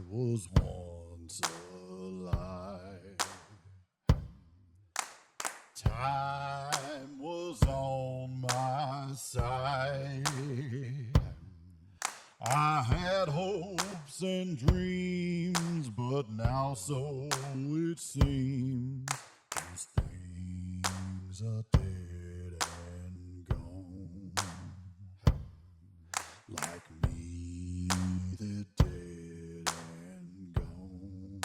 was once alive. Time was on my side. I had hopes and dreams, but now so it seems these things are dead and gone. Like me, they're dead and gone.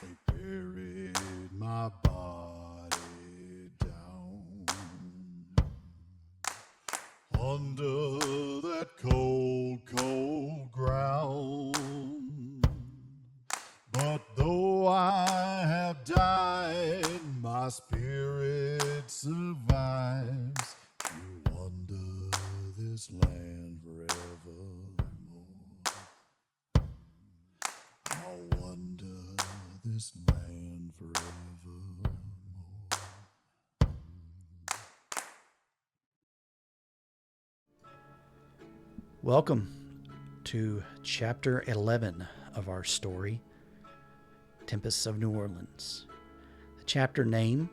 They buried my body down under that cold, cold ground. But though I have died, my spirit survives to wander this land forevermore. I'll wander this land forevermore. Welcome to Chapter 11 of our story, Tempests of New Orleans. The chapter name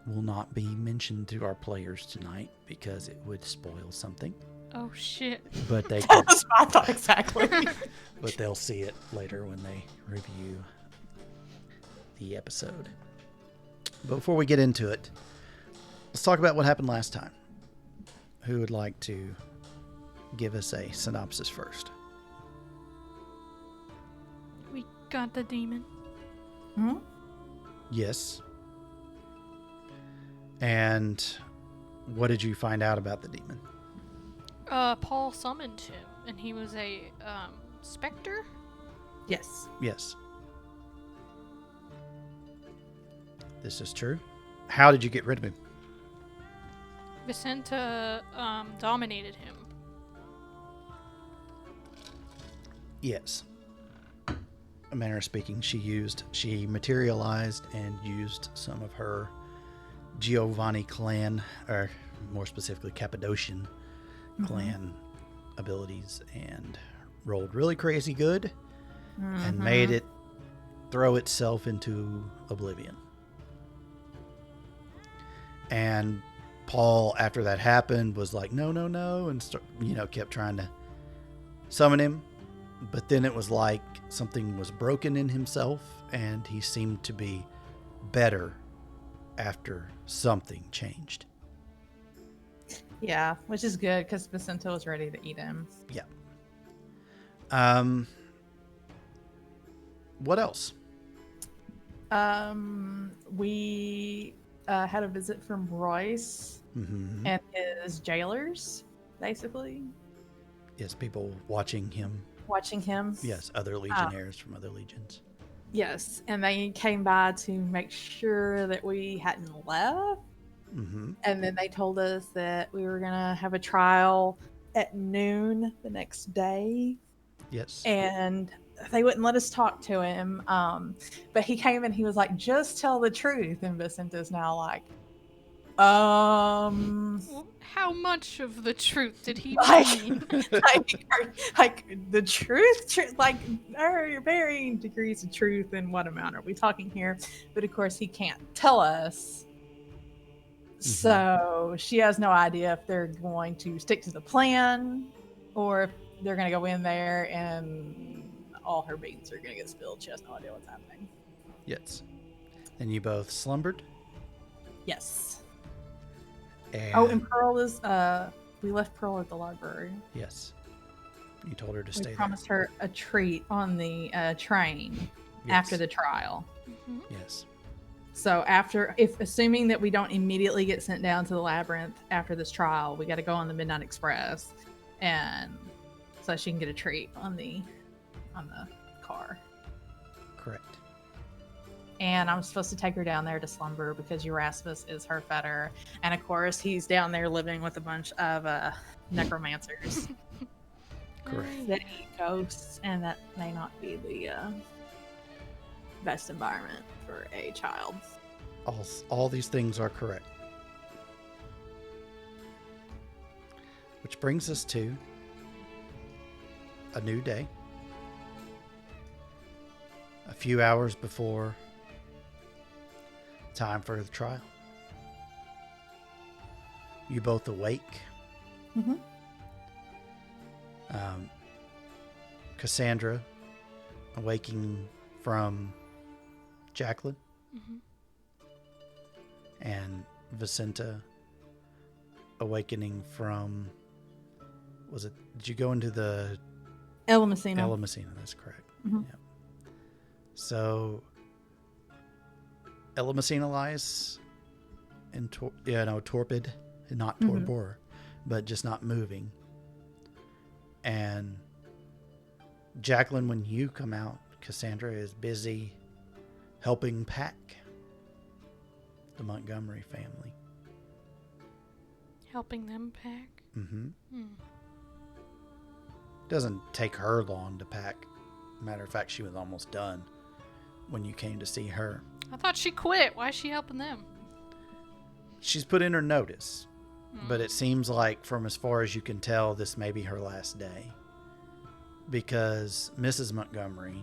will not be mentioned to our players tonight because it would spoil something. Oh shit. But they can, That's what I thought exactly. but they'll see it later when they review the episode. Before we get into it, let's talk about what happened last time. Who would like to give us a synopsis first? We got the demon. Hmm? Yes. And what did you find out about the demon? Paul summoned him, and he was a specter. Yes. Yes. This is true. How did you get rid of him? Vicenta dominated him. Yes. A manner of speaking, she materialized and used some of her Giovanni clan, or more specifically Cappadocian clan abilities, and rolled really crazy good and made it throw itself into Oblivion. And Paul, after that happened, was like, no, and kept trying to summon him. But then it was like something was broken in himself, and he seemed to be better after something changed. Yeah, which is good because Vicenta was ready to eat him. Yeah. What else? We had a visit from Royce Mm-hmm. and his jailers, basically, Yes, people watching him. watching him. Yes, other legionnaires from other legions. Yes, and they came by to make sure that we hadn't left. Mm-hmm. And then they told us that we were going to have a trial at noon the next day. Yes. And they wouldn't let us talk to him. But he came and he was like, just tell the truth. And Vicenta's now like, Well, how much of the truth did he like, mean? like the truth, like, there are varying degrees of truth. And what amount are we talking here? But of course, he can't tell us. So she has no idea if they're going to stick to the plan or if they're going to go in there and all her beans are going to get spilled. She has no idea what's happening. Yes. And you both slumbered? Yes. And Oh, and Pearl is, we left Pearl at the library. yes. You told her to We stay promised her a treat on the train there. after the trial. Mhm. Yes. So assuming that we don't immediately get sent down to the labyrinth after this trial, we got to go on the Midnight Express, and so she can get a treat on the car. Correct. And I'm supposed to take her down there to slumber because Erasmus is her fetter, and of course he's down there living with a bunch of necromancers Correct. that eat ghosts, and that may not be the best environment for a child. All these things are correct. Which brings us to a new day. a few hours before time for the trial. You both awake. Mm-hmm. Cassandra awaking from Jacqueline. Mm-hmm. And Vicenta awakening from, did you go into the Ella Messina. Ella Messina? That's correct. Mhm. Yeah. So Ella Messina lies in torpid, not Mhm. torpor, but just not moving. And Jacqueline, when you come out, Cassandra is busy helping pack the Montgomery family. Helping them pack. Mm-hmm. Hmm. Doesn't take her long to pack. Matter of fact, she was almost done when you came to see her. I thought she quit. Why is she helping them? She's put in her notice, but it seems like, from as far as you can tell, this may be her last day. Because Mrs. Montgomery,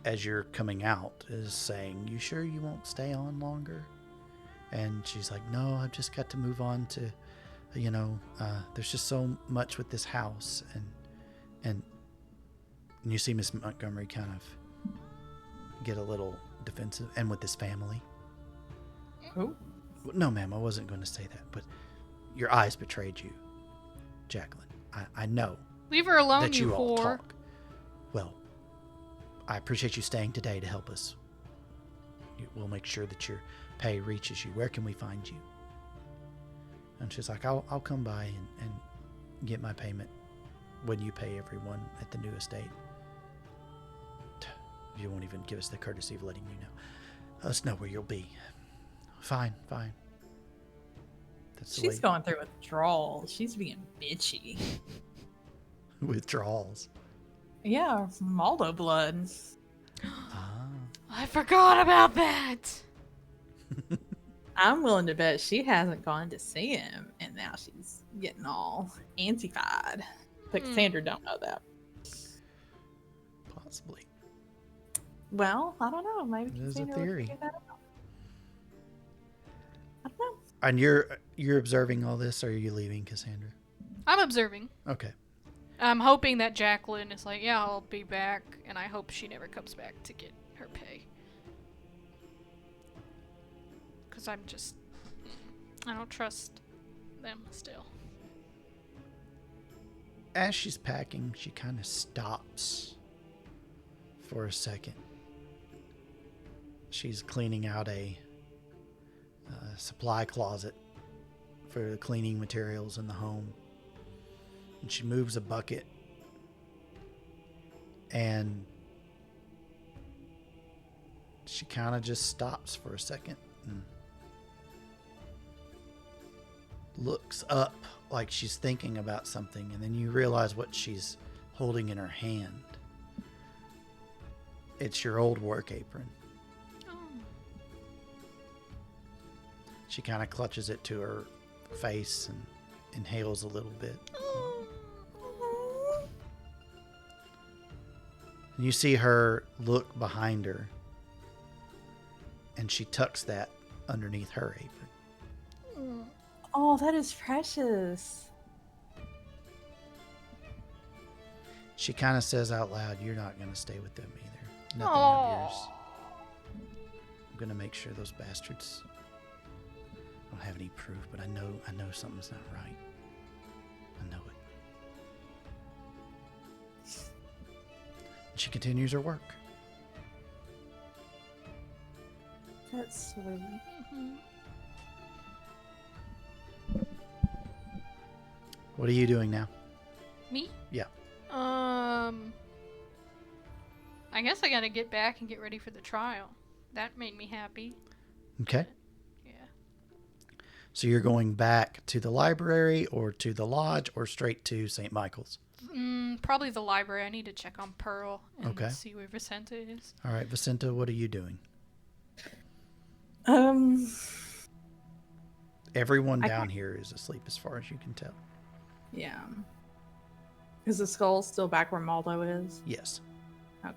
as you're coming out, is saying, "You sure you won't stay on longer?" And she's like, "No, I've just got to move on to, there's just so much with this house." And you see Miss Montgomery kind of get a little defensive, and with this family. Oh. No, ma'am, I wasn't going to say that, but your eyes betrayed you, Jacqueline. I know Leave her alone, that you all whore. talk. Well, I appreciate you staying today to help us. We'll make sure that your pay reaches you. Where can we find you? And she's like, I'll come by and get my payment when you pay everyone at the new estate. You won't even give us the courtesy of letting you know. Let us know where you'll be. Fine. That's the She's way. going through withdrawals. She's being bitchy. Withdrawals. Yeah, Maldo blood. Ah. I forgot about that. I'm willing to bet she hasn't gone to see him, and now she's getting all anti-fied. But Cassandra don't know that. Possibly. Well, I don't know. Maybe It is a Cassandra will theory. figure that out. I don't know. And you're observing all this, or are you leaving, Cassandra? I'm observing. Okay. I'm hoping that Jacqueline is like, yeah, I'll be back, and I hope she never comes back to get her pay. Because I don't trust them still. As she's packing, she kind of stops for a second. She's cleaning out a supply closet for the cleaning materials in the home. And she moves a bucket, and she kind of just stops for a second and looks up like she's thinking about something, and then you realize what she's holding in her hand. It's your old work apron. Oh. She kind of clutches it to her face and inhales a little bit. And you see her look behind her, and she tucks that underneath her apron. Oh, that is precious. She kind of says out loud, "You're not going to stay with them either. Nothing Aw. of yours. I'm going to make sure those bastards don't have any proof, but I know something's not right. I know it." She continues her work. That's sweet. What are you doing now? Me? Yeah. I guess I gotta get back and get ready for the trial. That made me happy. Okay. Yeah. So you're going back to the library or to the lodge or straight to St. Michael's? Probably the library. I need to check on Pearl and Okay. see where Vicenta is. All right, Vicenta, what are you doing? Everyone down here is asleep as far as you can tell. Yeah. Is the skull still back where Maldo is? Yes. Okay.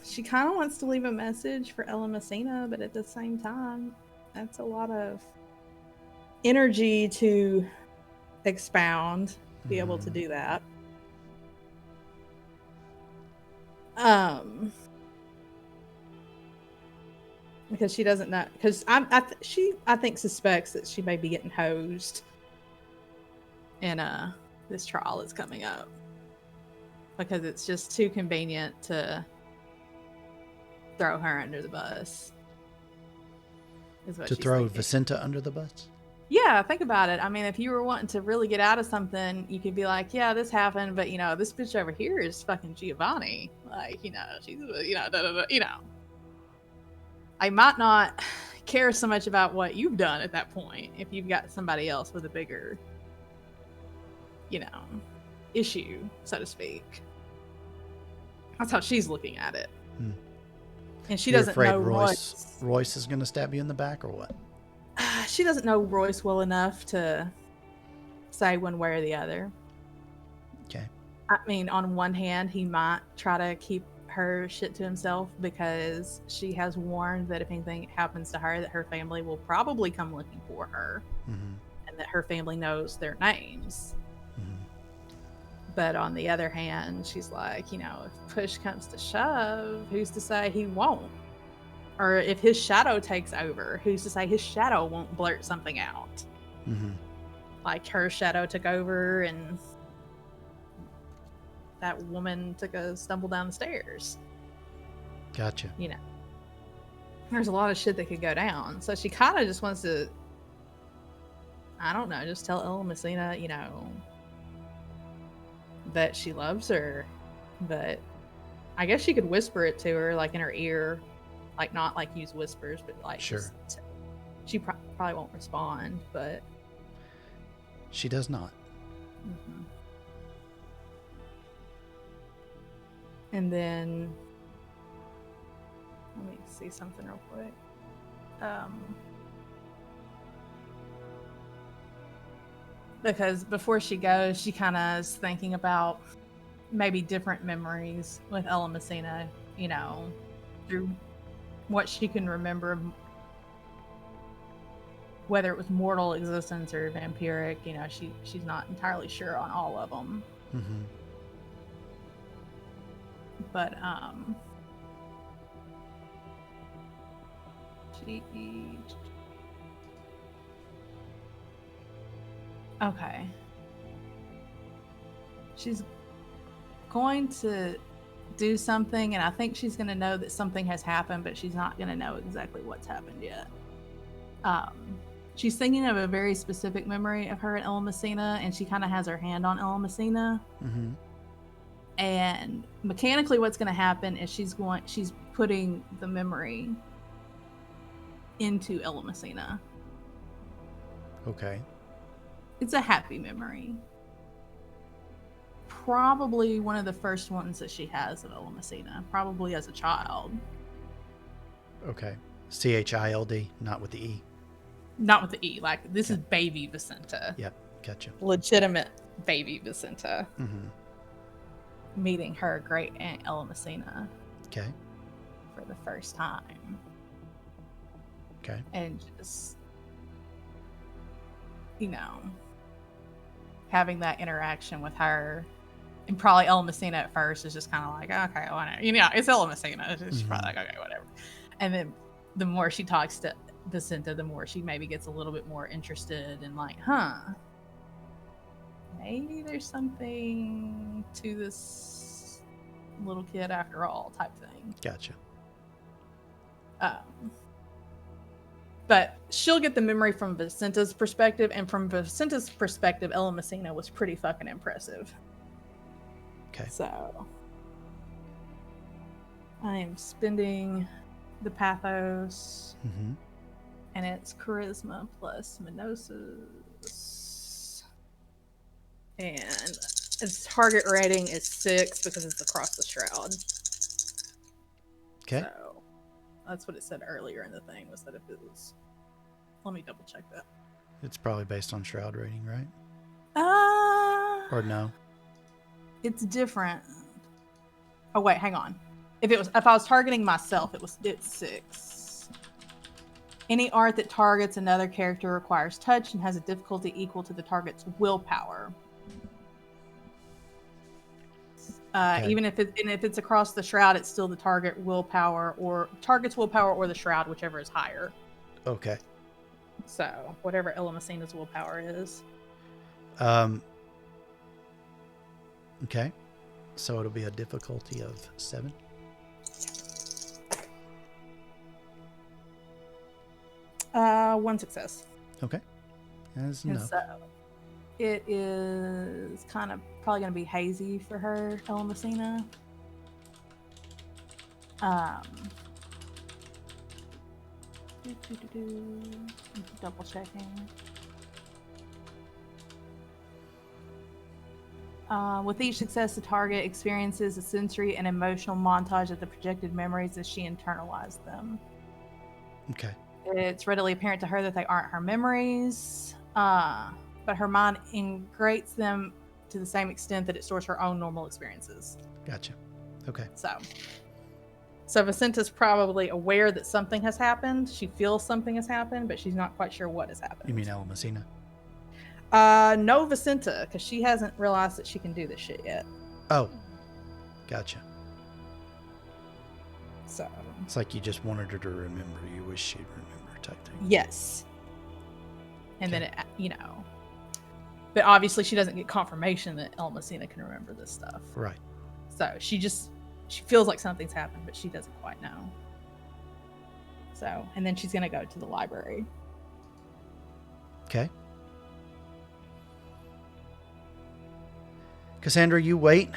She kind of wants to leave a message for Ella Messina, but at the same time, that's a lot of energy to expound, be able to do that. Because she doesn't know, because I think suspects that she may be getting hosed in this trial that's coming up, because it's just too convenient to throw her under the bus. Is what To she's throw thinking. Vicenta under the bus? Yeah, think about it. I mean, if you were wanting to really get out of something, you could be like, yeah, this happened, but, this bitch over here is fucking Giovanni. Like, she's, I might not care so much about what you've done at that point if you've got somebody else with a bigger, issue, so to speak. That's how she's looking at it. And she You're doesn't afraid know Royce is going to stab you in the back or what? She doesn't know Royce well enough to say one way or the other. Okay. I mean, on one hand, he might try to keep her shit to himself because she has warned that if anything happens to her, that her family will probably come looking for her, and that her family knows their names. But on the other hand, she's like, if push comes to shove, who's to say he won't? Or if his shadow takes over, who's to say his shadow won't blurt something out? Like her shadow took over and that woman took a stumble down the stairs. Gotcha. There's a lot of shit that could go down. So she kind of just wants to, I don't know, just tell Ella Messina, that she loves her. But I guess she could whisper it to her, like in her ear. Like, not like use whispers, but like, sure. She probably won't respond, but she does not. And then let me see something real quick. Because before she goes, she kind of is thinking about maybe different memories with Ella Messina, through what she can remember, whether it was mortal existence or vampiric. She's not entirely sure on all of them. But okay, she's going to do something, and I think she's going to know that something has happened, but she's not going to know exactly what's happened yet. She's thinking of a very specific memory of her and Ella Messina, and she kind of has her hand on Ella Messina. And mechanically what's going to happen is she's putting the memory into Ella Messina. Okay. It's a happy memory. Probably one of the first ones that she has of Ella Messina, probably as a child. Okay. Child, not with the E. Not with the E. Like, this is baby Vicenta. Yep. Gotcha. Legitimate baby Vicenta. Meeting her great aunt Ella Messina. Okay. For the first time. Okay. And just, having that interaction with her. And probably Ella Messina at first is just kind of like, okay, whatever. It's Ella Messina. She's probably like, okay, whatever. And then the more she talks to Vicenta, the more she maybe gets a little bit more interested in like, maybe there's something to this little kid after all, type thing. Gotcha. But she'll get the memory from Vicenta's perspective, and from Vicenta's perspective, Ella Messina was pretty fucking impressive. Okay. So I am spending the pathos, and it's charisma plus Minosis, and its target rating is 6 because it's across the shroud. Okay. So that's what it said earlier in the thing, was that if it was, let me double check that. It's probably based on shroud rating, right? Uh Or no? It's different. Oh wait, hang on. If I was targeting myself, it's 6. Any art that targets another character requires touch and has a difficulty equal to the target's willpower. Okay. Even if it's across the shroud, it's still the target's willpower or the shroud, whichever is higher. Okay. So whatever Elamacina's willpower is. Okay. So it'll be a difficulty of 7. One success. Okay. That's And enough. so it is kind of probably going to be hazy for her, Elamacina. Double checking. With each success, the target experiences a sensory and emotional montage of the projected memories as she internalized them. Okay. It's readily apparent to her that they aren't her memories, but her mind integrates them to the same extent that it stores her own normal experiences. Gotcha. Okay. So Vicenta's probably aware that something has happened. She feels something has happened, but she's not quite sure what has happened. You mean Elamacina? No, Vicenta, because she hasn't realized that she can do this shit yet. Oh. Gotcha. So. It's like you just wanted her to remember. You wish she'd remember type thing. Yes. And Okay. then, but obviously she doesn't get confirmation that Elamacina can remember this stuff. Right. So she feels like something's happened, but she doesn't quite know. So, and then she's going to go to the library. Okay. Cassandra, you wait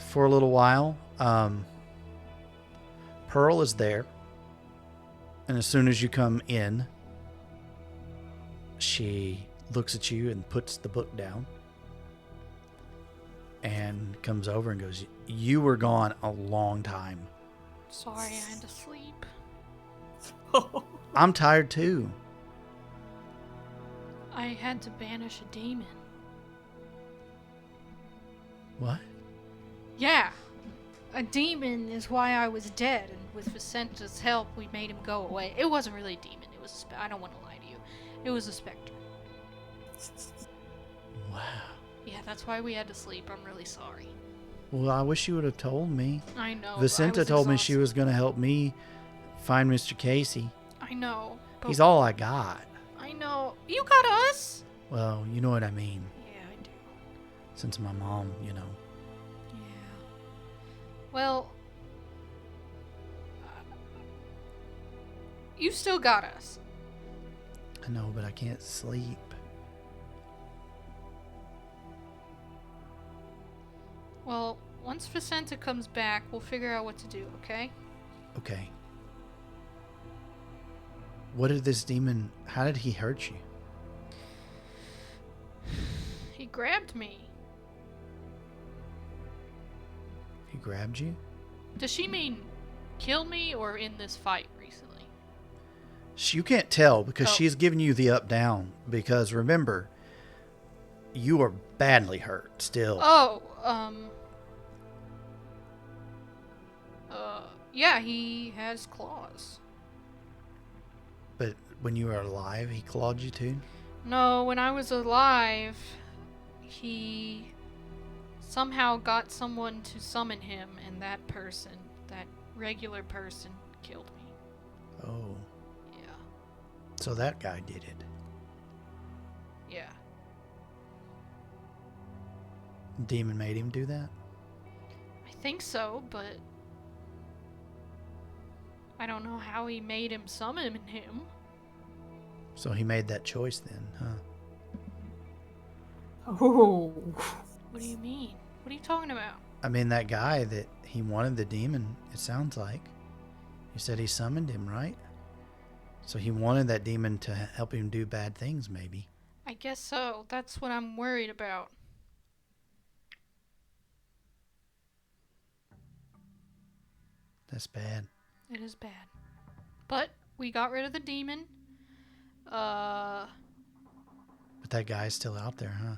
for a little while. Pearl is there. And as soon as you come in, she looks at you and puts the book down. And comes over and goes, "You were gone a long time. Sorry, I had to sleep. I'm tired too." I had to banish a demon. What? Yeah. A demon is why I was dead, and with Vicenta's help, we made him go away. It wasn't really a demon. It was I don't want to lie to you. It was a specter. Wow. Yeah, that's why we had to sleep. I'm really sorry. Well, I wish you would have told me. I know. but I Vicenta was told me she exhausted. was going to help me find Mr. Casey. I know. But He's all I got. I know. You got us? Well, you know what I mean. Yeah, I do. Since my mom, Yeah. Well, you still got us. I know, but I can't sleep. Well, once Vicenta comes back, we'll figure out what to do, okay? Okay. What did this demon, how did he hurt you? He grabbed me. He grabbed you? Does she mean kill me or in this fight recently? You can't tell because Oh. she's giving you the up down. Because remember, you are badly hurt still. Oh, yeah, he has claws. But when you were alive, he clawed you too? No, when I was alive, he somehow got someone to summon him, and that regular person, killed me. Oh, Yeah. so that guy did it. Yeah. Demon made him do that? I think so, but I don't know how he made him summon him. So he made that choice then, huh? Oh. What do you mean? What are you talking about? I mean, that guy that he wanted the demon, it sounds like. You said he summoned him, right? So he wanted that demon to help him do bad things, maybe. I guess so. That's what I'm worried about. That's bad. It is bad. But we got rid of the demon. But that guy's still out there, huh?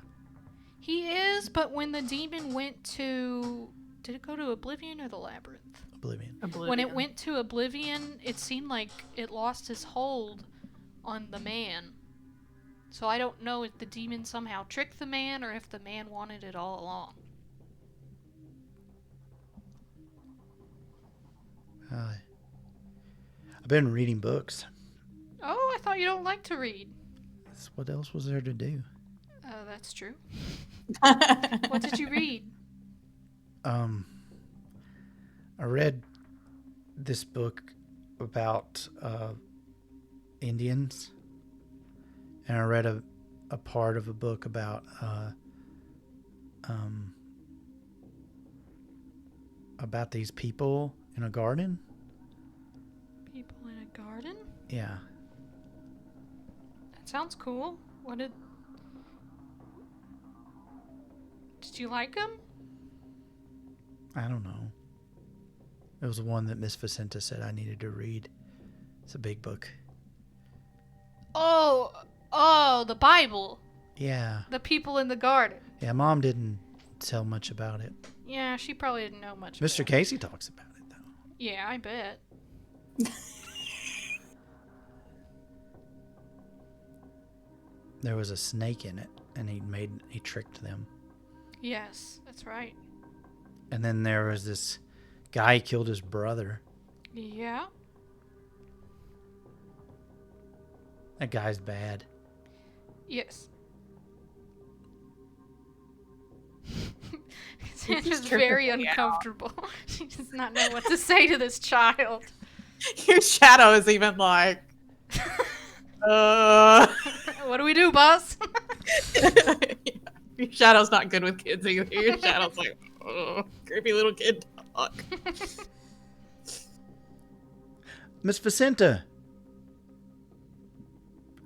He is, but when the demon went to Did it go to Oblivion or the Labyrinth? Oblivion. When it went to Oblivion, it seemed like it lost his hold on the man. So I don't know if the demon somehow tricked the man or if the man wanted it all along. I've been reading books. Oh, I thought you don't like to read. What else was there to do? That's true. What did you read? I read this book about Indians, and I read a part of a book about these people in a garden. People in a garden? Yeah. That sounds cool. Did you like them? I don't know. It was one that Miss Vicenta said I needed to read. It's a big book. Oh, the Bible. Yeah. The people in the garden. Yeah, Mom didn't tell much about it. Yeah, she probably didn't know much Mr. about it. Casey talks about it, though. Yeah, I bet. There was a snake in it, and he tricked them. Yes, that's right. And then there was this guy who killed his brother. Yeah. That guy's bad. Yes. Sandra's tripping very me out. uncomfortable. She does not know what to say to this child. Your shadow is even like, What do we do, boss? Your shadow's not good with kids either. Your shadow's like, creepy little kid dog. Miss Vicenta.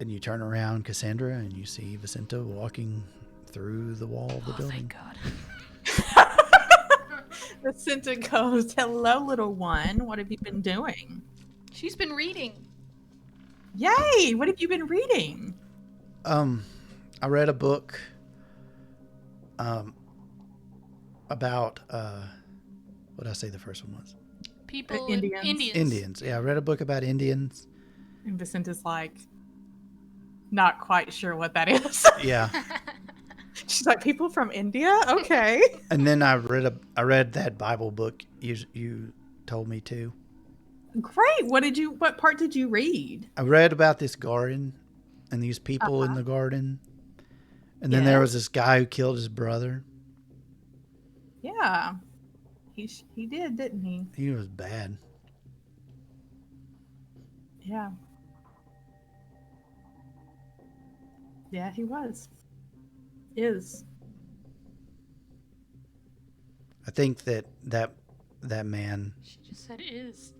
And you turn around, Cassandra, and you see Vicenta walking through the wall of the building. Thank God. Vicenta goes, hello, little one. What have you been doing? She's been reading. Yay! What have you been reading? I read a book about what did I say the first one was? People Indians. Indians. Yeah, I read a book about Indians. And Vicenta's like, not quite sure what that is. Yeah. She's like, people from India? Okay. And then I read that Bible book you told me to. Great. What part did you read? I read about this garden and these people in the garden. And then there was this guy who killed his brother. Yeah. He did, didn't he? He was bad. Yeah. Yeah, he was. Is. I think that man, She just said is.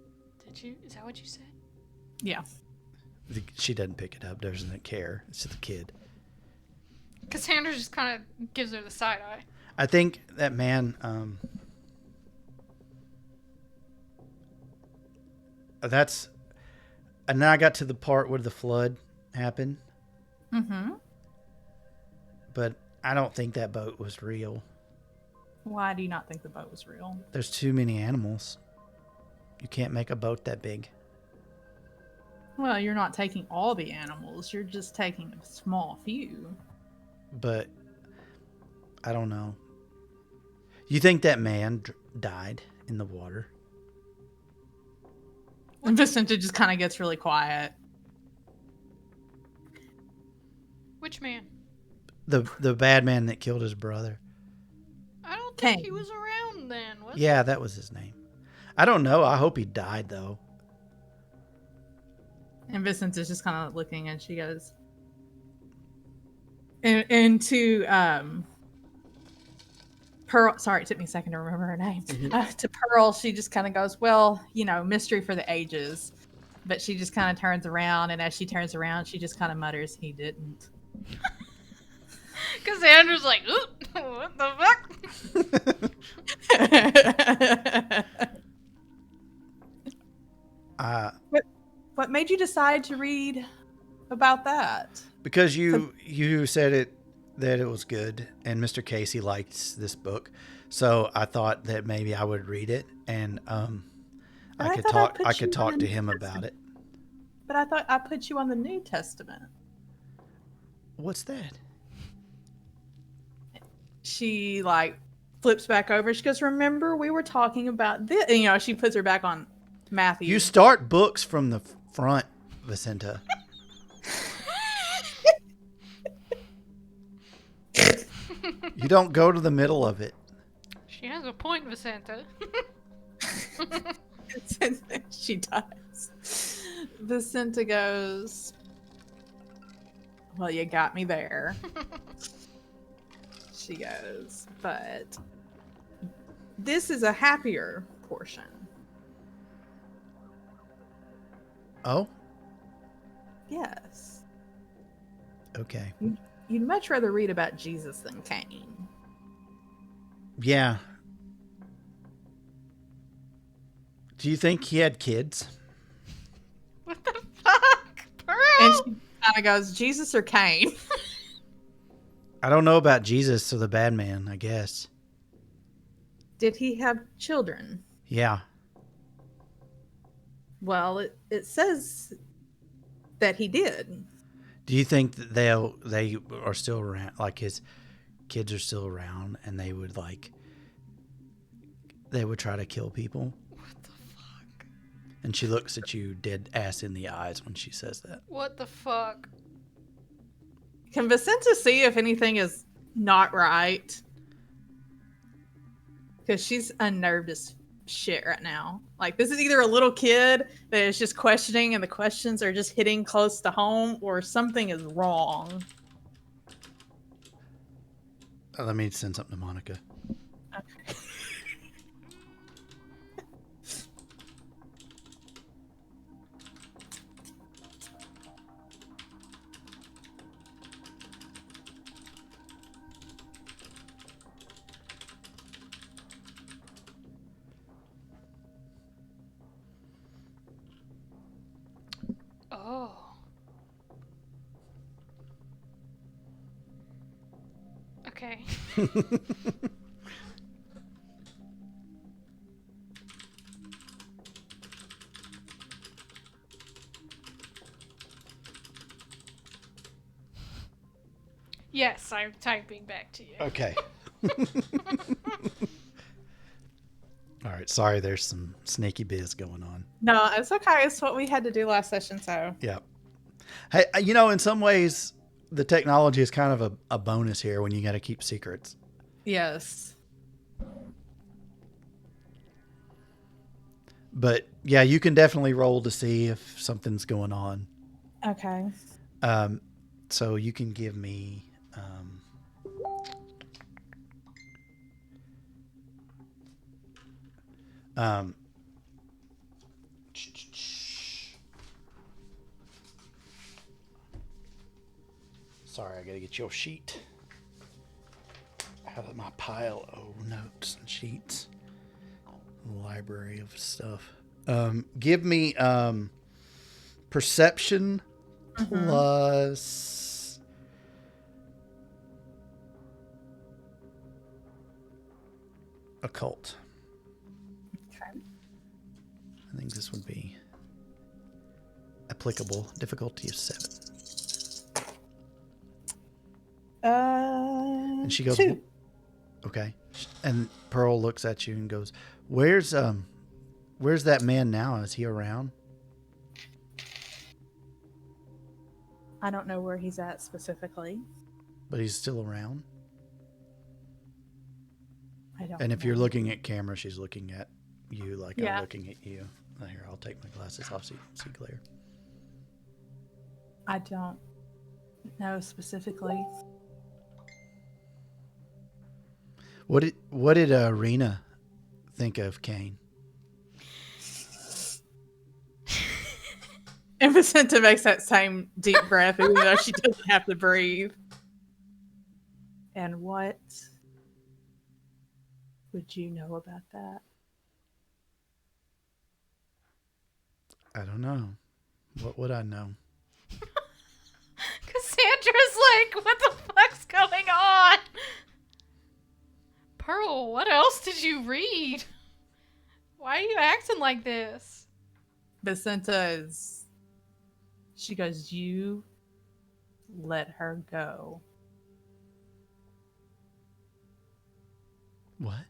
Did you? Is that what you said? Yeah. she doesn't pick it up, doesn't care. It's just a kid. Cassandra just kind of gives her the side eye. I think that man, that's, and then I got to the part where the flood happened, Mm-hmm. but I don't think that boat was real. Why do you not think the boat was real? There's too many animals. You can't make a boat that big. Well, you're not taking all the animals. You're just taking a small few. But I don't know. You think that man died in the water? And Vicenta just kind of gets really quiet. Which man? The bad man that killed his brother. I don't think Kane. he was around then, was Yeah, that was his name. I don't know. I hope he died, though. And Vicenta's just kind of looking, and she goes, and to Pearl. Sorry, it took me a second to remember her name. To Pearl, she just kind of goes, "Well, mystery for the ages." But she just kind of turns around, and as she turns around, she just kind of mutters, "He didn't." Cassandra's like, ooh, what the fuck? What made you decide to read about that? Because you said it that it was good, and Mr. Casey liked this book, so I thought that maybe I would read it, and But I could thought talk. put I could you on talk the to New him Testament. about it. But I thought I put you on the New Testament. What's that? She like flips back over. She goes, "Remember, we were talking about this." And, she puts her back on Matthew. You start books from the front, Vicenta. You don't go to the middle of it. She has a point, Vicenta. She does. Vicenta goes, "Well, you got me there." She goes, "But this is a happier portion." Oh, Yes. okay. You'd much rather read about Jesus than Cain. Yeah. Do you think he had kids? What the fuck, Pearl? And she kind of goes, "Jesus or Cain?" I don't know about Jesus, so the bad man, I guess. Did he have children? Yeah. Well, it says that he did. Do you think that they are still around? Like his kids are still around, and they would try to kill people? What the fuck? And she looks at you dead ass in the eyes when she says that. What the fuck? Can Vicenta see if anything is not right? Because she's unnerved as shit right now. Like, this is either a little kid that is just questioning and the questions are just hitting close to home, or something is wrong. Let me send something to Monica. Okay. Oh. Okay. Yes, I'm typing back to you. Okay. All right. Sorry, there's some snaky biz going on. No, it's okay. It's what we had to do last session, so. Yeah. Hey, in some ways, the technology is kind of a bonus here when you got to keep secrets. Yes. But yeah, you can definitely roll to see if something's going on. Okay. So you can give me. Sorry, I gotta get your sheet out of my pile of notes and sheets. Library of stuff. Give me perception plus occult. Okay. I think this would be applicable. Difficulty of 7. And she goes, 2. okay. And Pearl looks at you and goes, where's that man now? Is he around? I don't know where he's at specifically. But he's still around. I don't And if know. you're looking at camera, she's looking at you like Yeah. I'm looking at you. Here, I'll take my glasses off so you can see clear. I don't know specifically. What did Rena think of Kane? And Vicenta makes that same deep breath, even though she doesn't have to breathe. And what would you know about that? I don't know. What would I know? Cassandra's like, what the fuck's going on? Pearl, what else did you read? Why are you acting like this? Vicenta is. She goes, "You let her go." What?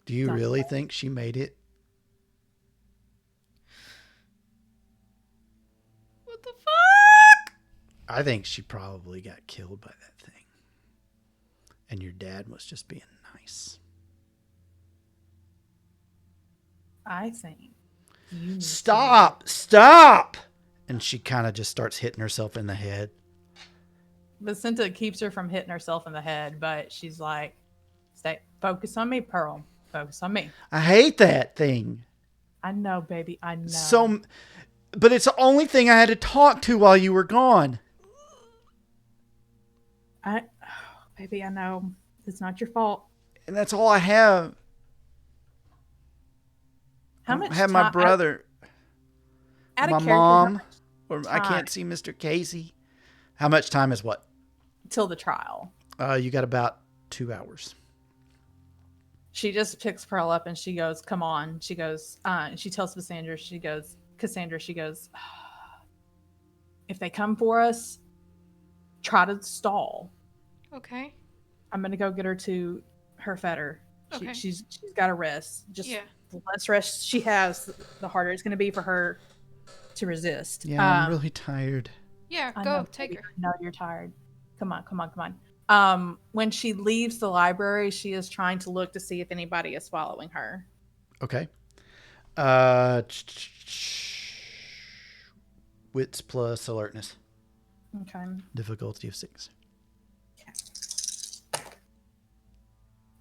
Do you Don't really worry. think she made it? What the fuck? I think she probably got killed by that thing. And your dad was just being nice. I think you need Stop! Stop! And she kind of just starts hitting herself in the head. Vicenta keeps her from hitting herself in the head, but she's like, "Stay, focus on me, Pearl. Focus on me." I hate that thing. I know, baby. I know. So, but it's the only thing I had to talk to while you were gone. Baby, I know. It's not your fault. And that's all I have. How I much have my time? brother, Out my of character, how mom, much or I time can't see Mr. Casey. How much time is what? till the trial? You got about 2 hours. She just picks Pearl up and she goes, "Come on." She goes, she tells Cassandra, she goes, "If they come for us, try to stall. Okay. I'm gonna go get her to her fetter. Okay. She's got to rest. Just Yeah. the less rest she has, the harder it's gonna be for her to resist." Yeah, I'm really tired. Yeah, I go. know, Take baby, her. I know you're tired. Come on. When she leaves the library, she is trying to look to see if anybody is following her. Okay. Wits plus alertness. Okay. Difficulty of 6.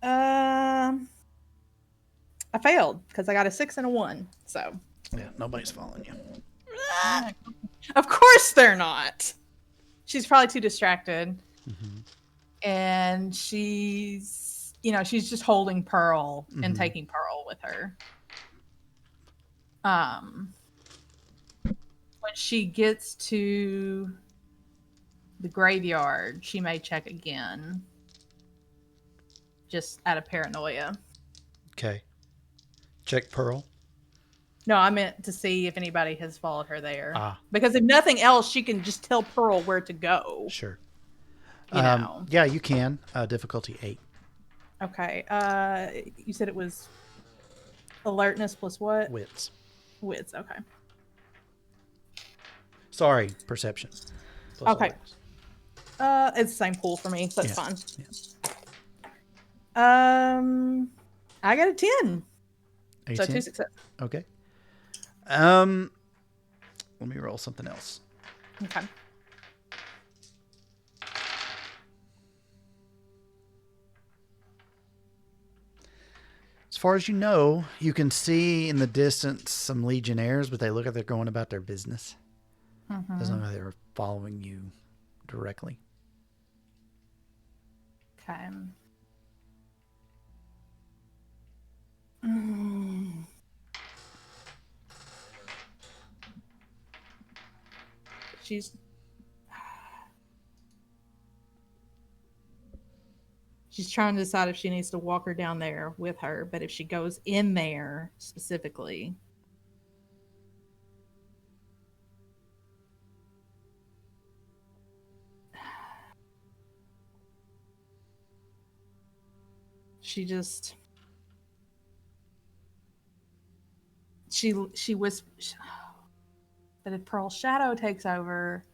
I failed because I got a 6 and a 1. So, Yeah, nobody's following you. of course they're not. She's probably too distracted, and she's just holding Pearl and taking Pearl with her. When she gets to the graveyard, she may check again, just out of paranoia. Okay. Check Pearl. No, I meant to see if anybody has followed her there. Ah. Because if nothing else, she can just tell Pearl where to go. Sure. You know. Yeah, you can. Difficulty 8. Okay. You said it was alertness plus what? Wits. Wits. Okay. Sorry, perception. Plus Okay. awareness. It's the same pool for me, so that's fine. Yeah. I got a 10. 18? So 2 successes. Okay. Let me roll something else. Okay. As far as you know, you can see in the distance some legionnaires, but they look like they're going about their business. Doesn't look like they're following you directly. Okay. She's trying to decide if she needs to walk her down there with her, but if she goes in there specifically, she whispers that if Pearl's shadow takes over,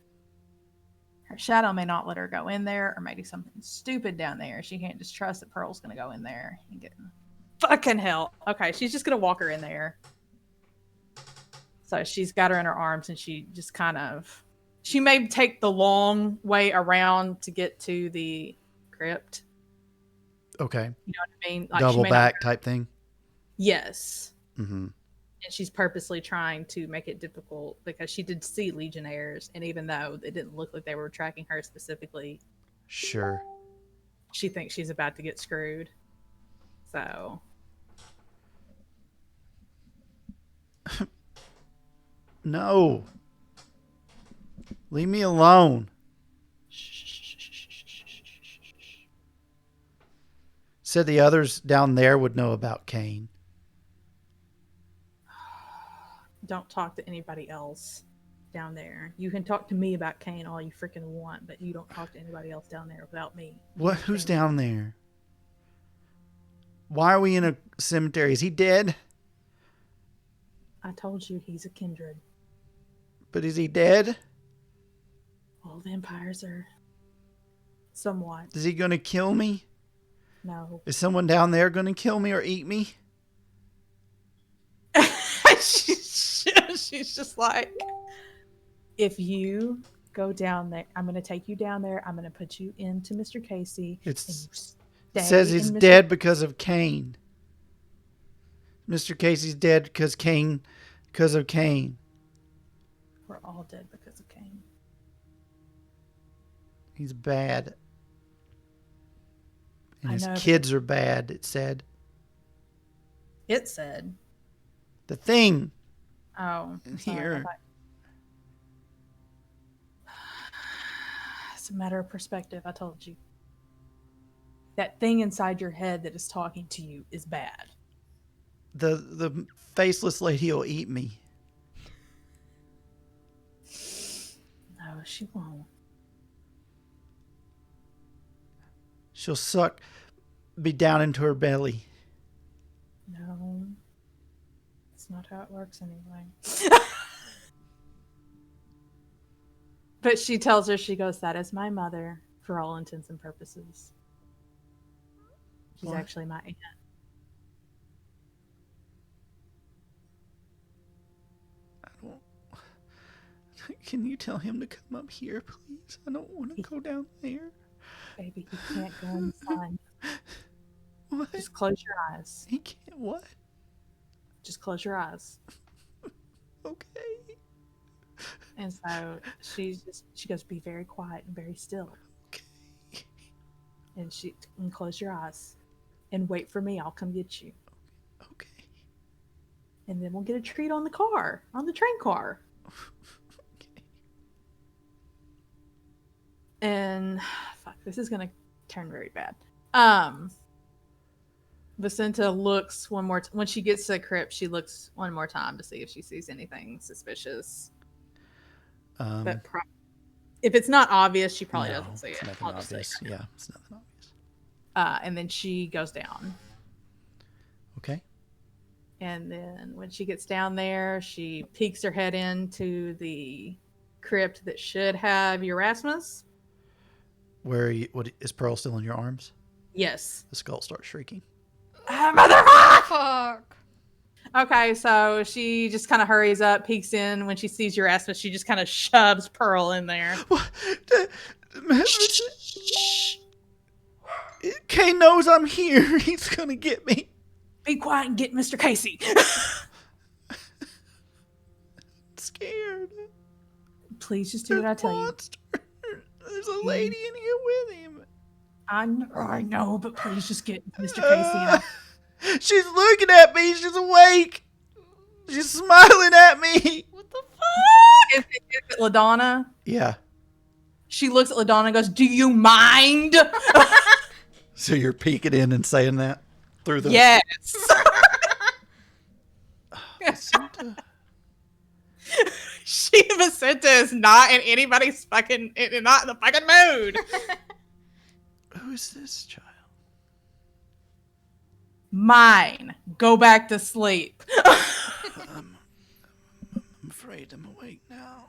her shadow may not let her go in there, or maybe something stupid down there. She can't just trust that Pearl's going to go in there and get fucking hell. Okay, she's just going to walk her in there. So she's got her in her arms, and she just she may take the long way around to get to the crypt. Okay. You know what I mean? Like, Double back type thing? Yes. Mm-hmm. And she's purposely trying to make it difficult because she did see legionnaires, and even though it didn't look like they were tracking her specifically, Sure. she thinks she's about to get screwed. So No. Leave me alone. Said the others down there would know about Cain. Don't talk to anybody else down there. You can talk to me about Kane all you freaking want, but you don't talk to anybody else down there without me. What? Who's down there? Why are we in a cemetery? Is he dead? I told you he's a kindred. But is he dead? All vampires are somewhat. Is he going to kill me? No. Is someone down there going to kill me or eat me? She's just like, if you go down there, I'm going to take you down there. I'm going to put you into Mr. Casey. It says he's dead because of Cain. Mr. Casey's dead because of Cain. We're all dead because of Cain. He's bad. And I his know, kids are bad, it said. It said. The thing. Oh, I'm sorry. Here. It's a matter of perspective, I told you. That thing inside your head that is talking to you is bad. The faceless lady will eat me. No, she won't. She'll suck me down into her belly. No. That's not how it works anyway. But she tells her, she goes, that is my mother for all intents and purposes. She's What? actually my aunt. Can you tell him to come up here, please? I don't want to go down there. Baby, he can't go in the sun. What? Just close your eyes. He can't what? Just close your eyes. Okay. And so she goes, be very quiet and very still. Okay. And close your eyes and wait for me. I'll come get you. Okay. And then we'll get a treat on the train car. Okay. And fuck, this is gonna turn very bad. Vicenta looks one more when she gets to the crypt. She looks one more time to see if she sees anything suspicious. But if it's not obvious, she probably doesn't see it. Nothing I'll just say obvious. her. Yeah, it's nothing obvious. And then she goes down. Okay. And then when she gets down there, she peeks her head into the crypt that should have Erasmus. Where are you, what is Pearl still in your arms? Yes. The skull starts shrieking. Motherfucker! Fuck. Okay, so she just kind of hurries up, peeks in. When she sees Erasmus, she just kind of shoves Pearl in there. What? Kay knows I'm here. He's gonna get me. Be quiet and get Mr. Casey. I'm scared. Please just do what I tell you. Monster. There's a lady in here with him. I know, but please just get Mr. Casey. She's looking at me. She's awake. She's smiling at me. What the fuck? Is it LaDonna? Yeah. She looks at LaDonna and goes, do you mind? So you're peeking in and saying that through the... Yes. Vicenta. Vicenta is not in anybody's fucking, not in the fucking mood. Who is this child? Mine. Go back to sleep. I'm afraid I'm awake now.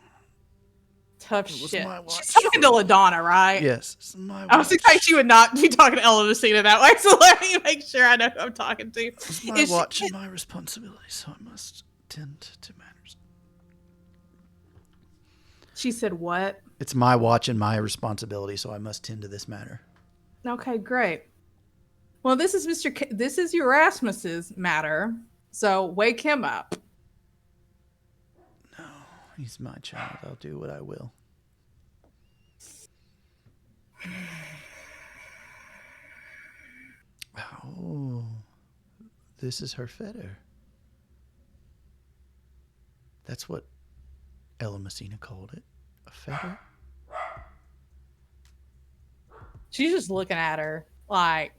Tough It was shit. my watch. She's talking to LaDonna, right? Yes. It's my I was watch. expecting she would not be talking to Ella Messina that way, so let me make sure I know who I'm talking to. It's my Is she- watch and my responsibility, so I must tend to matters. She said what? It's my watch and my responsibility, so I must tend to this matter. Okay, great. Well, this is this is Erasmus's matter, so wake him up. No, he's my child. I'll do what I will. Oh, this is her fetter. That's what Ella Messina called it. A feather? She's just looking at her like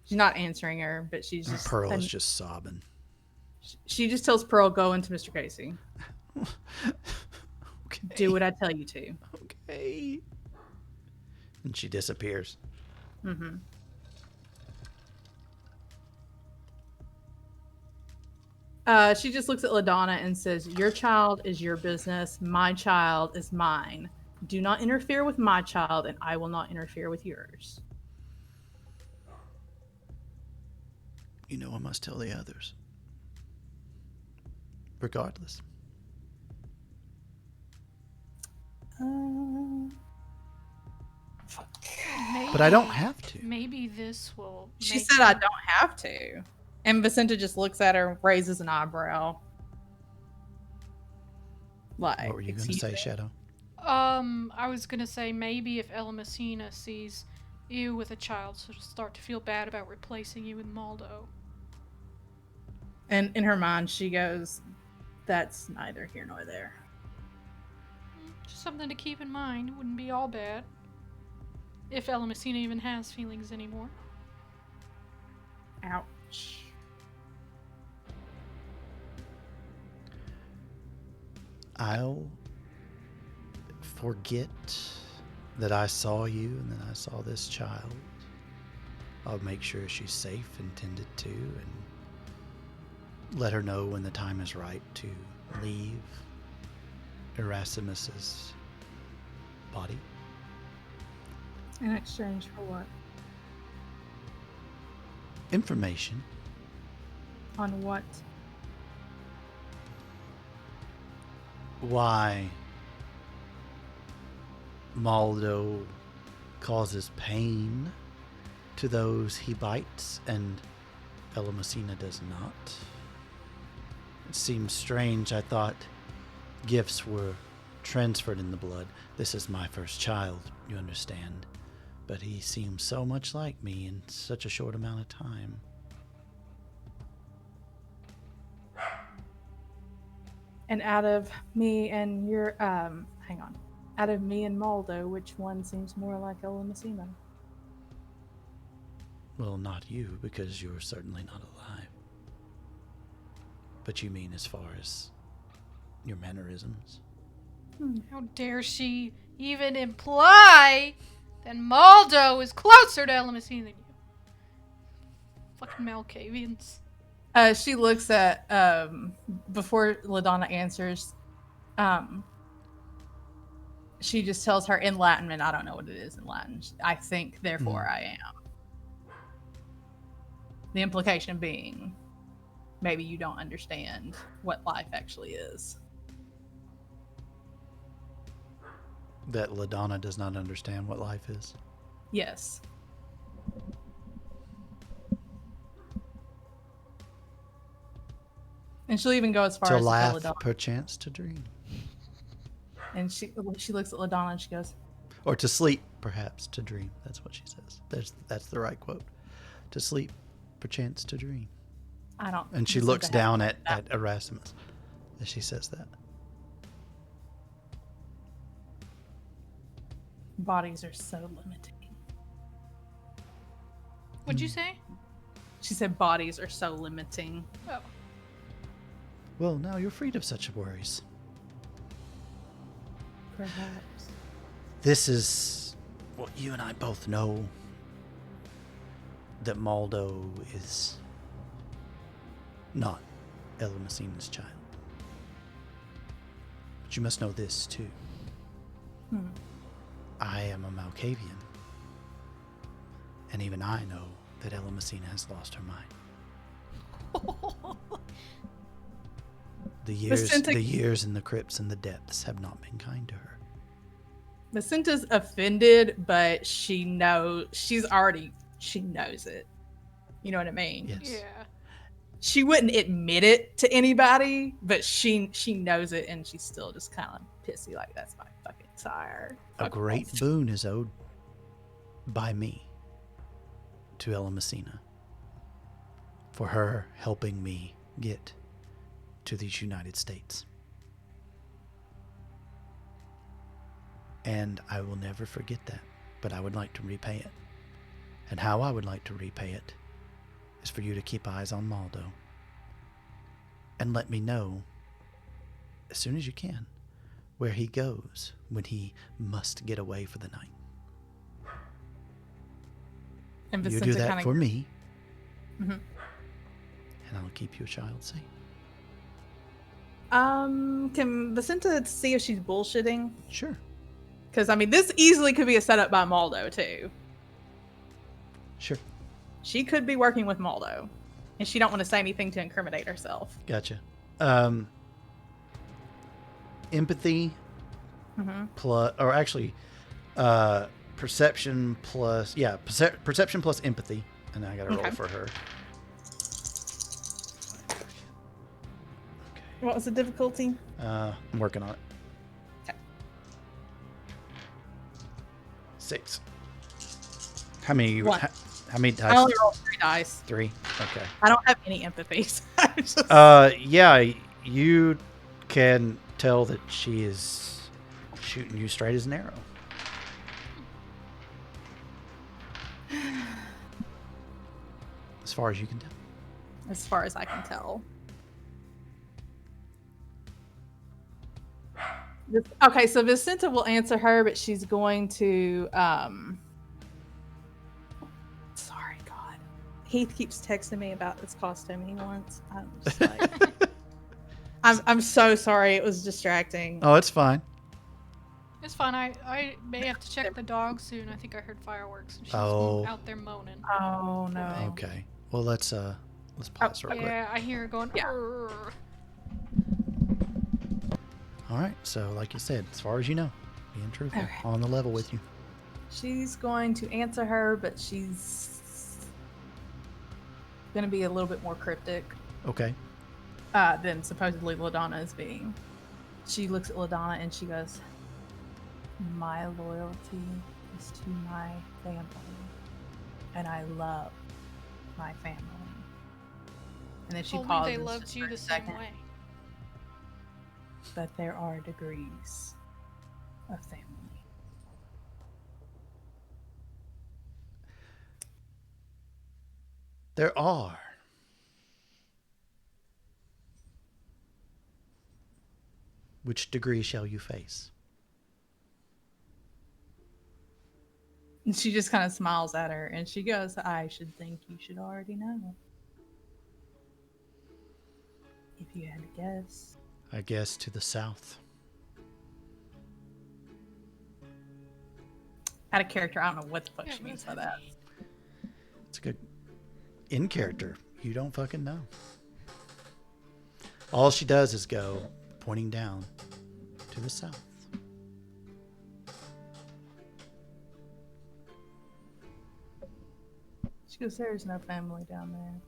she's not answering her, but she's And just. Pearl is And just sobbing. she just tells Pearl, "Go into Mr. Casey. Okay. Do what I tell you to." Okay. And she disappears. Mm-hmm. She just looks at LaDonna and says, "Your child is your business. My child is mine. Do not interfere with my child, and I will not interfere with yours." You know I must tell the others. Regardless. But I don't have to. Maybe this will. She make said, "I them- don't have to." And Vicenta just looks at her, raises an eyebrow. Like, What were you going to "Excuse say, me?" Shadow? I was gonna say maybe if Ella Messina sees you with a child, she'll start to feel bad about replacing you with Maldo. And in her mind, she goes, "That's neither here nor there." Just something to keep in mind. It wouldn't be all bad. If Ella Messina even has feelings anymore. Ouch. I'll forget that I saw you and that I saw this child. I'll make sure she's safe and tended to, and let her know when the time is right to leave Erasmus's body. In exchange for what? Information. On what? Why Maldo causes pain to those he bites and Ella Messina does not. It seems strange. I thought gifts were transferred in the blood. This is my first child, you understand. But he seems so much like me in such a short amount of time. And out of me and your, hang on. Out of me and Maldo, which one seems more like Ella Messina? Well, not you, because you're certainly not alive. But you mean as far as your mannerisms? How dare she even imply that Maldo is closer to Ella Messina than you? Fucking Malkavians. She looks at, before LaDonna answers, she just tells her in Latin, and I don't know what it is in Latin. I think, therefore I am. The implication being, maybe you don't understand what life actually is. That LaDonna does not understand what life is. Yes. And she'll even go as far To as to tell laugh, LaDonna. perchance to dream. And she looks at LaDonna and she goes, Or to sleep, perhaps to dream. That's what she says. That's the right quote. To sleep, perchance to dream. "I don't." And she seem looks to have down that. at Erasmus as she says that. Bodies are so limiting. What'd you say? She said bodies are so limiting. Oh. Well, now you're freed of such worries. Perhaps. This is what you and I both know. That Maldo is not Ella Messina's child. But you must know this too. I am a Malkavian. And even I know that Ella Messina has lost her mind. The years in the crypts and the depths have not been kind to her. Vicenta's offended, but she knows she knows it. You know what I mean? Yes. Yeah. She wouldn't admit it to anybody, but she knows it, and she's still just kind of pissy, like, that's my fucking sire. A great boon is owed by me to Ella Messina for her helping me get to these United States. And I will never forget that. But I would like to repay it. And how I would like to repay it is for you to keep eyes on Maldo. And let me know, as soon as you can, where he goes when he must get away for the night. And You Vicente do that kinda- for me, Mhm. and I'll keep your child safe. Can Vicente see if she's bullshitting? Sure. Because, I mean, this easily could be a setup by Maldo, too. Sure. She could be working with Maldo, and she don't want to say anything to incriminate herself. Gotcha. Empathy Mm-hmm. plus, or actually, perception plus, perception plus empathy. And I got to roll Okay. for her. What was the difficulty? I'm working on it. Okay. 6. How many? One. How many dice? I only rolled 3 dice. 3. Okay. I don't have any empathy. So I'm just- Yeah, you can tell that she is shooting you straight as an arrow. As far as you can tell. as far as I can tell. Okay, so Vicenta will answer her, but she's going to sorry, God. Heath keeps texting me about this costume he wants. I'm just like I'm so sorry, it was distracting. Oh, it's fine. It's fine. I may have to check the dog soon. I think I heard fireworks. And she's Oh. out there moaning. Oh no. Okay. Well, let's pause real quick. Yeah, I hear her going. Yeah. "Urgh." All right. So, like you said, as far as you know, being truthful, Okay. on the level with you. She's going to answer her, but she's going to be a little bit more cryptic Okay. than supposedly LaDonna is being. She looks at LaDonna and she goes, "My loyalty is to my family, and I love my family." And then she Only pauses they just loved you for a the same second. way. But there are degrees of family. There are. Which degree shall you face? And she just kind of smiles at her and she goes, "I should think you should already know. If you had to guess." I guess to the south. Out of character, I don't know what the fuck Yeah, she means what by does that. mean? It's a good in character. You don't fucking know. All she does is go pointing down to the south. She goes, "There's no family down there."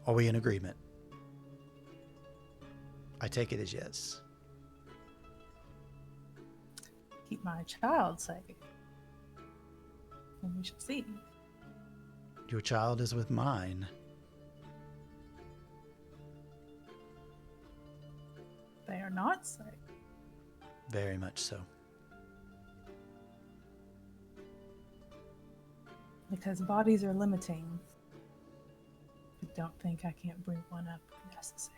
Are we in agreement? I take it as yes. Keep my child safe. And we shall see. Your child is with mine. They are not safe. Very much so. Because bodies are limiting. I don't think I can't bring one up if necessary.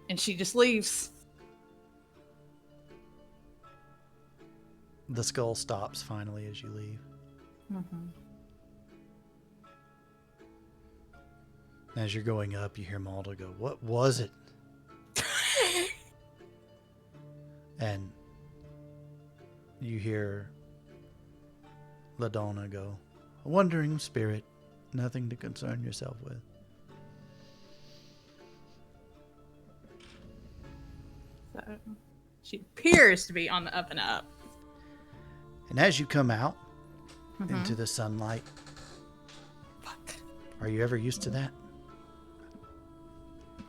And she just leaves. The skull stops finally as you leave. Mm-hmm. As you're going up, you hear Malda go, "What was it?" And you hear LaDonna go, "A wandering spirit, nothing to concern yourself with." So she appears to be on the up and up. And as you come out Mhm. into the sunlight, Fuck. are you ever used to that?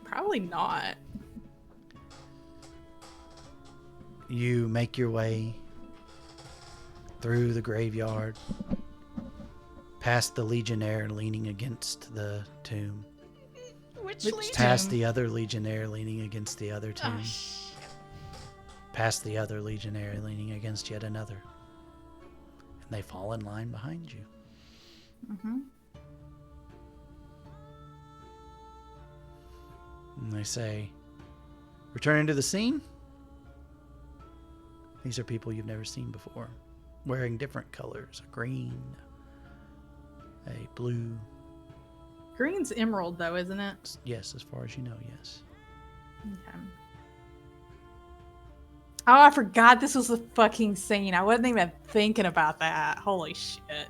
Probably not. You make your way through the graveyard, past the legionnaire leaning against the tomb. Which Which legion? Past the other legionnaire leaning against the other tomb. Oh, shit. Past the other legionnaire leaning against yet another. And they fall in line behind you. Mm-hmm. And they say, returning to the scene? These are people you've never seen before. Wearing different colors. A green, a blue. Green's emerald, though, isn't it? Yes, as far as you know, yes. Okay. Oh, I forgot this was the fucking scene. I wasn't even thinking about that. Holy shit.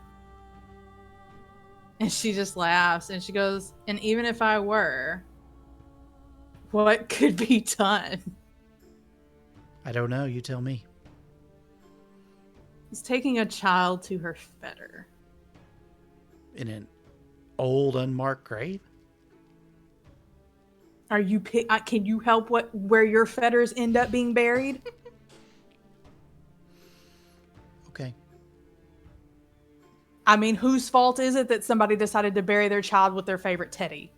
And she just laughs and she goes, and even if I were, what could be done? I don't know. You tell me. He's taking a child to her fetter. In an old unmarked grave? Are you? Can you help where your fetters end up being buried? Okay. I mean, whose fault is it that somebody decided to bury their child with their favorite teddy?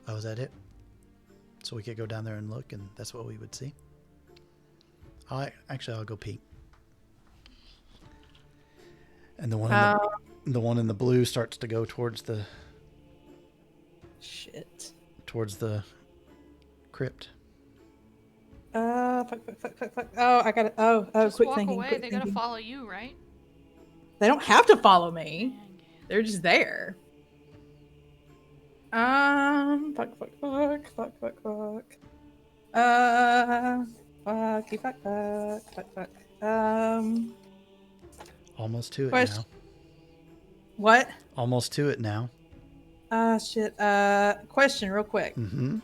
Oh, is that it? So we could go down there and look, and that's what we would see? I'll go peek. And the one in the blue starts to go towards the Shit. crypt. Fuck. Oh, I got it. Oh, Just quick walk thinking. away. Quick They gotta thinking. follow you, right? They don't have to follow me. They're just there. Fuck. Fuck. Almost to it Question. now. What? Almost to it now. Shit. Question real quick. Mm-hmm.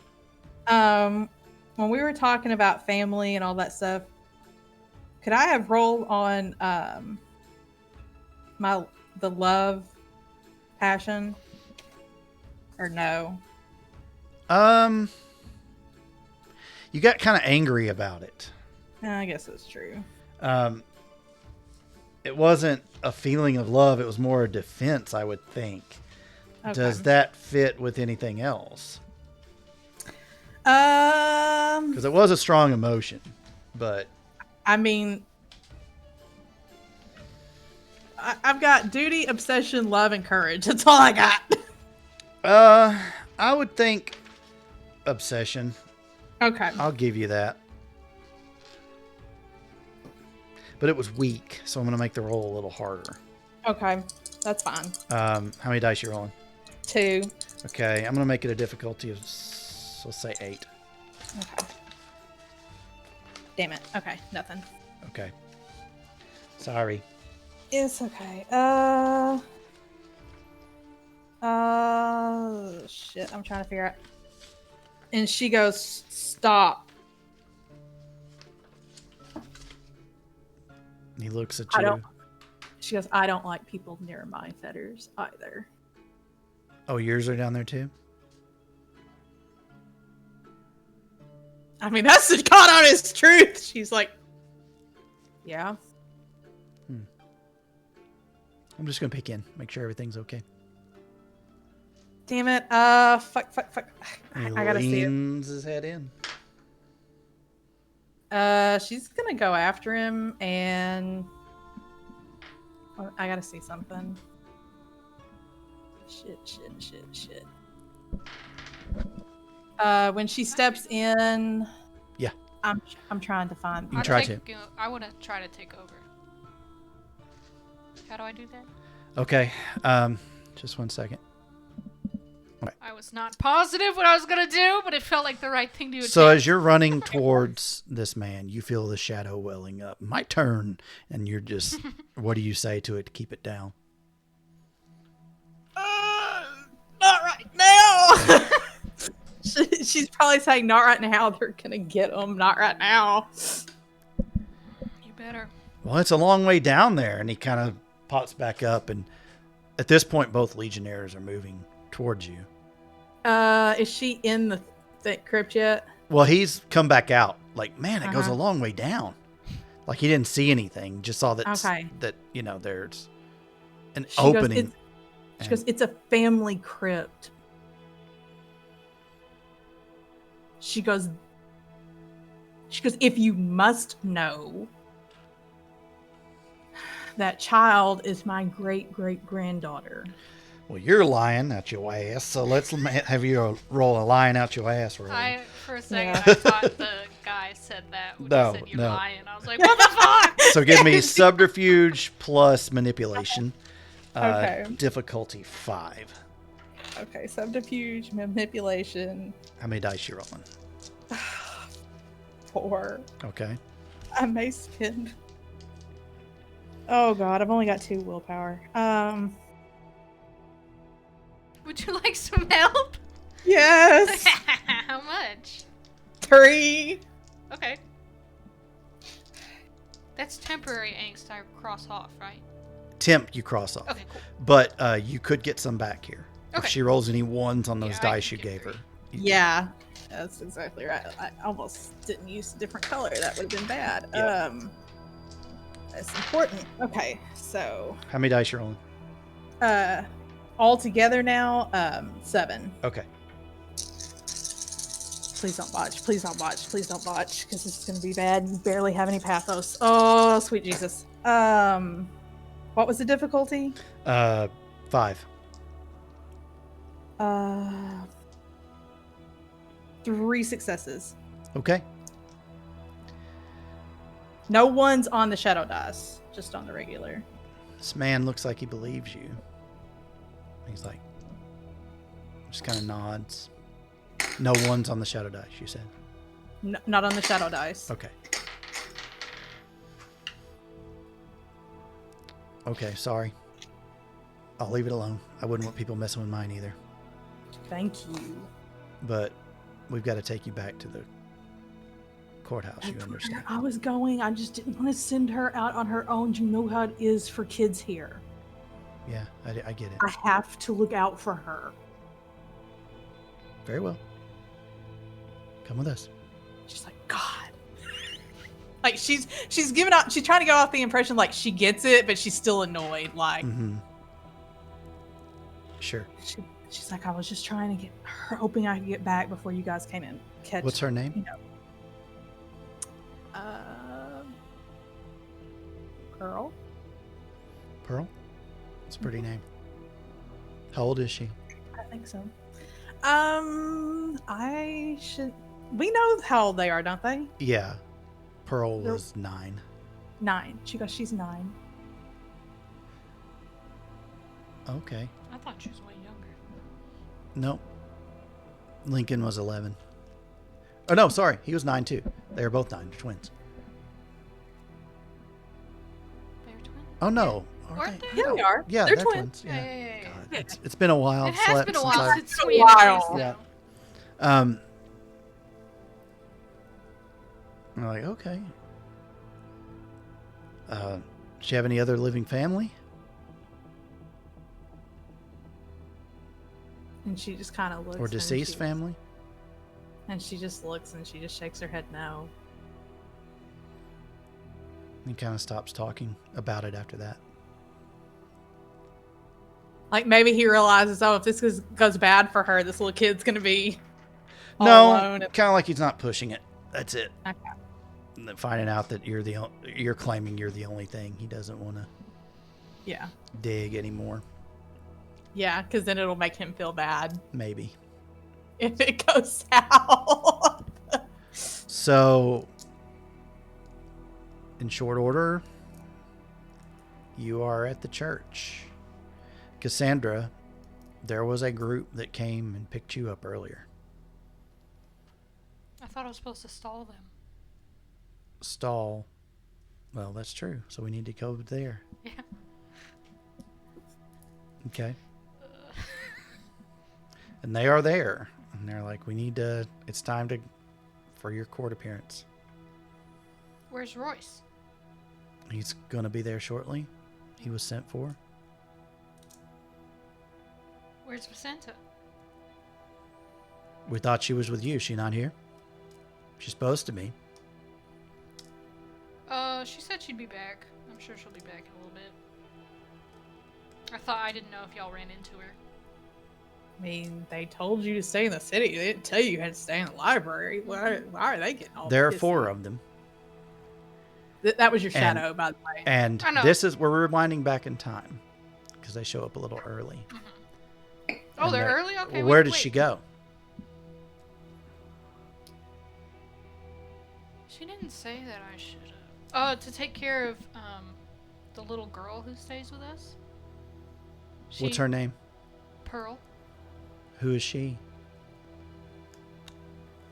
When we were talking about family and all that stuff, could I have rolled on the love passion or no? You got kind of angry about it. I guess that's true. It wasn't a feeling of love. It was more a defense, I would think. Okay. Does that fit with anything else? Um, Because it was a strong emotion, but I mean, I've got duty, obsession, love, and courage. That's all I got. I would think obsession. Okay. I'll give you that. But it was weak, so I'm going to make the roll a little harder. Okay. That's fine. How many dice you rolling? 2. Okay, I'm going to make it a difficulty of, let's say 8. Okay. Damn it. Okay. Nothing. Okay. Sorry. It's okay. Shit. I'm trying to figure out. And she goes, stop. He looks at I you. don't. She goes, I don't like people near my fetters either. Oh, yours are down there too? I mean, that's the God honest truth. She's like, yeah. I'm just going to pick in. Make sure everything's okay. Damn it. Fuck. He I gotta see it. leans his head in. She's gonna go after him, and I gotta see something. Shit. When she steps in, Yeah. I'm trying to find. You can try to. I want to try to take over. How do I do that? Okay. Just 1 second. I was not positive what I was gonna do, but it felt like the right thing to do. So as you're running towards this man, you feel the shadow welling up. My turn. And you're just, what do you say to it to keep it down? Not right now. She's probably saying, "Not right now." They're gonna get him. Not right now. You better. Well, it's a long way down there. And he kind of pops back up. And at this point, both legionnaires are moving towards you. Is she in the crypt yet? Well, he's come back out. Like, man, it goes a Uh-huh. long way down. Like, he didn't see anything. Just saw that, Okay. that there's an She goes, opening. She goes, it's a family crypt. She goes, if you must know, that child is my great-great-granddaughter. Well, you're lying out your ass, so let's have you roll a lying out your ass roll. For a second, Yeah. I thought the guy said that when No, he said you're no. lying. I was like, what the fuck? So give me subterfuge plus manipulation. Okay. Difficulty 5. Okay, subterfuge, manipulation, How many dice you rolling? 4. Okay. I may spend. Oh god, I've only got 2 willpower. Would you like some help? Yes. How much? 3. Okay. That's temporary angst I cross off, right? Temp, you cross off. Okay, cool. But you could get some back here. If Okay. she rolls any ones on those Yeah, I dice can you get gave her. 3. Yeah, that's exactly right. I almost didn't use a different color. That would have been bad. Yep. That's important. Okay, so How many dice you rolling? all together now, 7. Okay. Please don't botch. Please don't botch. Please don't botch, because this is gonna be bad. You barely have any pathos. Oh, sweet Jesus. What was the difficulty? 5. 3 successes. Okay. No one's on the shadow dice, just on the regular. This man looks like he believes you. He's like, just kind of nods. No one's on the shadow dice, you said. Not on the shadow dice. Okay. Okay, sorry. I'll leave it alone. I wouldn't want people messing with mine either. Thank you. But we've got to take you back to the courthouse, you That's understand. where I was going. I just didn't want to send her out on her own. You know how it is for kids here. Yeah, I get it. I have to look out for her. Very well. Come with us. She's like, God. Like she's giving out. She's trying to go off the impression like she gets it, but she's still annoyed. Like Mm-hmm. Sure. she's like, I was just trying to get her, hoping I could get back before you guys came in. Catch. What's her You name? know. Girl. Pearl? It's a pretty name. How old is she? I think so. I should. We know how old they are, don't they? Yeah. Pearl They're- was 9. 9. She's 9. Okay. I thought she was way younger. Nope. Lincoln was 11. Oh, no, sorry. He was 9 too. They were both 9. They're twins. They were twins? Oh, no. Weren't they? Yeah, they are. Yeah, They're they're twins. twins. Yeah. Yeah. God, it's been a while. It has been a while I- since It's we a while. embraced Yeah. them. I'm like, okay. Does she have any other living family? And she just kind of looks. Or and deceased she- family? And she just looks and she just shakes her head no. He kind of stops talking about it after that. Like maybe he realizes, oh, if this goes bad for her, this little kid's gonna be all No, alone. kind of like he's not pushing it. That's it. Okay. And then finding out that you're claiming you're the only thing. He doesn't want to Yeah, dig anymore. yeah, because then it'll make him feel bad Maybe. if it goes south. So, in short order, you are at the church. Cassandra, there was a group that came and picked you up earlier. I thought I was supposed to stall them. Stall. Well, that's true. So we need to go there. Yeah. Okay. And they are there. And they're like, it's time for your court appearance. Where's Royce? He's going to be there shortly. He was sent for. Where's Vicenta? We thought she was with you. She not here? She's supposed to be. She said she'd be back. I'm sure she'll be back in a little bit. I didn't know if y'all ran into her. I mean, they told you to stay in the city. They didn't tell you had to stay in the library. Why are they getting all There are pissy? 4 of them. That was your And- shadow, by the way. And I know. we're rewinding back in time because they show up a little early. Oh, And they're early? Okay. Where wait, did wait. she go? She didn't say that I should have. To take care of the little girl who stays with us. What's her name? Pearl. Who is she?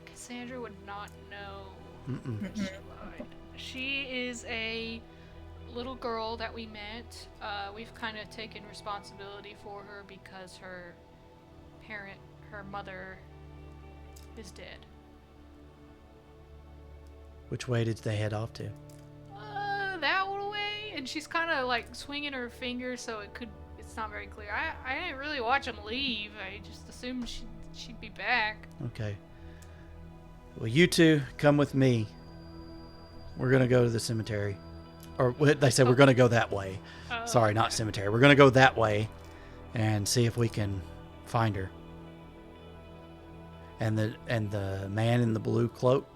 Cassandra would not know. Mm-mm. She lied. She is a little girl that we met. We've kind of taken responsibility for her because her mother, is dead. Which way did they head off to? That way, and she's kind of like swinging her finger, so it's not very clear. I didn't really watch them leave. I just assumed she'd be back. Okay. Well, you two come with me. We're gonna go to the cemetery, or they said we're gonna go that way. Sorry, not cemetery. We're gonna go that way, and see if we can find her. And the man in the blue cloak,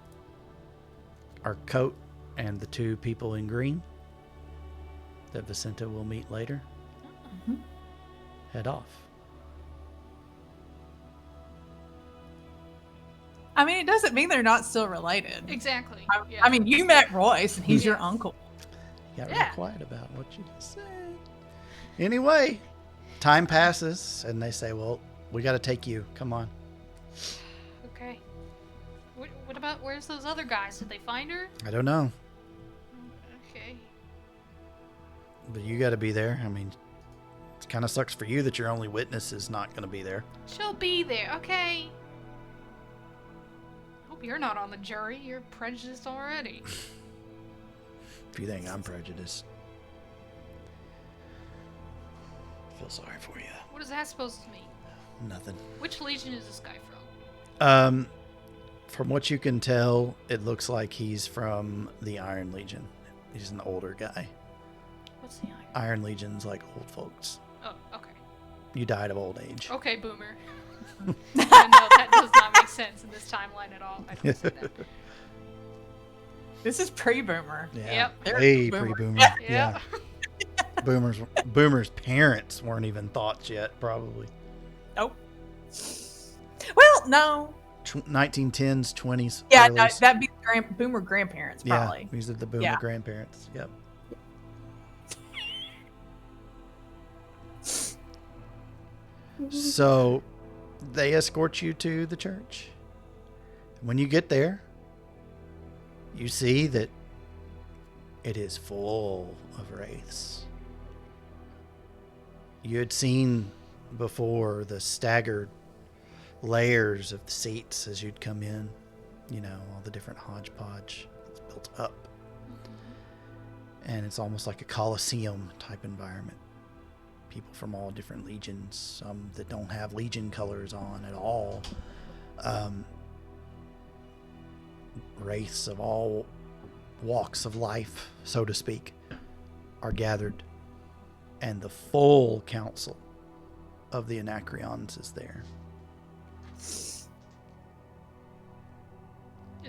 or coat, and the 2 people in green that Vicenta will meet later. Head off. I mean, it doesn't mean they're not still related. Exactly. Yeah. I mean, you met Royce, and he's your uncle. You got Yeah. real quiet about what you just said. Anyway, time passes, and they say, well, we got to take you. Come on. Okay. What about where's those other guys? Did they find her? I don't know, Okay. but you got to be there. I mean, it kind of sucks for you that your only witness is not going to be there. She'll be there. Okay. Hope you're not on the jury. You're prejudiced already. If you think I'm prejudiced, I feel sorry for you. What is that supposed to mean? Nothing. Which legion is this guy from? From what you can tell, it looks like he's from the Iron Legion. He's an older guy. What's the iron? Iron Legion's like old folks. Oh, okay. You died of old age. Okay, boomer. No, that does not make sense in this timeline at all. I don't see that. This is pre-boomer. Yeah. Yep. Way Boomer. pre-boomer. Yep. Yeah. Boomers' parents weren't even thoughts yet, probably. Oh. Well, no. 1910s, 20s. Yeah, early no, that'd be boomer grandparents, probably. Yeah, these are the boomer Yeah. grandparents. Yep. So they escort you to the church. When you get there, you see that it is full of wraiths. You had seen before the staggered layers of the seats as you'd come in, you know, all the different hodgepodge that's built up. And it's almost like a coliseum type environment. People from all different legions, some that don't have legion colors on at all. Wraiths of all walks of life, so to speak, are gathered. And the full council of the Anacreons is there. Is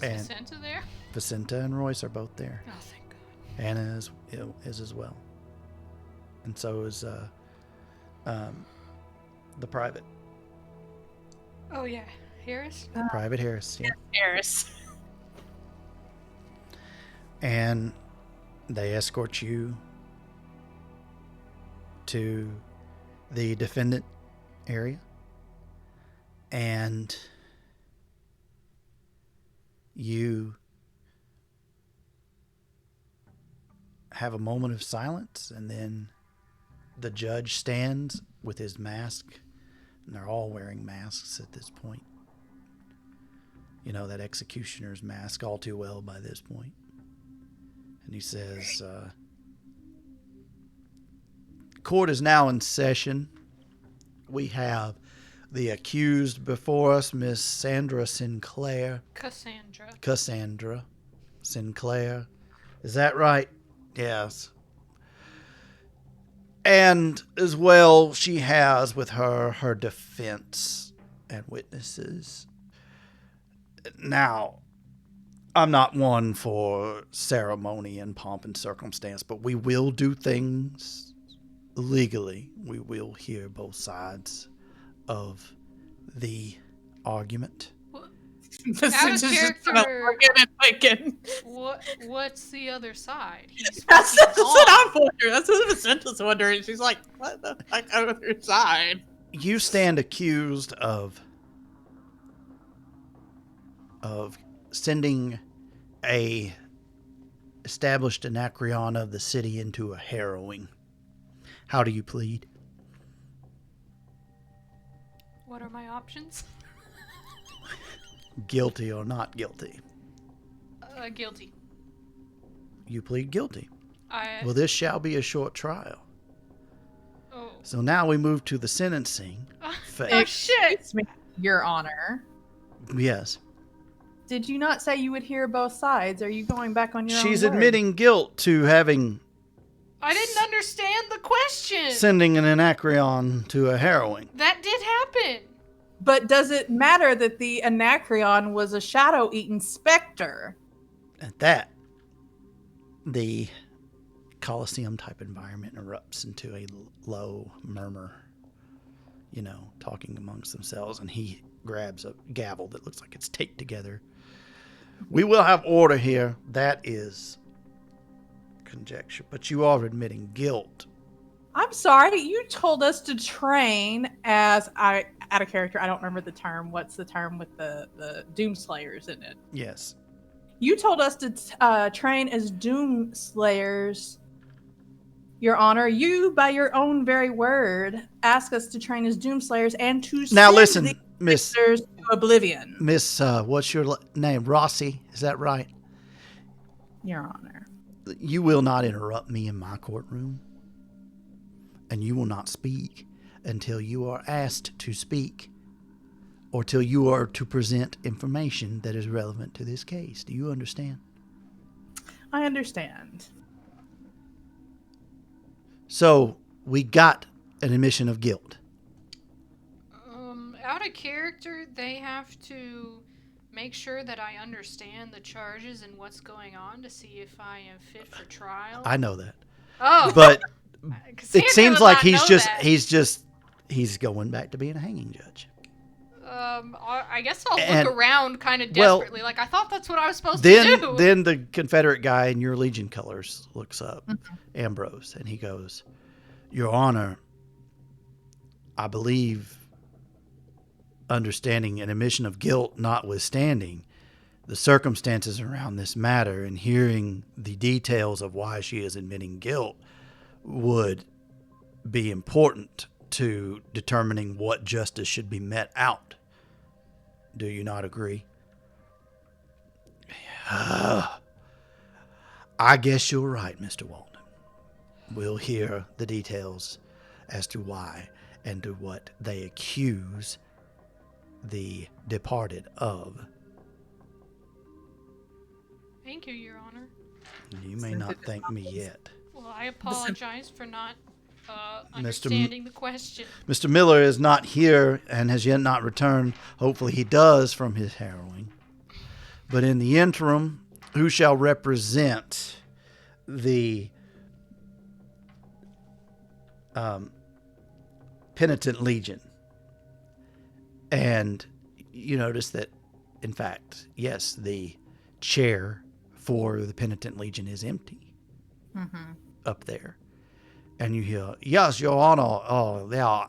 And- Vicenta there? Vicenta and Royce are both there. Oh, thank God. Anna is as well. And so is the private. Oh, yeah. Harris? Private Harris, yeah. Harris. And they escort you to the defendant area. And you have a moment of silence, and then the judge stands with his mask, and they're all wearing masks at this point. You know, that executioner's mask all too well by this point. And he says, court is now in session. We have the accused before us, Miss Cassandra Sinclair. Cassandra Sinclair. Is that right? Yes. And as well, she has with her defense and witnesses. Now, I'm not one for ceremony and pomp and circumstance, but we will do things legally. We will hear both sides of the argument. The Out of sentence just character. kinda looking and thinking. What's the other side? He's That's fucking what gone. I'm wondering. That's what the sentence wondering. She's like, what the fuck other side? You stand accused of sending a established Anacreon of the city into a harrowing. How do you plead? What are my options? Guilty or not guilty? Guilty. You plead guilty. I. Well, this shall be a short trial. Oh. So now we move to the sentencing Oh phase. shit! Excuse me, Your Honor. Yes. Did you not say you would hear both sides? Are you going back on your own She's word? admitting guilt to having I didn't understand the question. sending an Anacreon to a harrowing. That did happen. But does it matter that the Anacreon was a shadow-eaten specter? At that, the Colosseum type environment erupts into a low murmur, talking amongst themselves, and he grabs a gavel that looks like it's taped together. We will have order here. That is conjecture, but you are admitting guilt. I'm sorry, you told us to train as out of character. I don't remember the term. What's the term with the Doomslayers in it? Yes. You told us to train as Doomslayers, Your Honor. You, by your own very word, ask us to train as Doomslayers and to Now send listen, the Miss victors to Oblivion. what's your name? Rossi, is that right? Your Honor. You will not interrupt me in my courtroom, and you will not speak until you are asked to speak or till you are to present information that is relevant to this case. Do you understand? I understand. So we got an admission of guilt. Out of character, they have to make sure that I understand the charges and what's going on to see if I am fit for trial. I know that. Oh, But it Cassandra seems would like not he's know that. he's going back to being a hanging judge. I guess I'll And- look around kind of well, desperately. Like, I thought that's what I was supposed to do. Then the Confederate guy in your Legion colors looks up, Ambrose, and he goes, Your Honor, I believe, understanding an admission of guilt notwithstanding, the circumstances around this matter and hearing the details of why she is admitting guilt would be important to determining what justice should be met out. Do you not agree? I guess you're right, Mr. Walden. We'll hear the details as to why and to what they accuse the departed of. Thank you, Your Honor. You may not thank me yet. Well, I apologize for not Mr. understanding the question. Mr. Miller is not here and has yet not returned. Hopefully he does from his harrowing. But in the interim, who shall represent the Penitent Legion? And you notice that, in fact, yes, the chair for the Penitent Legion is empty up there. And you hear, yes, Your Honor. Oh, yeah,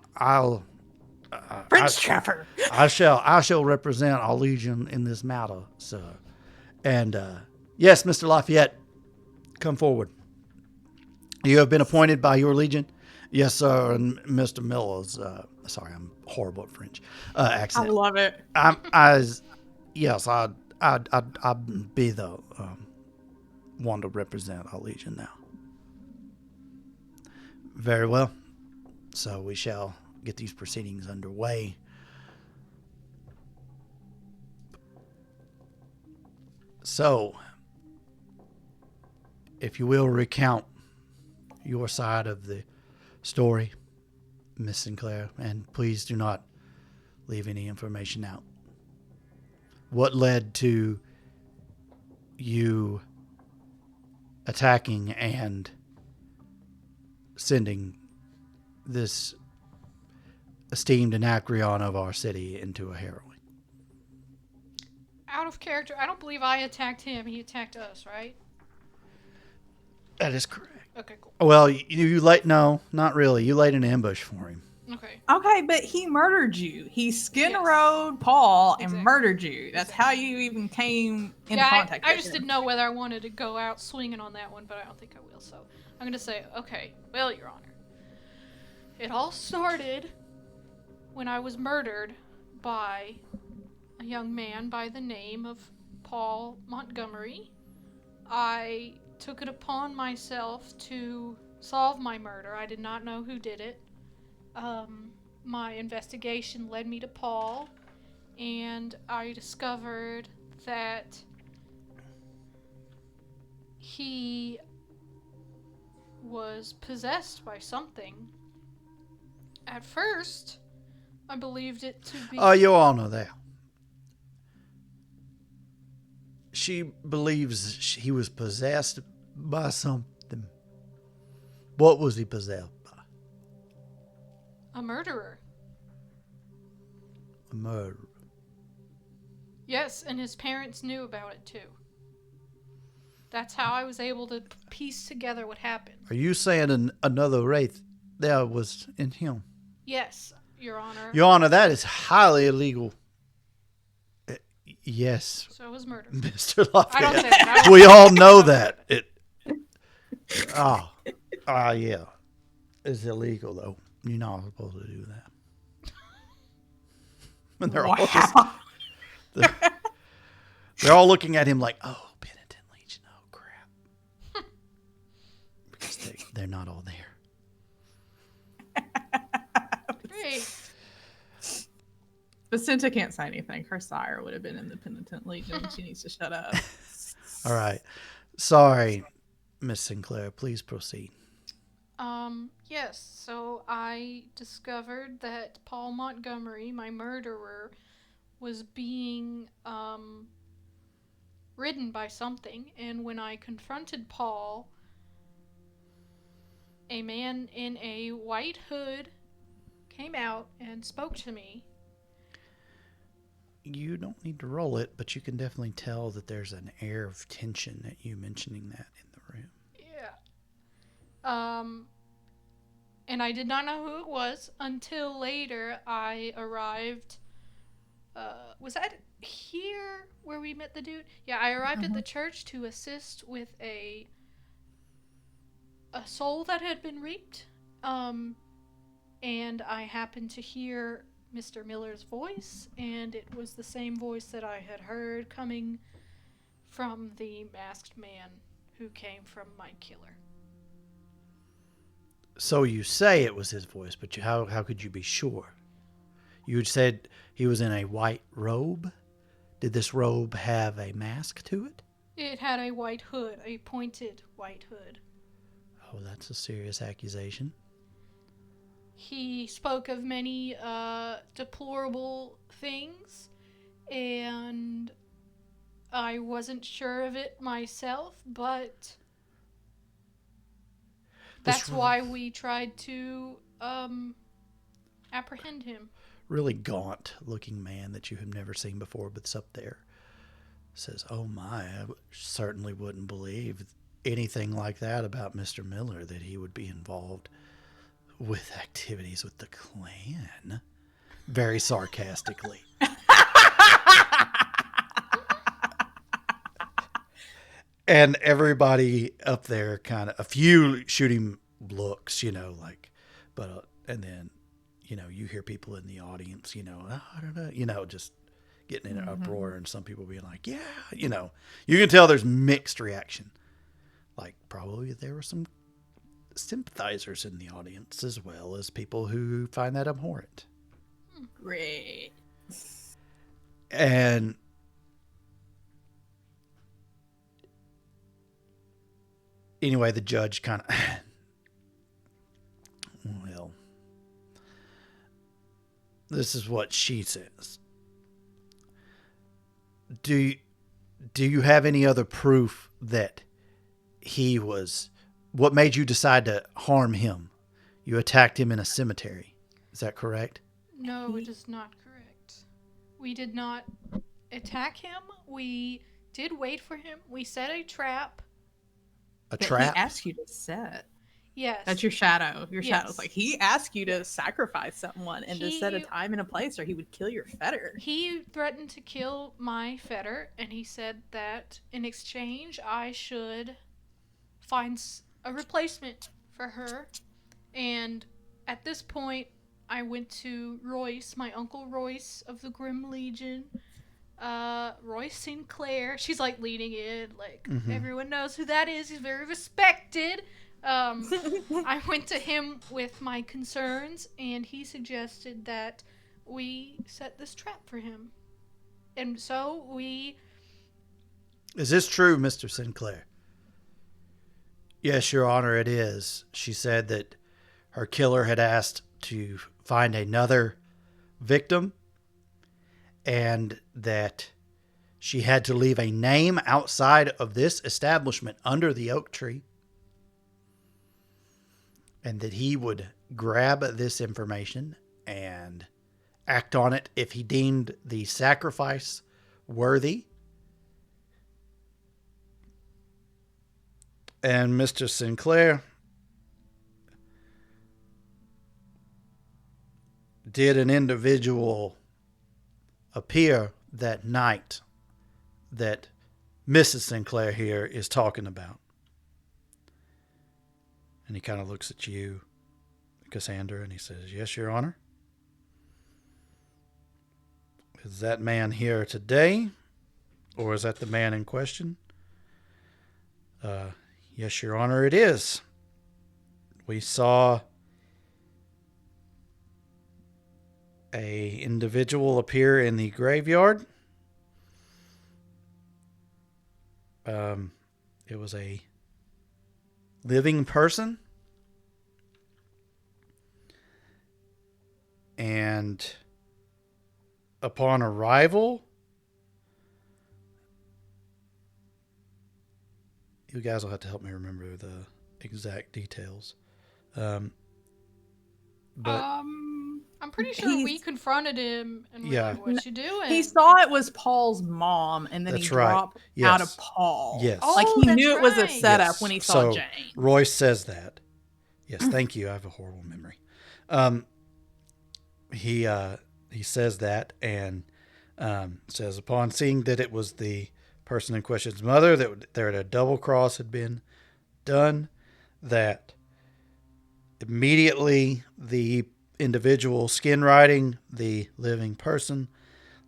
Prince Trevor. I shall represent our legion in this matter, sir. And yes, Mr. Lafayette, come forward. You have been appointed by your legion. Yes, sir. And Mr. Miller's. Sorry, I'm horrible at French accent. I love it. I'd be the one to represent our legion now. Very well. So we shall get these proceedings underway. So, if you will recount your side of the story, Miss Sinclair, and please do not leave any information out. What led to you attacking and sending this esteemed Anacreon of our city into a harrowing? Out of character, I don't believe I attacked him. He attacked us, right? That is correct. Okay, cool. Well, you laid, no, not really. You laid an ambush for him. Okay. Okay, but he murdered you. He skin Yes. rode Paul and Exactly. murdered you. That's how you even came into contact I with just him. didn't know whether I wanted to go out swinging on that one, but I don't think I will. So I'm going to say, okay, well, Your Honor. It all started when I was murdered by a young man by the name of Paul Montgomery. I took it upon myself to solve my murder. I did not know who did it. My investigation led me to Paul, and I discovered that he was possessed by something. At first, I believed it to be... You all know that. She believes he was possessed by something. What was he possessed by? a murderer. A murder. Yes, and his parents knew about it too. That's how I was able to piece together what happened. Are you saying another wraith there was in him? Yes, Your Honor. Your Honor, that is highly illegal. Yes, So it was murder. Mr. I don't Lafayette. say that. We all know that. Yeah. It's illegal, though. You're not supposed to do that. And they're all just... They're all looking at him like, oh, Penitent Legion, oh, crap. Because they're not all there. Great. Jacinta can't say anything. Her sire would have been in the Penitent Legion. She needs to shut up. All right. Sorry, Miss Sinclair. Please proceed. Yes, so I discovered that Paul Montgomery, my murderer, was being, ridden by something, and when I confronted Paul, a man in a white hood came out and spoke to me. You don't need to roll it, but you can definitely tell that there's an air of tension at you mentioning that in the room. Yeah. And I did not know who it was until later I arrived. Was that here where we met the dude? Yeah, I arrived at the church to assist with a soul that had been reaped. And I happened to hear Mr. Miller's voice, and it was the same voice that I had heard coming from the masked man who came from my killer. So you say it was his voice, but how could you be sure? You said he was in a white robe. Did this robe have a mask to it? It had a white hood, a pointed white hood. Oh, that's a serious accusation. He spoke of many deplorable things, and I wasn't sure of it myself, but that's why we tried to apprehend him. Really gaunt looking man that you have never seen before, but's up there. Says, oh my, I certainly wouldn't believe anything like that about Mr. Miller, that he would be involved with activities with the Klan. Very sarcastically. And everybody up there kind of, a few shooting looks, like, but, and then, you hear people in the audience, oh, I don't know, just getting in an uproar, and some people being like, yeah, you can tell there's mixed reaction. Like, probably there were some sympathizers in the audience as well as people who find that abhorrent. Great. And anyway, the judge kind of Well, this is what she says. Do you have any other proof that he was... What made you decide to harm him? You attacked him in a cemetery. Is that correct? No, it is not correct. We did not attack him. We did wait for him. We set a trap. A That trap? he asked you to set. Yes. That's your shadow. Your Yes. shadow's like, he asked you to sacrifice someone and to set a He- time and a place or he would kill your fetter. He threatened to kill my fetter, and he said that in exchange I should find a replacement for her. And at this point, I went to Royce, my Uncle Royce of the Grim Legion. Royce Sinclair. She's like leading it, like everyone knows who that is. He's very respected. I went to him with my concerns, and he suggested that we set this trap for him. And so we... Is this true, Mr. Sinclair? Yes, Your Honor, it is. She said that her killer had asked to find another victim and that she had to leave a name outside of this establishment under the oak tree and that he would grab this information and act on it if he deemed the sacrifice worthy. And Mr. Sinclair did an individual appear that night that Mrs. Sinclair here is talking about. And he kind of looks at you, Cassandra, and he says, "Yes, Your Honor." Is that man here today? Or is that the man in question? Yes, Your Honor, it is. We saw a individual appear in the graveyard. It was a living person. And upon arrival, you guys will have to help me remember the exact details. But I'm pretty sure we confronted him and were Yeah. like, "What you doing?" He saw it was Paul's mom and then That's he right. dropped Yes. out of Paul. Yes. Oh, Like he that's knew it was a right. setup Yes. when he saw So, Jane. Royce says that. Yes, thank you. I have a horrible memory. He says that and says upon seeing that it was the person in question's mother, that there a double cross had been done, that immediately the individual skin riding the living person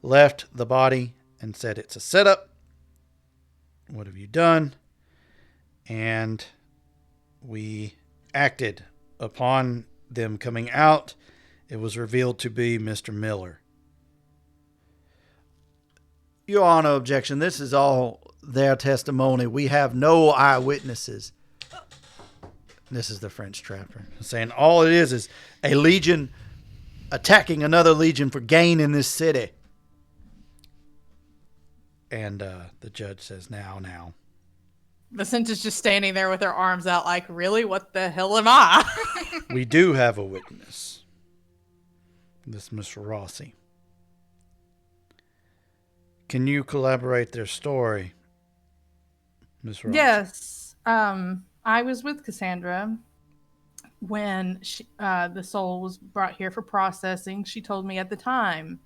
left the body and said, "It's a setup. What have you done?" And we acted upon them coming out. It was revealed to be Mr. Miller. Your Honor, objection. This is all their testimony. We have no eyewitnesses. This is the French trapper saying all it is a legion attacking another legion for gain in this city. And the judge says, now. Vicenta's just standing there with her arms out like, really? What the hell am I? We do have a witness. This Miss Rossi. Can you collaborate their story, Miss Rossi? Yes. I was with Cassandra when the soul was brought here for processing. She told me at the time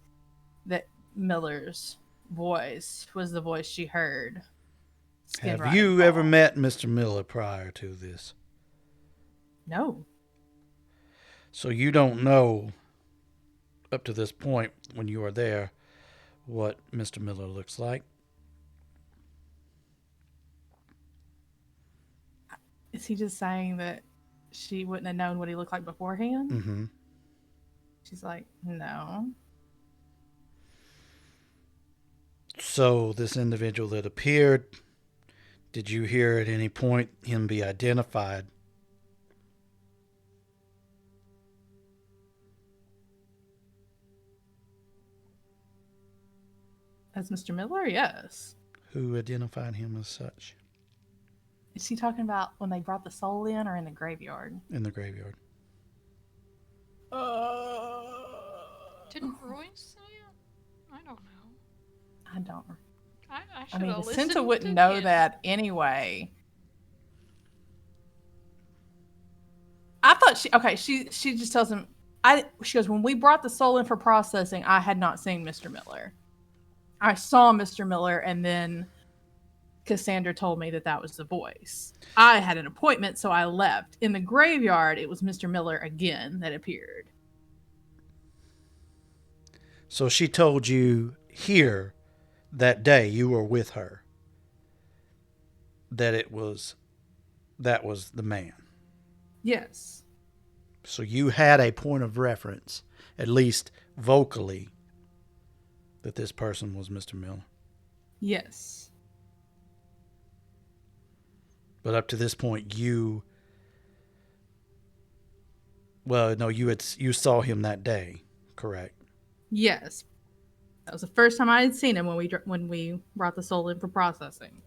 that Miller's voice was the voice she heard. Have you ever met Mr. Miller prior to this? No. So you don't know, up to this point when you are there, what Mr. Miller looks like? Is he just saying that she wouldn't have known what he looked like beforehand? Mm-hmm. She's like, no. So this individual that appeared, did you hear at any point him be identified? As Mr. Miller? Yes. Who identified him as such Is he talking about when they brought the soul in or in the graveyard? in the graveyard? Didn't Roy say it? I don't know. I don't. I I should mean, have Jacinta listened wouldn't to know him. that anyway. I thought she just tells him. She goes, when we brought the soul in for processing, I had not seen Mr. Miller. I saw Mr. Miller, and then Cassandra told me that was the voice. I had an appointment, so I left. In the graveyard, it was Mr. Miller again that appeared. So she told you here that day you were with her that was the man. Yes. So you had a point of reference, at least vocally, that this person was Mr. Miller. Yes. But up to this point, you saw him that day, correct? Yes. That was the first time I had seen him when we brought the soul in for processing.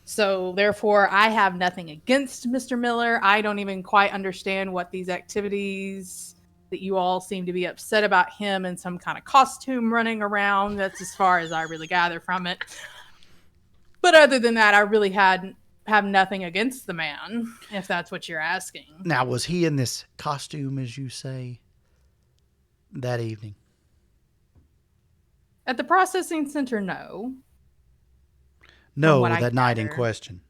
So therefore, I have nothing against Mr. Miller. I don't even quite understand what these activities that you all seem to be upset about him in some kind of costume running around. That's as far as I really gather from it. But other than that, I really have nothing against the man, if that's what you're asking. Now, was he in this costume, as you say, that evening? At the processing center, no. No, what I that night in gather. question.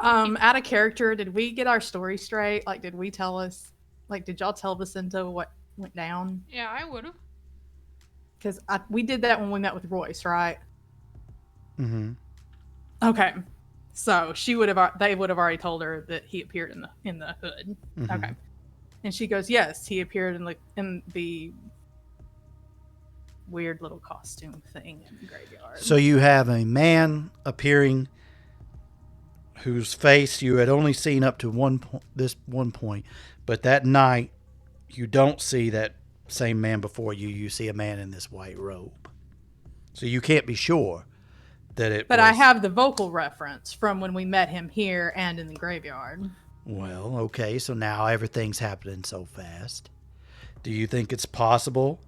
Out of character, did we get our story straight? Like, did y'all tell Jacinta what went down? Yeah, I would have. Because we did that when we met with Royce, right? Mm-hmm. Okay. So they would have already told her that he appeared in the hood. Mm-hmm. Okay. And she goes, yes, he appeared in the weird little costume thing in the graveyard. So you have a man appearing whose face you had only seen up to this one point, but that night you don't see that same man before you. You see a man in this white robe. So you can't be sure that it But was... I have the vocal reference from when we met him here and in the graveyard. Well, okay, so now everything's happening so fast. Do you think it's possible?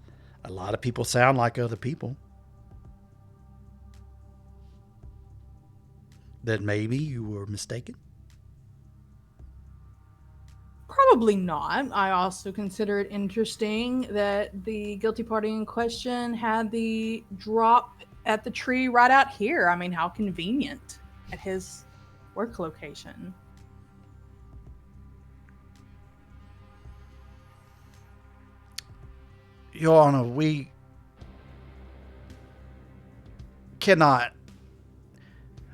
A lot of people sound like other people. That maybe you were mistaken? Probably not. I also consider it interesting that the guilty party in question had the drop at the tree right out here. I mean, how convenient at his work location. Your Honor, we cannot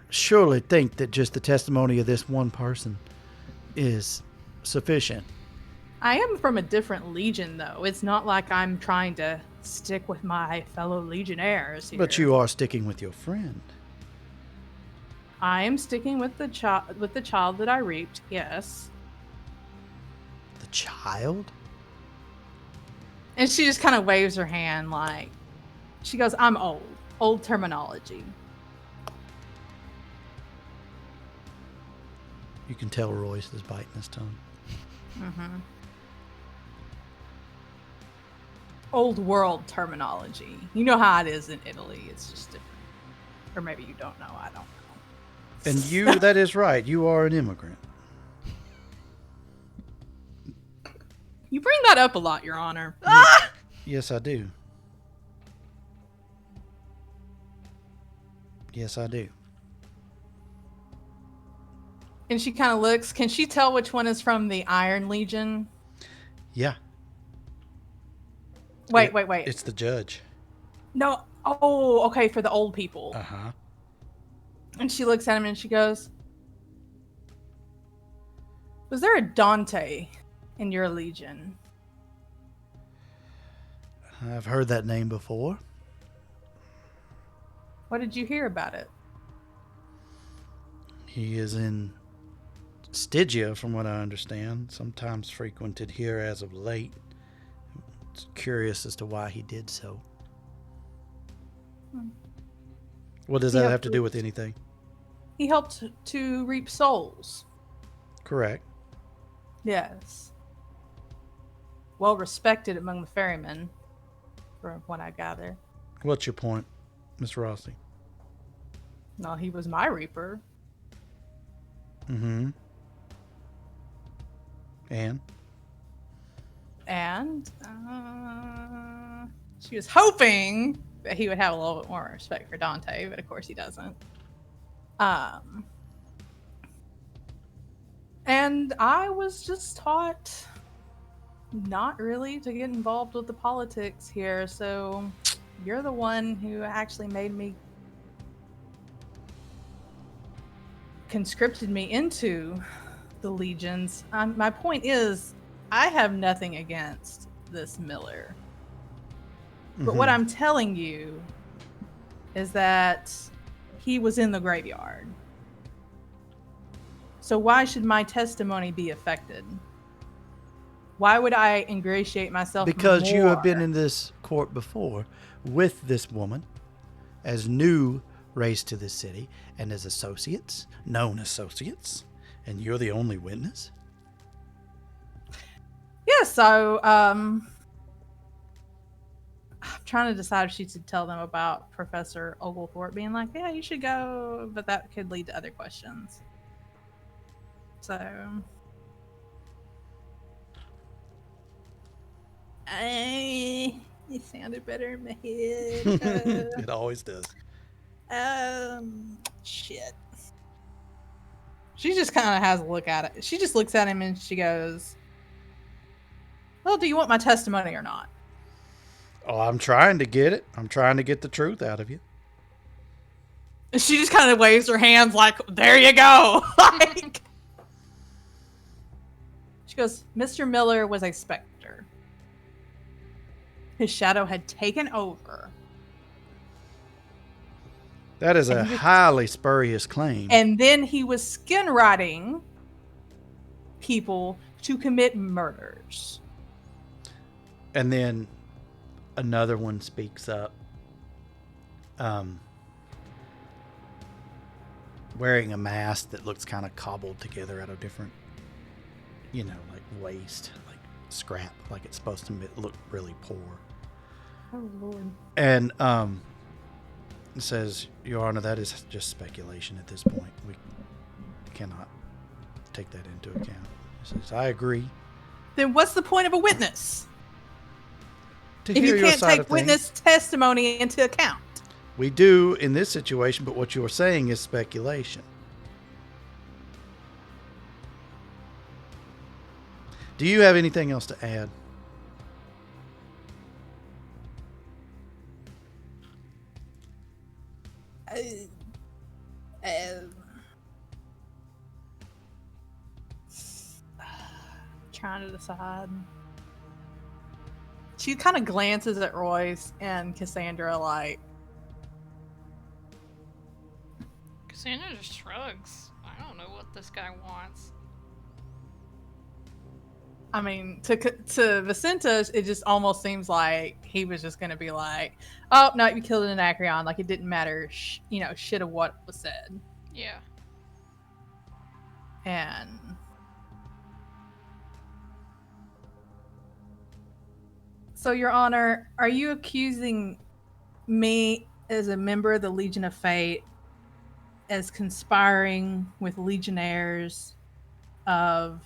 surely think that just the testimony of this one person is sufficient. I am from a different legion, though. It's not like I'm trying to stick with my fellow legionnaires here. But you are sticking with your friend. I am sticking with the child that I reaped. Yes. The child? And she just kind of waves her hand like, she goes, I'm old. Old terminology. You can tell Royce is biting his tongue. Mm-hmm. Old world terminology. You know how it is in Italy. It's just different. Or maybe you don't know. I don't know. And you, that is right, you are an immigrant. You bring that up a lot, Your Honor. Yes, I do. Yes, I do. And she kind of looks. Can she tell which one is from the Iron Legion? Yeah. Wait. It's the judge. No. Oh, okay, for the old people. Uh-huh. And she looks at him and she goes, was there a Dante in your legion? I've heard that name before. What did you hear about it? He is in Stygia, from what I understand. Sometimes frequented here as of late. curious as to why he did so. Hmm. What does that have to do with anything? He helped to reap souls. Correct. Yes. Well respected among the ferrymen, from what I gather. What's your point, Miss Rossi? No, he was my reaper. Mm-hmm. And she was hoping that he would have a little bit more respect for Dante, but of course he doesn't. And I was just taught not really to get involved with the politics here, so you're the one who actually made me conscripted me into the legions. My point is, I have nothing against this Miller. But what I'm telling you is that he was in the graveyard. So why should my testimony be affected? Why would I ingratiate myself because more? you have been in this court before with this woman as new raised to this city and as associates, known associates, and you're the only witness? Yeah, so I'm trying to decide if she should tell them about Professor Oglethorpe being like, yeah, you should go, but that could lead to other questions. So it sounded better in my head. It always does. Shit. She just kind of has a look at it. She just looks at him and she goes, well, do you want my testimony or not? Oh, I'm trying to get it. I'm trying to get the truth out of you. And she just kind of waves her hands like, there you go. Like, she goes, Mr. Miller was a specter. His shadow had taken over. That is a highly spurious claim. And then he was skin riding people to commit murders. And then another one speaks up, wearing a mask that looks kind of cobbled together out of different, like waste, like scrap, like it's supposed to look really poor. Oh, Lord. And it says, Your Honor, that is just speculation at this point. We cannot take that into account. It says, I agree. Then what's the point of a witness? To If hear you your can't side take of things. witness testimony into account. We do in this situation, but what you are saying is speculation. Do you have anything else to add? Trying to decide. She kind of glances at Royce and Cassandra like, Cassandra just shrugs. I don't know what this guy wants. I mean, to Vicenta, it just almost seems like he was just going to be like, oh, no, you killed an Anacreon. Like, it didn't matter, shit of what was said. Yeah. And so, Your Honor, are you accusing me as a member of the Legion of Fate as conspiring with legionnaires of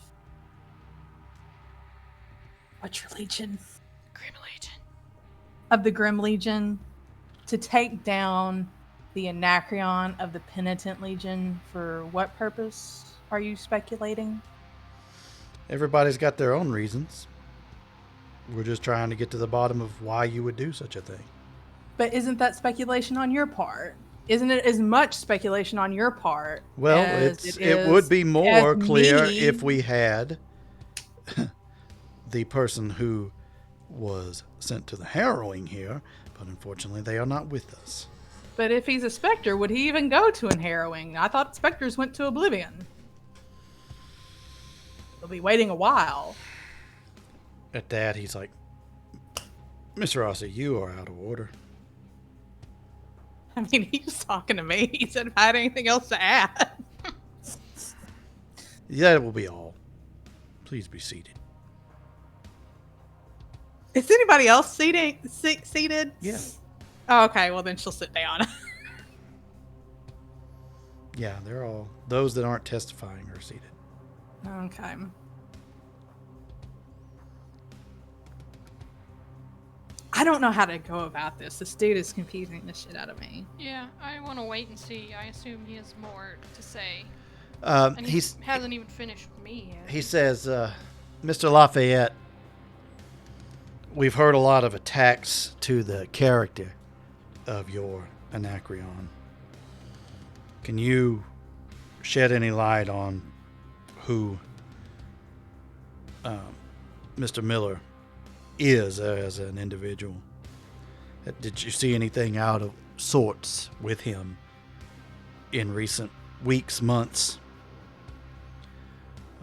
which Legion? Grim Legion. Of the Grim Legion to take down the Anacreon of the Penitent Legion? For what purpose are you speculating? Everybody's got their own reasons. We're just trying to get to the bottom of why you would do such a thing. But isn't that speculation on your part? Isn't it as much speculation on your part? Well, it would be more clear if we had the person who was sent to the harrowing here, but unfortunately they are not with us. But if he's a specter, would he even go to an harrowing? I thought specters went to Oblivion. They'll be waiting a while. At that, he's like, Miss Rossi, you are out of order. I mean, he's talking to me. He said if I had anything else to add. That will be all. Please be seated. Is anybody else seated? Yeah. Oh, okay, well then she'll sit down. Yeah, they're all... Those that aren't testifying are seated. Okay. I don't know how to go about this. This dude is confusing the shit out of me. Yeah, I want to wait and see. I assume he has more to say. And And he hasn't even finished with me yet. He says, Mr. Lafayette, we've heard a lot of attacks to the character of your Anacreon. Can you shed any light on who Mr. Miller is as an individual? Did you see anything out of sorts with him in recent weeks, months?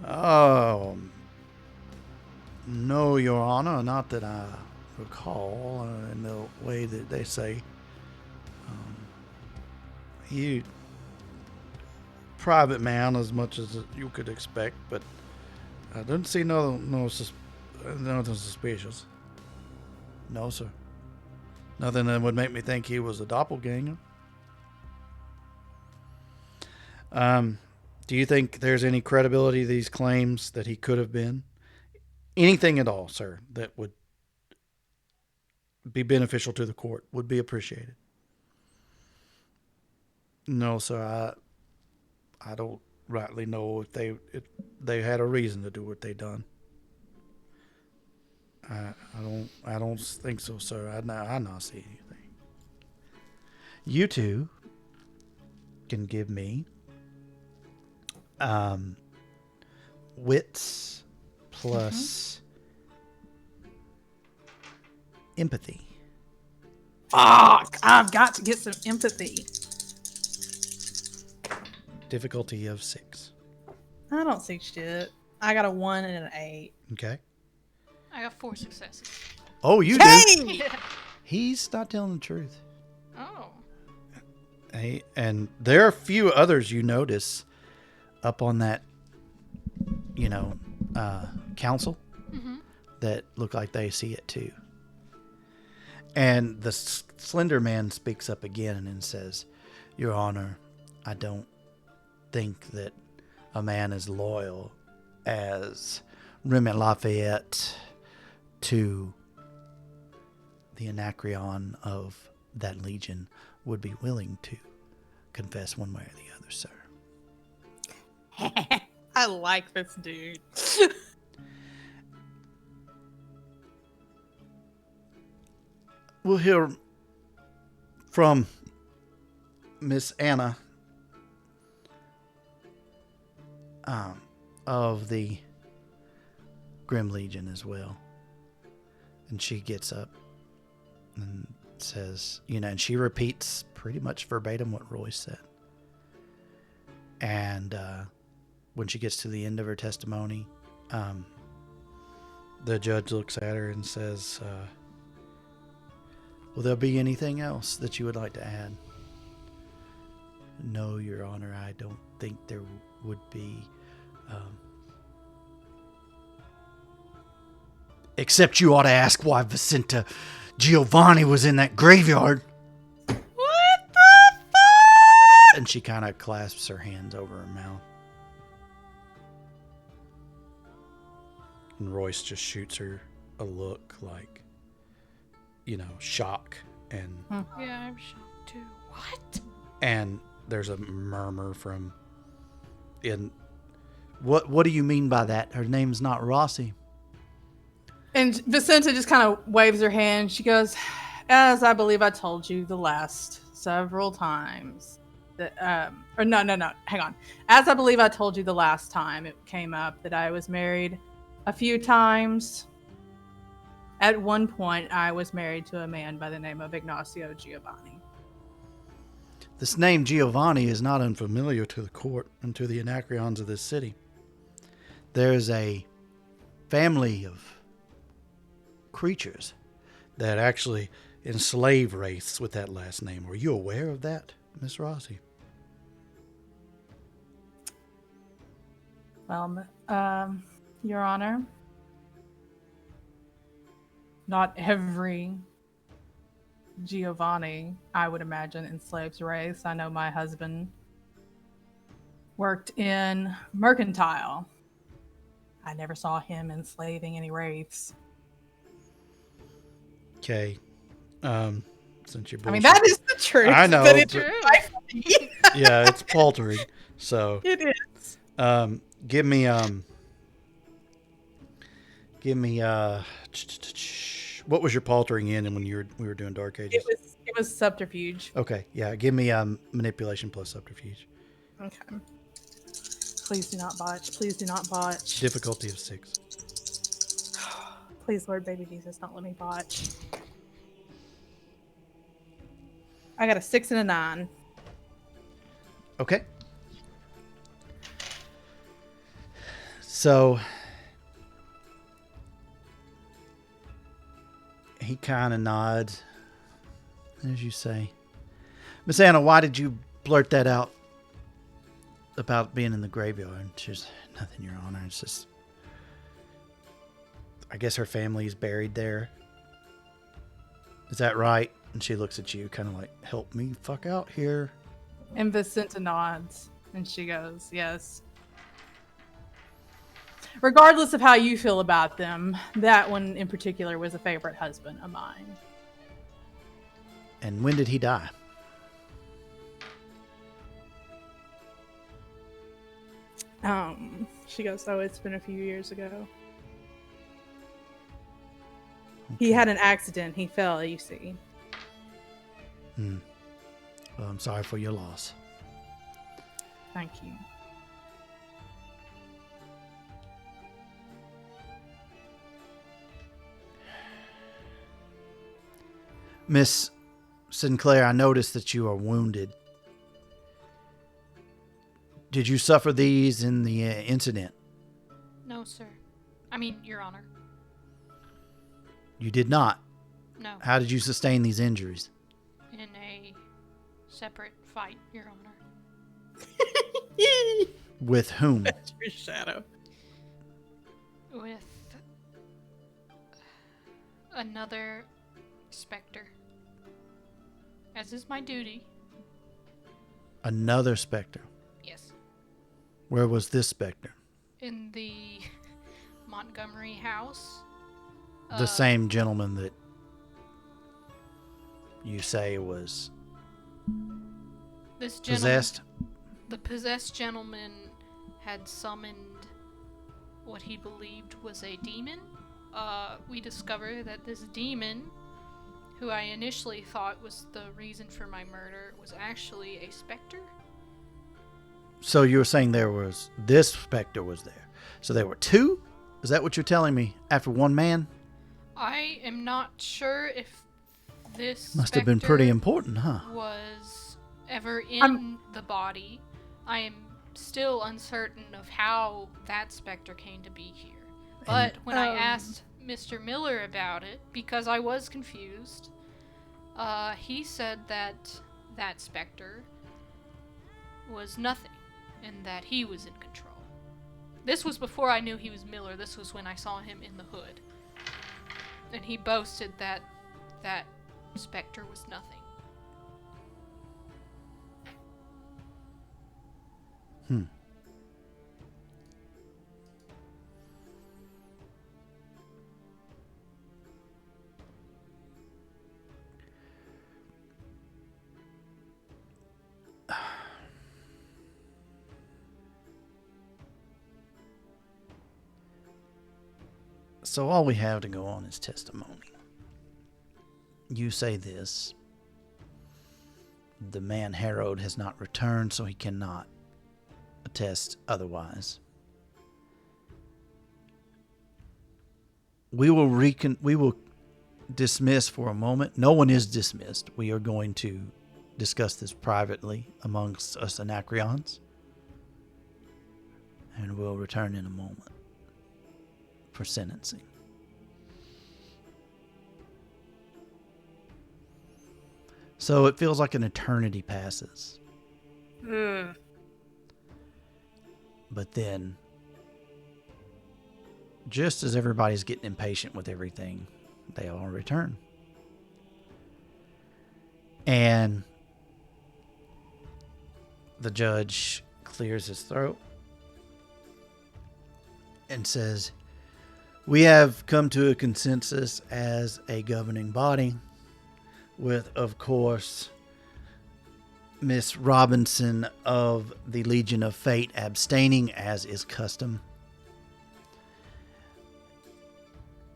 Oh, no, Your Honor, not that I recall in the way that they say. He, private man as much as you could expect, but I didn't see nothing suspicious. No, sir. Nothing that would make me think he was a doppelganger. Do you think there's any credibility to these claims that he could have been? Anything at all, sir, that would be beneficial to the court would be appreciated. No, sir, I don't rightly know if they had a reason to do what they done. I don't think so, sir. I not see anything. You two can give me wits plus empathy. Fuck! I've got to get some empathy. Difficulty of 6. I don't see shit. I got a 1 and an 8. Okay. I got 4 successes. Oh, you do. Hey! He's not telling the truth. Oh. And there are a few others you notice up on that, council that look like they see it too. And the slender man speaks up again and says, Your Honor, I don't think that a man as loyal as Remy Lafayette to the Anacreon of that legion would be willing to confess one way or the other, sir. I like this dude. We'll hear from Miss Anna of the Grim Legion as well. And she gets up and says, and she repeats pretty much verbatim what Roy said. And when she gets to the end of her testimony, the judge looks at her and says, will there be anything else that you would like to add? No, Your Honor, I don't think there would be. Except you ought to ask why Vicenta Giovanni was in that graveyard. What the fuck? And she kind of clasps her hands over her mouth. And Royce just shoots her a look like, shock. And Yeah, I'm shocked too. What? and there's a murmur from what do you mean by that? Her name's not Rossi. And Vicenta just kind of waves her hand. She goes, as I believe I told you the last several times. That, or no, hang on. As I believe I told you the last time it came up that I was married a few times. At one point, I was married to a man by the name of Ignacio Giovanni. This name Giovanni is not unfamiliar to the court and to the Anacreons of this city. There's a family of creatures that actually enslave wraiths with that last name. Were you aware of that, Miss Rossi? Well, Your Honor, not every Giovanni, I would imagine, enslaves wraiths. I know my husband worked in mercantile. I never saw him enslaving any wraiths. Okay. Since you're I mean, bullshit. that is the truth. I know, but it's True. Yeah, it's paltering. So It is. give me what was your paltering in and when we were doing Dark Ages? It was subterfuge. Okay, yeah, give me manipulation plus subterfuge. Okay. Please do not botch. Please do not botch. Difficulty of 6. Please, Lord baby Jesus, don't let me botch. I got a 6 and a 9. Okay. So he kind of nods, as you say. Miss Anna, why did you blurt that out about being in the graveyard? She's nothing, Your Honor. It's just, I guess her family's buried there. Is that right? And she looks at you, kind of like, help me fuck out here. And Vicenta nods, and she goes, yes. Regardless of how you feel about them, that one in particular was a favorite husband of mine. And when did he die? She goes, oh, it's been a few years ago. He had an accident. He fell, you see. Well, I'm sorry for your loss. Thank you. Miss Sinclair, I noticed that you are wounded. Did you suffer these in the incident? No, sir. I mean, Your Honor. You did not. No. How did you sustain these injuries? In a separate fight, Your Honor. With whom? That's your shadow. With another specter. As is my duty. Another specter. Yes. Where was this specter? In the Montgomery house. The same gentleman that you say was This gentleman, possessed? The possessed gentleman had summoned what he believed was a demon. We discovered that this demon, who I initially thought was the reason for my murder, was actually a specter. So you were saying this specter was there. So there were two? Is that what you're telling me? After one man? I am not sure if this Must have been pretty important, huh? was ever in the body. I am still uncertain of how that specter came to be here. But when I asked Mr. Miller about it, because I was confused, he said that that specter was nothing and that he was in control. This was before I knew he was Miller. This was when I saw him in the hood. And he boasted that that specter was nothing. So all we have to go on is testimony. You say this. The man Harrowed has not returned, so he cannot attest otherwise. We will dismiss for a moment. No one is dismissed. We are going to discuss this privately amongst us Anacreons. And we'll return in a moment for sentencing. So it feels like an eternity passes. Mm. But then, just as everybody's getting impatient with everything, they all return. And the judge clears his throat and says, "We have come to a consensus as a governing body with, of course, Miss Robinson of the Legion of Fate abstaining, as is custom.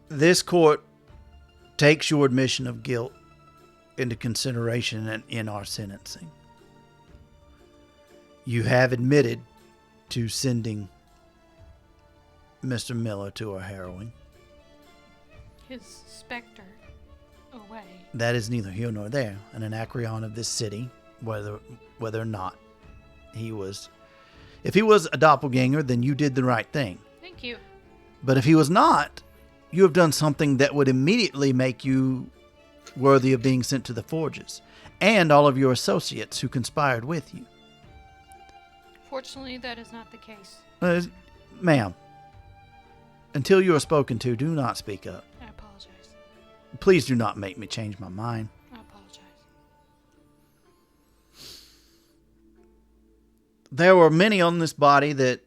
This court takes your admission of guilt into consideration in our sentencing. You have admitted to sending Mr. Miller to a harrowing. His specter away. That is neither here nor there. An Anacreon of this city, whether or not he was... If he was a doppelganger, then you did the right thing. Thank you. But if he was not, you have done something that would immediately make you worthy of being sent to the forges, and all of your associates who conspired with you. Fortunately, that is not the case. Ma'am, until you are spoken to, do not speak up. I apologize. Please do not make me change my mind. I apologize. There were many on this body that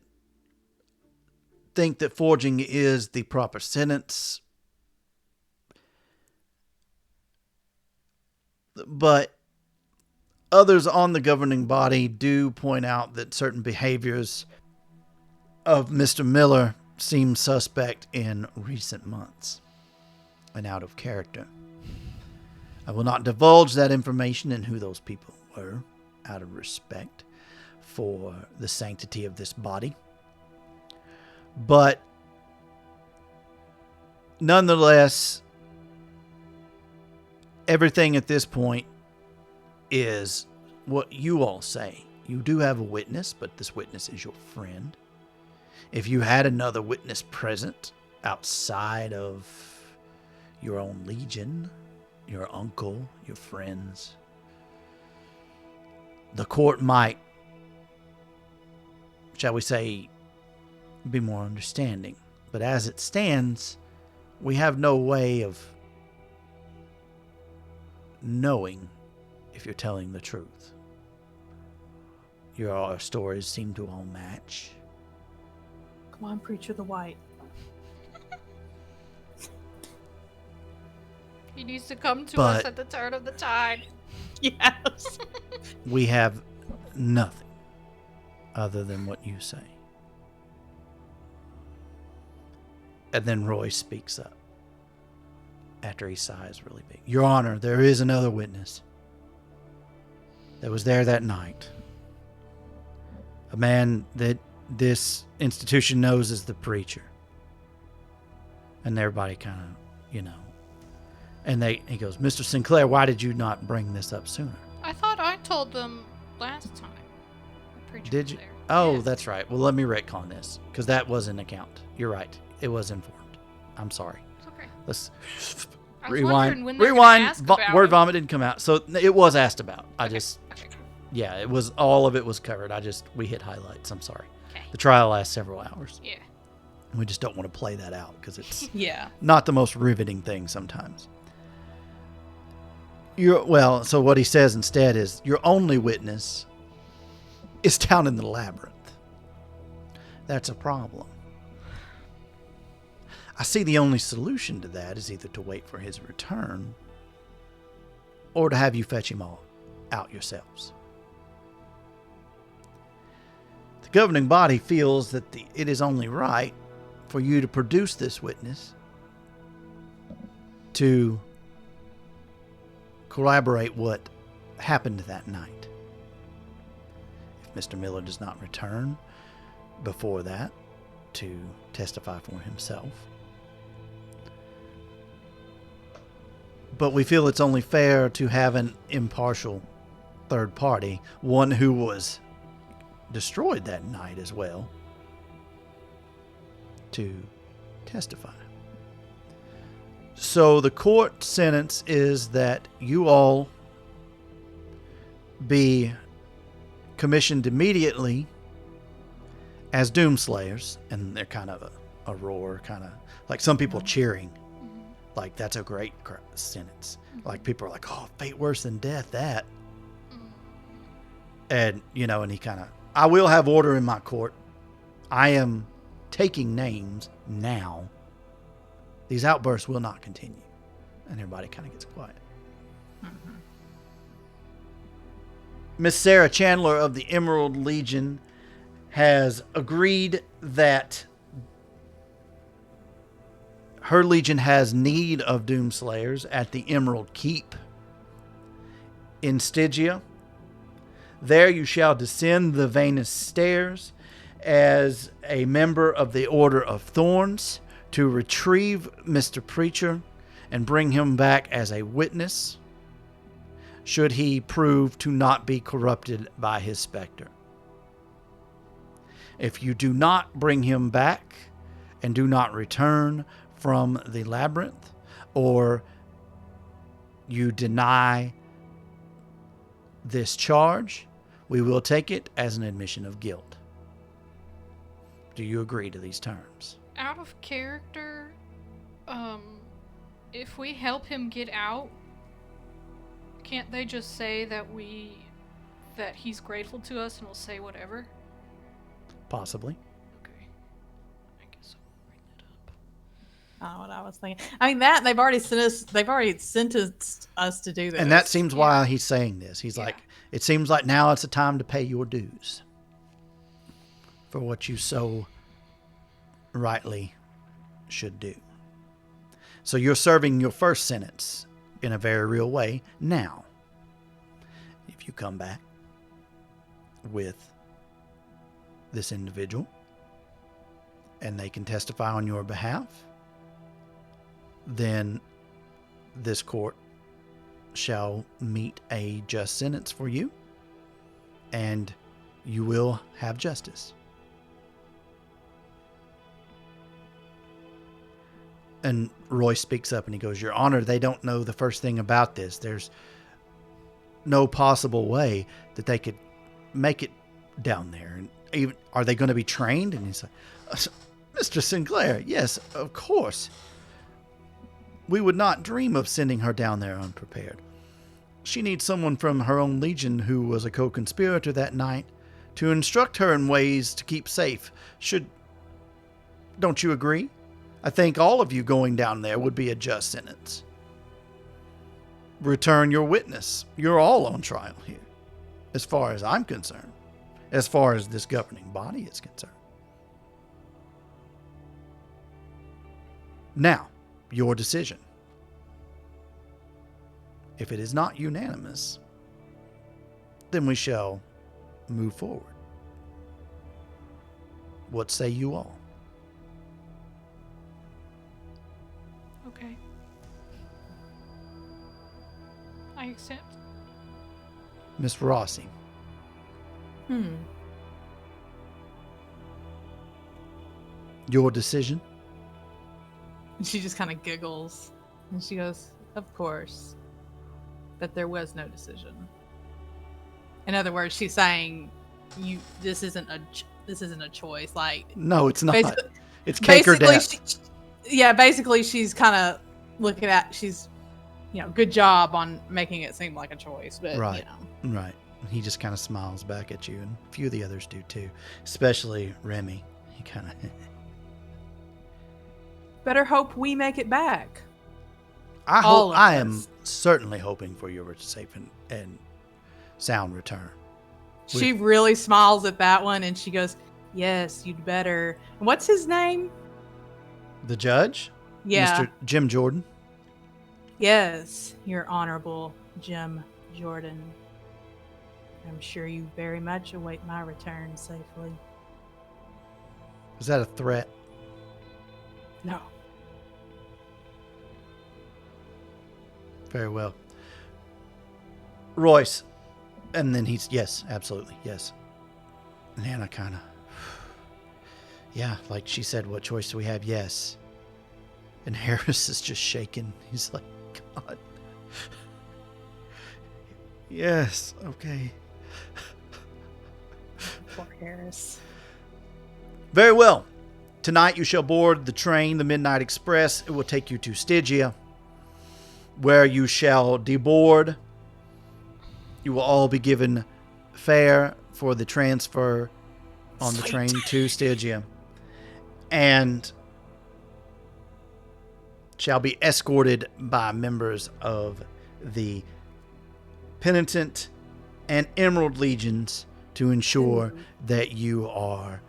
think that forging is the proper sentence. But others on the governing body do point out that certain behaviors of Mr. Miller seem suspect in recent months and out of character. I will not divulge that information and who those people were, out of respect for the sanctity of this body. But nonetheless, everything at this point is what you all say. You do have a witness, but this witness is your friend. If you had another witness present outside of your own legion, your uncle, your friends, the court might, shall we say, be more understanding. But as it stands, we have no way of knowing if you're telling the truth. Your stories seem to all match. Come on, Preacher the White. He needs to come to But- us at the turn of the tide. Yes. We have nothing other than what you say. And then Roy speaks up after he sighs really big. Your Honor, there is another witness that was there that night. A man that this institution knows as the preacher. And everybody kind of, you know. And he goes, Mr. Sinclair, why did you not bring this up sooner? I thought I told them last time. The preacher Did was you? there. Oh, Yeah. that's right. Well, let me retcon this, because that was an account. You're right. It was informed. I'm sorry. It's okay. Let's I was wondering rewind. when they were gonna Rewind. ask about Word him. vomit didn't come out. So it was asked about. Okay. Okay. Yeah, it was, all of it was covered. We hit highlights. I'm sorry. Okay. The trial lasts several hours. Yeah. We just don't want to play that out because it's Yeah. not the most riveting thing sometimes. So what he says instead is, your only witness is down in the labyrinth. That's a problem. I see the only solution to that is either to wait for his return or to have you fetch him all out yourselves. The governing body feels that it is only right for you to produce this witness to corroborate what happened that night. If Mr. Miller does not return before that to testify for himself. But we feel it's only fair to have an impartial third party, one who was destroyed that night as well, to testify. So the court sentence is that you all be commissioned immediately as Doomslayers, and they're kind of a roar, kind of like some people cheering, like that's a great sentence. Like people are like, "Oh, fate worse than death." That, and and he kind of, I will have order in my court. I am taking names now. These outbursts will not continue, and everybody kind of gets quiet. Miss Sarah Chandler of the Emerald Legion has agreed that her legion has need of Doomslayers at the Emerald Keep in Stygia. There you shall descend the Venus Stairs as a member of the Order of Thorns to retrieve Mr. Preacher and bring him back as a witness, should he prove to not be corrupted by his specter. If you do not bring him back and do not return from the labyrinth, or you deny this charge, we will take it as an admission of guilt. Do you agree to these terms? Out of character, if we help him get out, can't they just say that he's grateful to us and we'll say whatever? Possibly. Okay. I guess I'll bring that up. Oh, what I was thinking. I mean, that they've already sentenced us to do this. And that seems why he's saying this. He's like, it seems like now it's a time to pay your dues for what you so rightly should do. So you're serving your first sentence in a very real way now. If you come back with this individual and they can testify on your behalf, then this court shall meet a just sentence for you, and you will have justice. And Roy speaks up and he goes, Your Honor, they don't know the first thing about this. There's no possible way that they could make it down there. And even, are they going to be trained? And he's like, Mr. Sinclair, yes, of course. We would not dream of sending her down there unprepared. She needs someone from her own legion who was a co-conspirator that night to instruct her in ways to keep safe. Don't you agree? I think all of you going down there would be a just sentence. Return your witness. You're all on trial here, as far as I'm concerned, as far as this governing body is concerned. Now, your decision. If it is not unanimous, then we shall move forward. What say you all? Okay. I accept. Miss Rossi. Your decision? And she just kind of giggles and she goes, Of course. But there was no decision. In other words, she's saying this isn't a choice. Like, no, it's not. Basically, It's cake or death. Basically she's kind of looking at, good job on making it seem like a choice, but Right. Right. He just kind of smiles back at you, and a few of the others do too, especially Remy. He kind of better hope we make it back. I am certainly hoping for your safe and sound return. She really smiles at that one, and she goes, Yes, you'd better. What's his name? The judge? Yeah. Mr. Jim Jordan? Yes, your honorable Jim Jordan. I'm sure you very much await my return safely. Is that a threat? No. Very well. Royce. And then yes, absolutely, yes. And Hannah kind of, yeah, like she said, what choice do we have? Yes. And Harris is just shaking. He's like, God. Yes, okay. Poor Harris. Very well. Tonight you shall board the train, the Midnight Express. It will take you to Stygia, where you shall deboard. You will all be given fare for the transfer on the train to Stygia, and shall be escorted by members of the Penitent and Emerald Legions to ensure that you are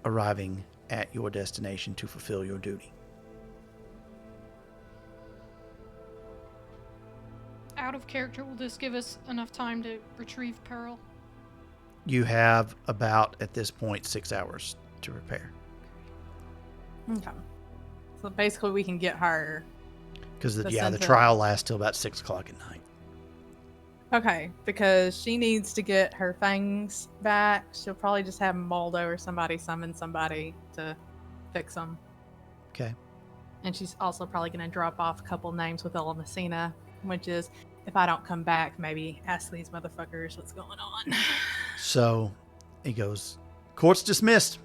arriving at your destination to fulfill your duty. Out of character, will this give us enough time to retrieve Pearl? You have about, at this point, 6 hours to prepare. Okay. So basically, we can get her. Because the Placenta. trial lasts till about 6 o'clock at night. Okay, because she needs to get her fangs back. She'll probably just have Moldo or somebody summon somebody to fix them. Okay. And she's also probably going to drop off a couple names with Ella Messina, which is, if I don't come back, maybe ask these motherfuckers what's going on. So he goes, court's dismissed.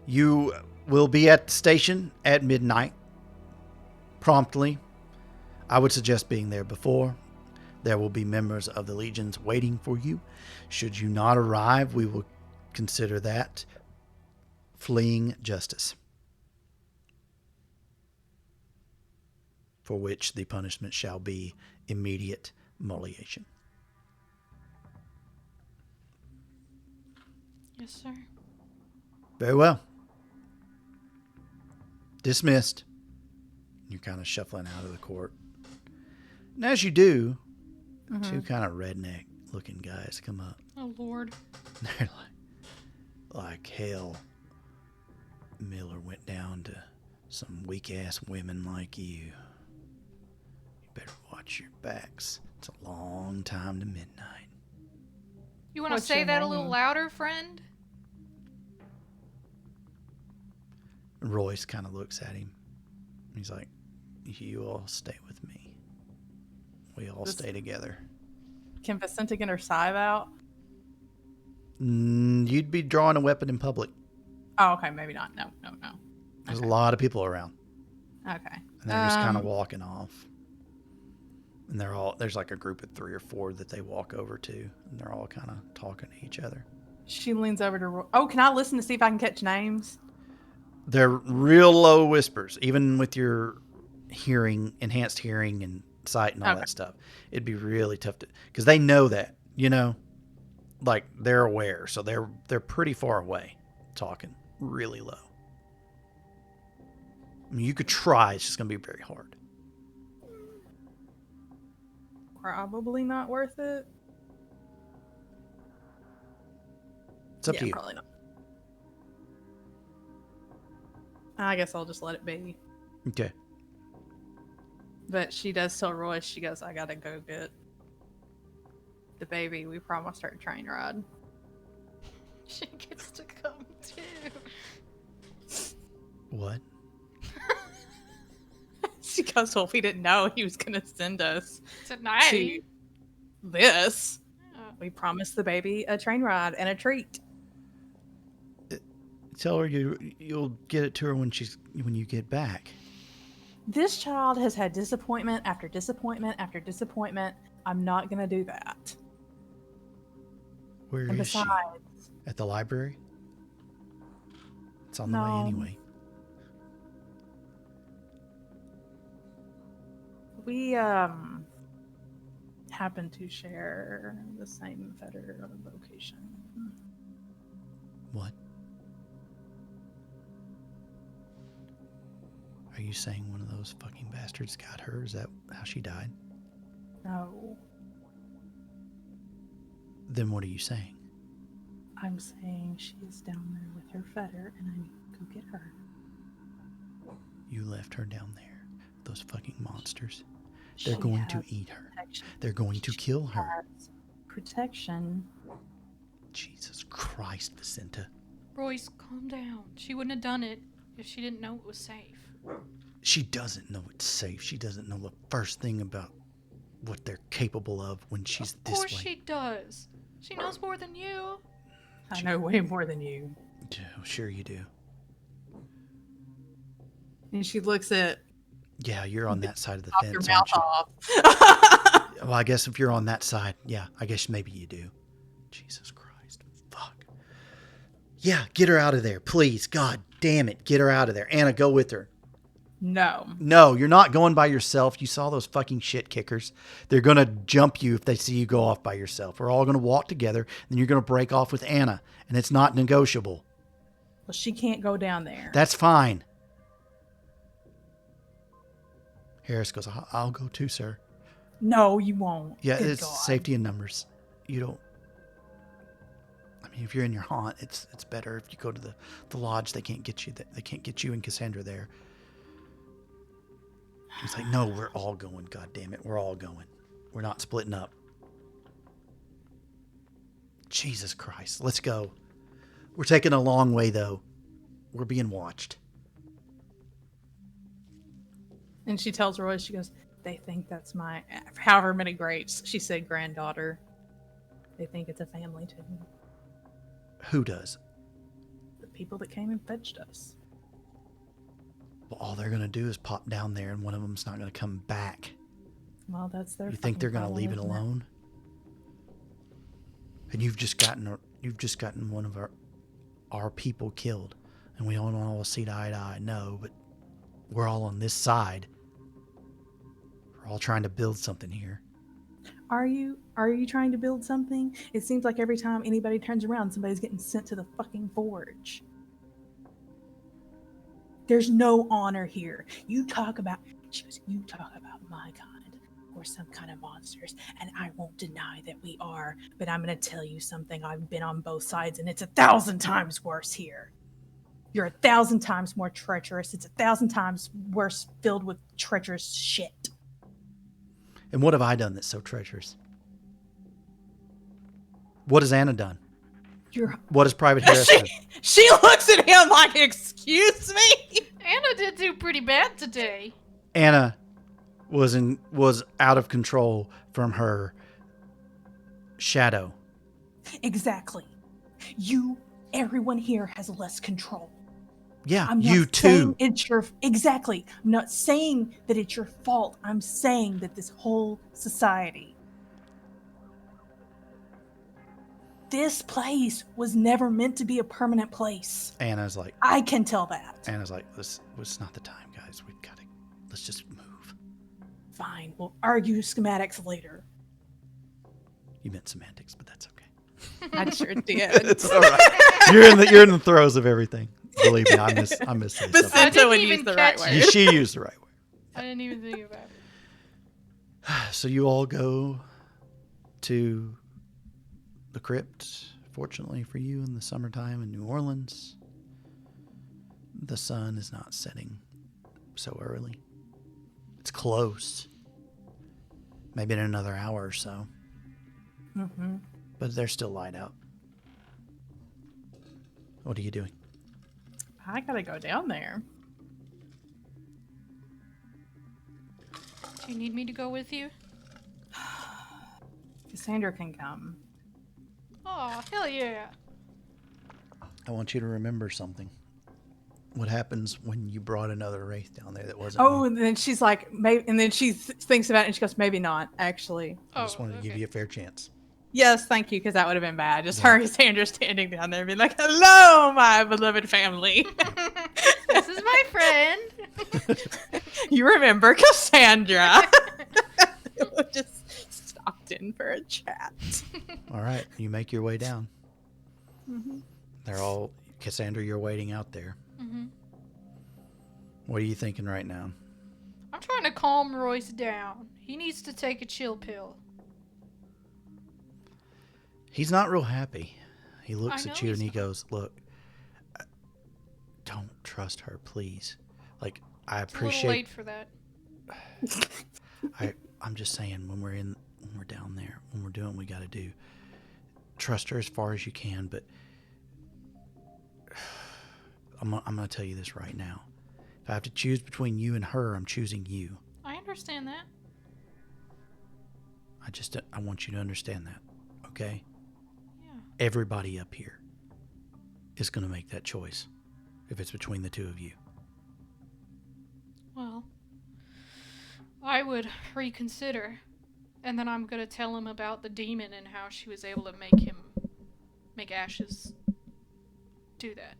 You will be at the station at midnight, promptly. I would suggest being there before. There will be members of the legions waiting for you. Should you not arrive, we will consider that fleeing justice, for which the punishment shall be immediate molliation. Yes, sir. Very well. Dismissed. You're kind of shuffling out of the court. And as you do, two kind of redneck looking guys come up. Oh, Lord. They're like hell. Miller went down to some weak ass women like you. You better watch your backs. It's a long time to midnight. You want to What's say your that a name? little louder, friend? Royce kind of looks at him. He's like, you all stay with me. We all stay together. Can Vicenta get her scythe out? You'd be drawing a weapon in public. Oh, okay, maybe not. No. There's a lot of people around. Okay. And they're just kind of walking off. And there's like a group of 3 or 4 that they walk over to. And they're all kind of talking to each other. She leans over to Roy. Oh, can I listen to see if I can catch names? They're real low whispers, even with your hearing, enhanced hearing and sight and all that stuff. It'd be really tough to, because they know that, like they're aware. So they're pretty far away, talking really low. I mean, you could try. It's just going to be very hard. Probably not worth it. It's up to you. Probably not. I guess I'll just let it be. Okay. But she does tell Roy, she goes, I gotta go get the baby. We promised her a train ride. She gets to come too. What? She goes, well, we didn't know he was gonna send us Tonight. to this. Oh. We promised the baby a train ride and a treat. Tell her you'll get it to her when you get back. This child has had disappointment after disappointment after disappointment. I'm not gonna do that. Where And is she? besides, At the library? It's on the way No. anyway. we happen to share the same fetter location. What? Are you saying one of those fucking bastards got her? Is that how she died? No, Then what are you saying? I'm saying she is down there with her fetter, and I need to go get her. You left her down there. Those fucking monsters. They're She going to has eat her. protection. They're going to kill her. Has protection. Jesus Christ, Vicenta. Royce, calm down. She wouldn't have done it if she didn't know it was safe. She doesn't know it's safe. She doesn't know the first thing about what they're capable of when she's Of this course way. she does. She knows more than you. I know way more than you. Yeah, sure you do. And she looks at Yeah, you're on that side of the off your fence, mouth aren't you? off. Well, I guess if you're on that side, yeah, I guess maybe you do. Jesus Christ. Fuck. Yeah, get her out of there, please. God damn it, get her out of there. Anna, go with her. No. No, you're not going by yourself. You saw those fucking shit kickers. They're going to jump you if they see you go off by yourself. We're all going to walk together, and you're going to break off with Anna, and it's not negotiable. Well, she can't go down there. That's fine. Harris goes, I'll go too, sir. No, you won't. Yeah, Good it's God. safety in numbers. You don't. I mean, if you're in your haunt, it's better. If you go to the lodge, they can't get you. They can't get you and Cassandra there. He's like, no, we're all going. God damn it, we're all going. We're not splitting up. Jesus Christ, let's go. We're taking a long way though. We're being watched. And she tells Roy, she goes, they think that's my, however many greats, she said granddaughter. They think it's a family too. Who does? The people that came and fetched us. Well, all they're gonna do is pop down there, and one of them's not gonna come back. Well, that's their. You think they're gonna problem, leave it isn't alone? And you've just gotten one of our people killed, and we don't all see eye to eye. No, but we're all on this side. We're all trying to build something here. Are you trying to build something? It seems like every time anybody turns around, somebody's getting sent to the fucking forge. There's no honor here. You talk about my kind or some kind of monsters, and I won't deny that we are, but I'm gonna tell you something. I've been on both sides, and it's 1,000 times worse here. You're 1,000 times more treacherous. It's 1,000 times worse, filled with treacherous shit. And what have I done that's so treacherous? What has Anna done? What has Private Harris done? She looks at him like, excuse me? Anna did do pretty bad today. Anna was out of control from her shadow. Exactly. Everyone here has less control. Yeah, I'm you not too. saying it's your, exactly. I'm not saying that it's your fault. I'm saying that this whole society, this place was never meant to be a permanent place. Anna's like, I can tell that. Anna's like, this was not the time, guys. We've got to, let's just move. Fine, we'll argue schematics later. You meant semantics, but that's okay. I sure did. It's all right. You're in the throes of everything. Believe me, I miss But something. I Cinta didn't would even use the right catch word. it. She used the right word. I didn't even think about it. So you all go to the crypt. Fortunately for you, in the summertime in New Orleans, the sun is not setting so early. It's close. Maybe in another hour or so. Mm-hmm. But there's still light out. What are you doing? I gotta go down there. Do you need me to go with you? Cassandra can come. Oh, hell yeah. I want you to remember something. What happens when you brought another wraith down there that wasn't Oh, me? and then she's like, maybe, and then she thinks about it and she goes, maybe not, actually. I just wanted to give okay. you a fair chance. Yes, thank you, because that would have been bad. Just Yeah. her and Cassandra standing down there being like, hello, my beloved family. This is my friend. You remember Cassandra. Just stopped in for a chat. All right, you make your way down. Mm-hmm. They're all, Cassandra, you're waiting out there. Mm-hmm. What are you thinking right now? I'm trying to calm Royce down. He needs to take a chill pill. He's not real happy. He looks I at know you and he's he not. goes, look, don't trust her, please. Like, I It's a little appreciate, late for that. I'm just saying, when we're down there, when we're doing what we got to do, trust her as far as you can, but I'm going to tell you this right now. If I have to choose between you and her, I'm choosing you. I understand that. I want you to understand that, okay? Yeah. Everybody up here is going to make that choice if it's between the two of you. Well, I would reconsider. And then I'm going to tell him about the demon and how she was able to make Ashes do that.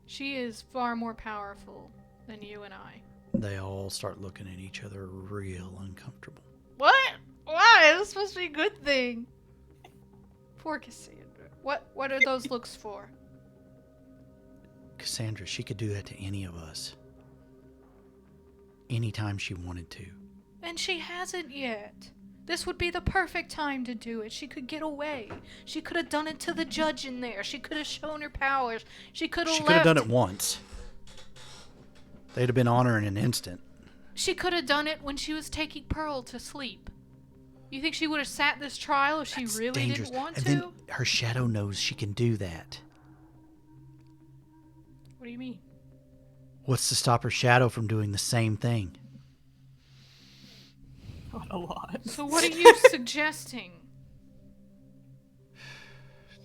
She is far more powerful than you and I. They all start looking at each other real uncomfortable. What? Why? It was supposed to be a good thing. Poor Cassandra. What are those looks for? Cassandra, she could do that to any of us. Anytime she wanted to. And she hasn't yet. This would be the perfect time to do it. She could get away. She could have done it to the judge in there. She could have shown her powers. She could have done it once. They'd have been on her in an instant. She could have done it when she was taking Pearl to sleep. You think she would have sat this trial if she really dangerous. didn't want and to? Then her shadow knows she can do that. What do you mean? What's to stop her shadow from doing the same thing? Not a lot. So what are you suggesting?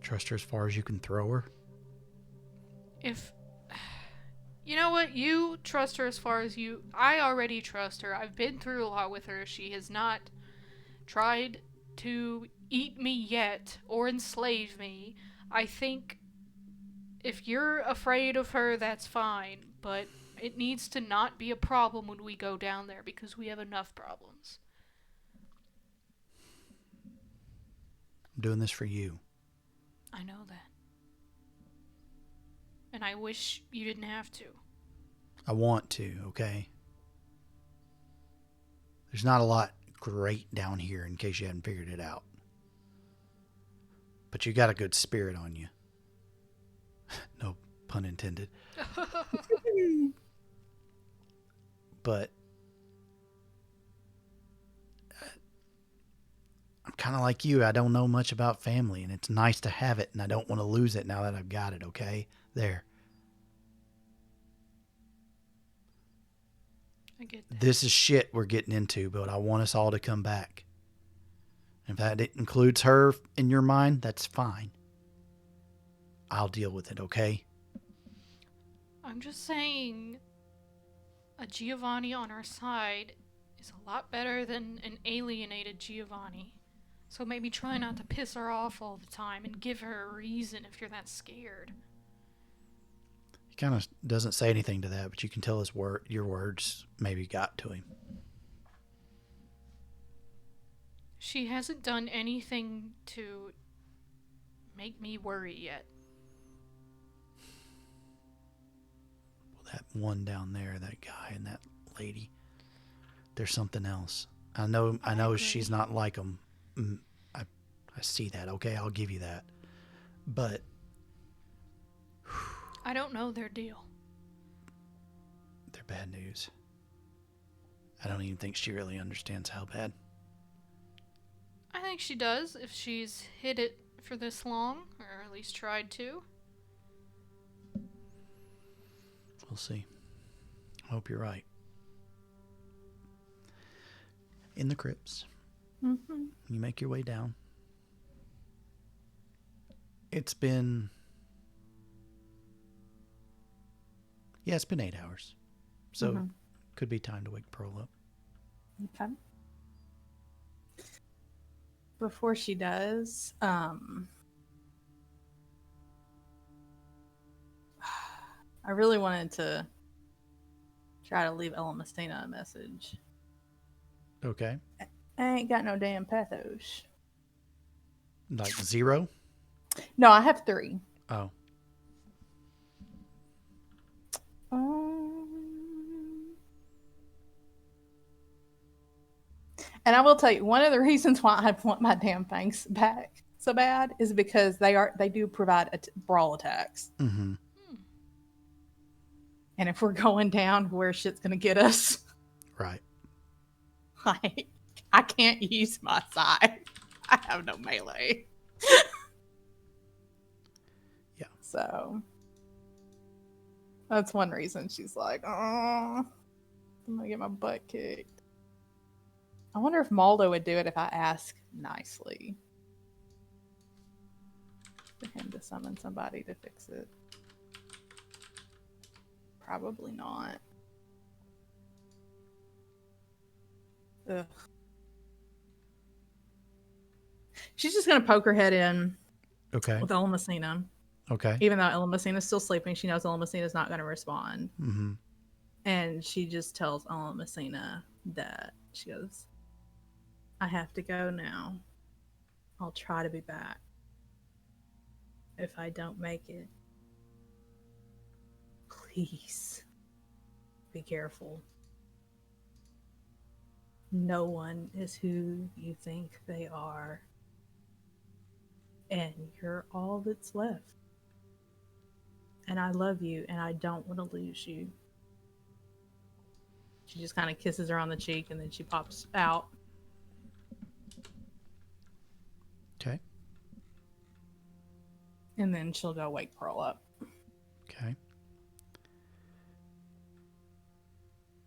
Trust her as far as you can throw her? You know what? You trust her as far as you... I already trust her. I've been through a lot with her. She has not tried to eat me yet or enslave me. I think if you're afraid of her, that's fine. But it needs to not be a problem when we go down there because we have enough problems. I'm doing this for you. I know that. And I wish you didn't have to. I want to, okay? There's not a lot great down here in case you hadn't figured it out. But you got a good spirit on you. No pun intended. But I'm kind of like you. I don't know much about family, and it's nice to have it, and I don't want to lose it now that I've got it, okay? There. I get that. This is shit we're getting into, but I want us all to come back. If that includes her in your mind, that's fine. I'll deal with it, okay? I'm just saying a Giovanni on our side is a lot better than an alienated Giovanni. So maybe try not to piss her off all the time and give her a reason if you're that scared. He kind of doesn't say anything to that, but you can tell your words maybe got to him. She hasn't done anything to make me worry yet. Well, that one down there, that guy and that lady, there's something else. I know agree. she's not like them. I see that, okay? I'll give you that. But I don't know their deal. they're bad news. I don't even think she really understands how bad. I think she does if she's hid it for this long, or at least tried to. We'll see. I hope you're right. In the crypts, you make your way down. It's been 8 hours. So could be time to wake Pearl up. Okay. Before she does, I really wanted to try to leave Ella Mestina a message. Okay. I ain't got no damn pathos. Like 0? No, I have 3. Oh. And I will tell you, one of the reasons why I want my damn fangs back so bad is because they do provide brawl attacks. Mm-hmm. And if we're going down where shit's gonna get us, Right. I can't use my side. I have no melee. Yeah. So that's one reason she's like, oh, I'm gonna get my butt kicked. I wonder if Maldo would do it if I ask nicely for him to summon somebody to fix it. Probably not. Ugh. She's just gonna poke her head in Okay. with Ella Messina. Okay. Even though Ella Messina's still sleeping, she knows Ella Messina's not gonna respond. Mm-hmm. And she just tells Ella Messina that she goes, I have to go now. I'll try to be back. If I don't make it, please be careful. No one is who you think they are. And you're all that's left. And I love you, and I don't want to lose you. She just kind of kisses her on the cheek, and then she pops out. Okay. And then she'll go wake Pearl up. Okay.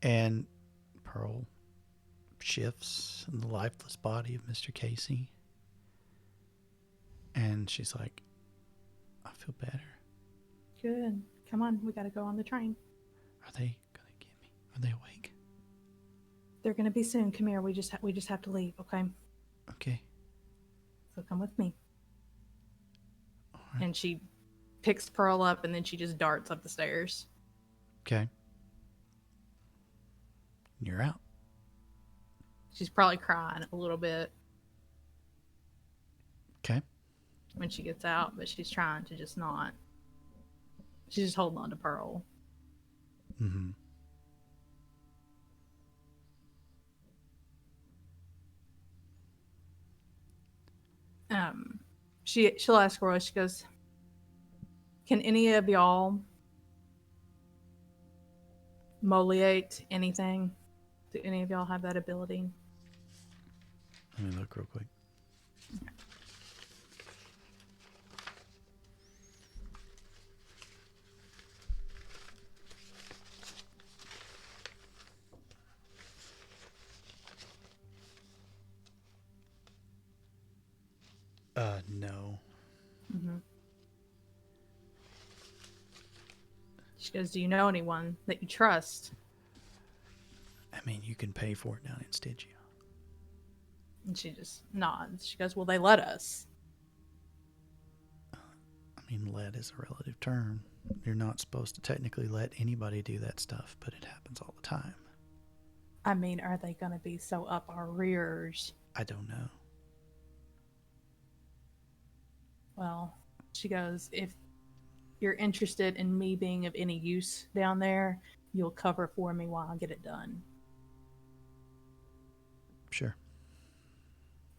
And Pearl shifts in the lifeless body of Mr. Casey. And she's like, I feel better. Good. Come on, we gotta go on the train. Are they going to get me? Are they awake? They're gonna be soon. Come here. We just have to leave, okay? Okay. So come with me. All right. And she picks Pearl up, and then she just darts up the stairs. Okay. You're out. She's probably crying a little bit Okay. when she gets out, but she's trying to just not. She's just holding on to Pearl. Mm-hmm. She'll ask Roy, she goes, can any of y'all moliate anything? Do any of y'all have that ability? Let me look real quick. No. Mm-hmm. She goes, do you know anyone that you trust? I mean, you can pay for it down in Stygia. And she just nods. She goes, well, they let us. I mean, let is a relative term. You're not supposed to technically let anybody do that stuff, but it happens all the time. I mean, are they going to be so up our rears? I don't know. Well, she goes, if you're interested in me being of any use down there, you'll cover for me while I get it done. Sure.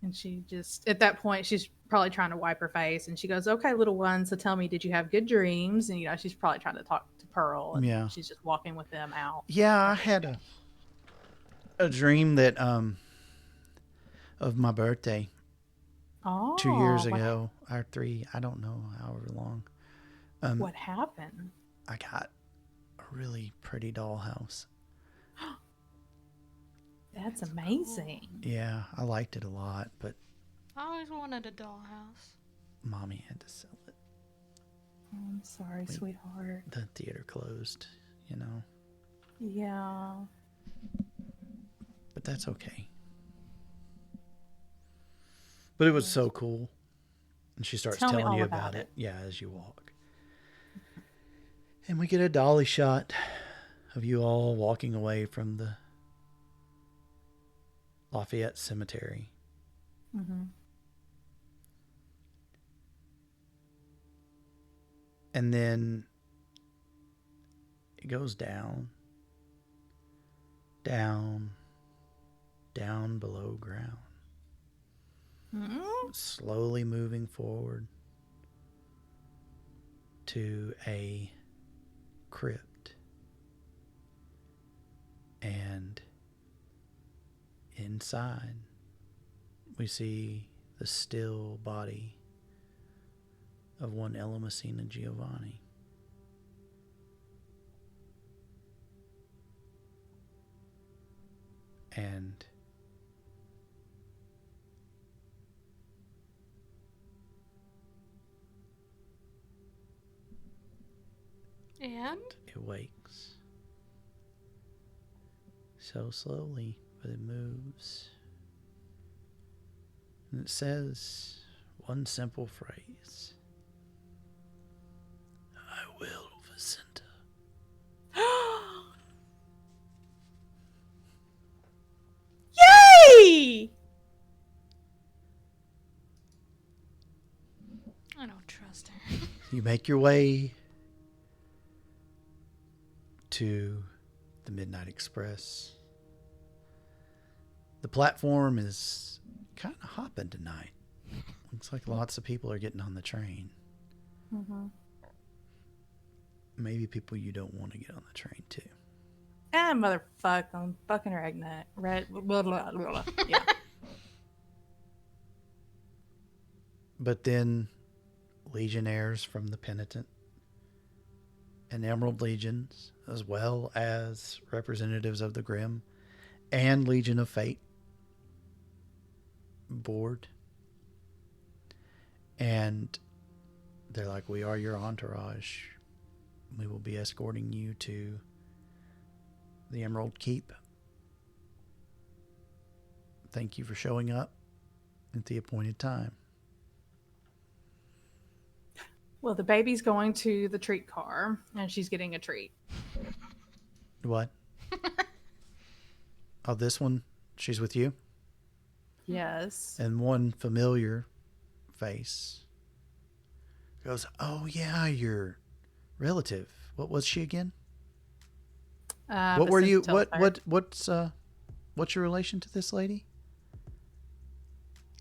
And she just, at that point, she's probably trying to wipe her face. And she goes, okay, little one, so tell me, did you have good dreams? And, she's probably trying to talk to Pearl. And Yeah. she's just walking with them out. Yeah, I had a dream that, of my birthday. Oh. 2 years ago, or 3, I don't know, however long. What happened? I got a really pretty dollhouse. That's amazing. Yeah, I liked it a lot, but I always wanted a dollhouse. Mommy had to sell it. Oh, I'm sorry, sweetheart. The theater closed, Yeah. But that's okay. But it was so cool. And she starts Tell me telling all you about about it. it. Yeah, as you walk. And we get a dolly shot of you all walking away from the Lafayette Cemetery. Mm-hmm. And then it goes down, down, down below ground. Mm-hmm. Slowly moving forward to a crypt. And inside, we see the still body of one Ella Messina Giovanni. And And? It wakes. So slowly, but it moves. And it says one simple phrase. I will, Vicenta. Yay! I don't trust her. You make your way to the Midnight Express. The platform is kind of hopping tonight. Looks like lots of people are getting on the train. Mm-hmm. Maybe people you don't want to get on the train too. Ah, motherfuck, I'm fucking redneck. Blah, blah, blah, blah. Yeah. But then legionnaires from the Penitent and Emerald Legions, as well as representatives of the Grim and Legion of Fate, board. And they're like, we are your entourage. We will be escorting you to the Emerald Keep. Thank you for showing up at the appointed time. Well, the baby's going to the treat car, and she's getting a treat. What? Oh, this one? She's with you? Yes. And one familiar face goes, oh, yeah, your relative. What was she again? What were you? What's your relation to this lady?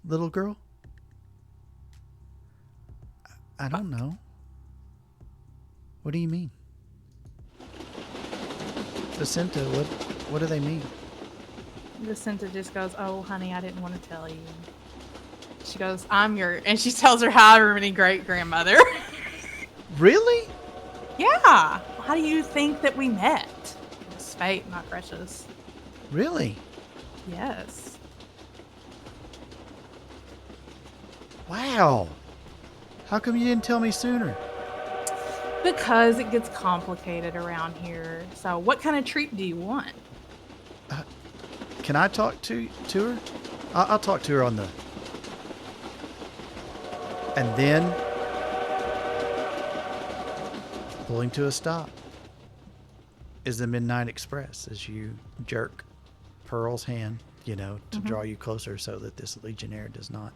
Little girl? I don't know. What do you mean? Vicenta, what do they mean? Vicenta just goes, oh, honey, I didn't want to tell you. She goes, and she tells her however many great-grandmother. Really? Yeah. How do you think that we met? It's fate, my precious. Really? Yes. Wow. How come you didn't tell me sooner? Because it gets complicated around here. So what kind of treat do you want? Can I talk to her? I'll talk to her on the... And then... pulling to a stop is the Midnight Express as you jerk Pearl's hand, to draw you closer so that this Legionnaire does not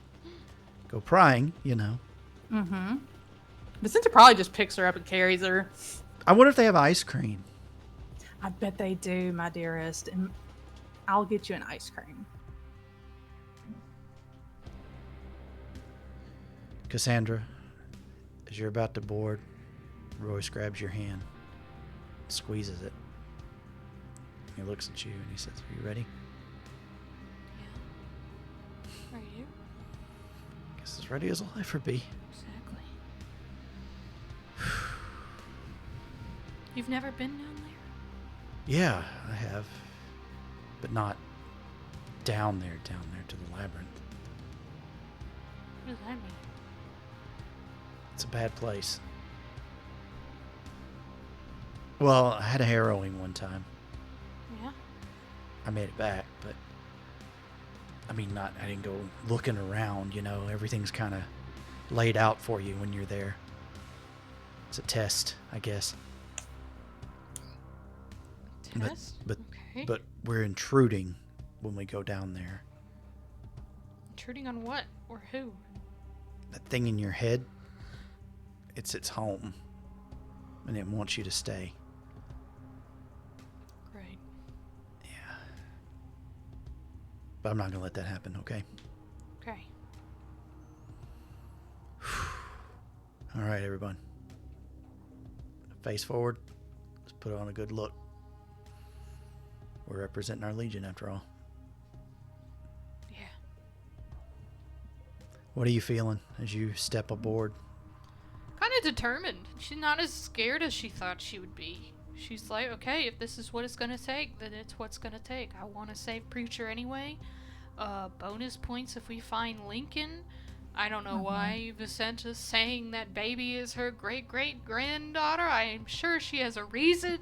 go prying, Mm-hmm. Vicenta probably just picks her up and carries her. I wonder if they have ice cream. I bet they do, my dearest. And I'll get you an ice cream. Cassandra, as you're about to board, Royce grabs your hand, squeezes it. He looks at you and he says, are you ready? Yeah. Are you? Guess as ready as I'll ever be. Exactly. You've never been down there? Yeah, I have. But not down there to the labyrinth. What does that mean? It's a bad place. Well, I had a harrowing one time. Yeah. I made it back, but I didn't go looking around, everything's kind of laid out for you when you're there. It's a test, I guess. Test? Okay. But we're intruding when we go down there. Intruding on what? Or who? That thing in your head, it's its home. And it wants you to stay. Right. Yeah. But I'm not going to let that happen, okay? Okay. All right, everyone. Face forward. Let's put on a good look. We're representing our Legion, after all. Yeah. What are you feeling as you step aboard? Kind of determined. She's not as scared as she thought she would be. She's like, okay, if this is what it's gonna take, then it's what's gonna take. I want to save Preacher anyway. Bonus points if we find Lincoln. I don't know why Vicenta's saying that baby is her great-great-granddaughter. I'm sure she has a reason.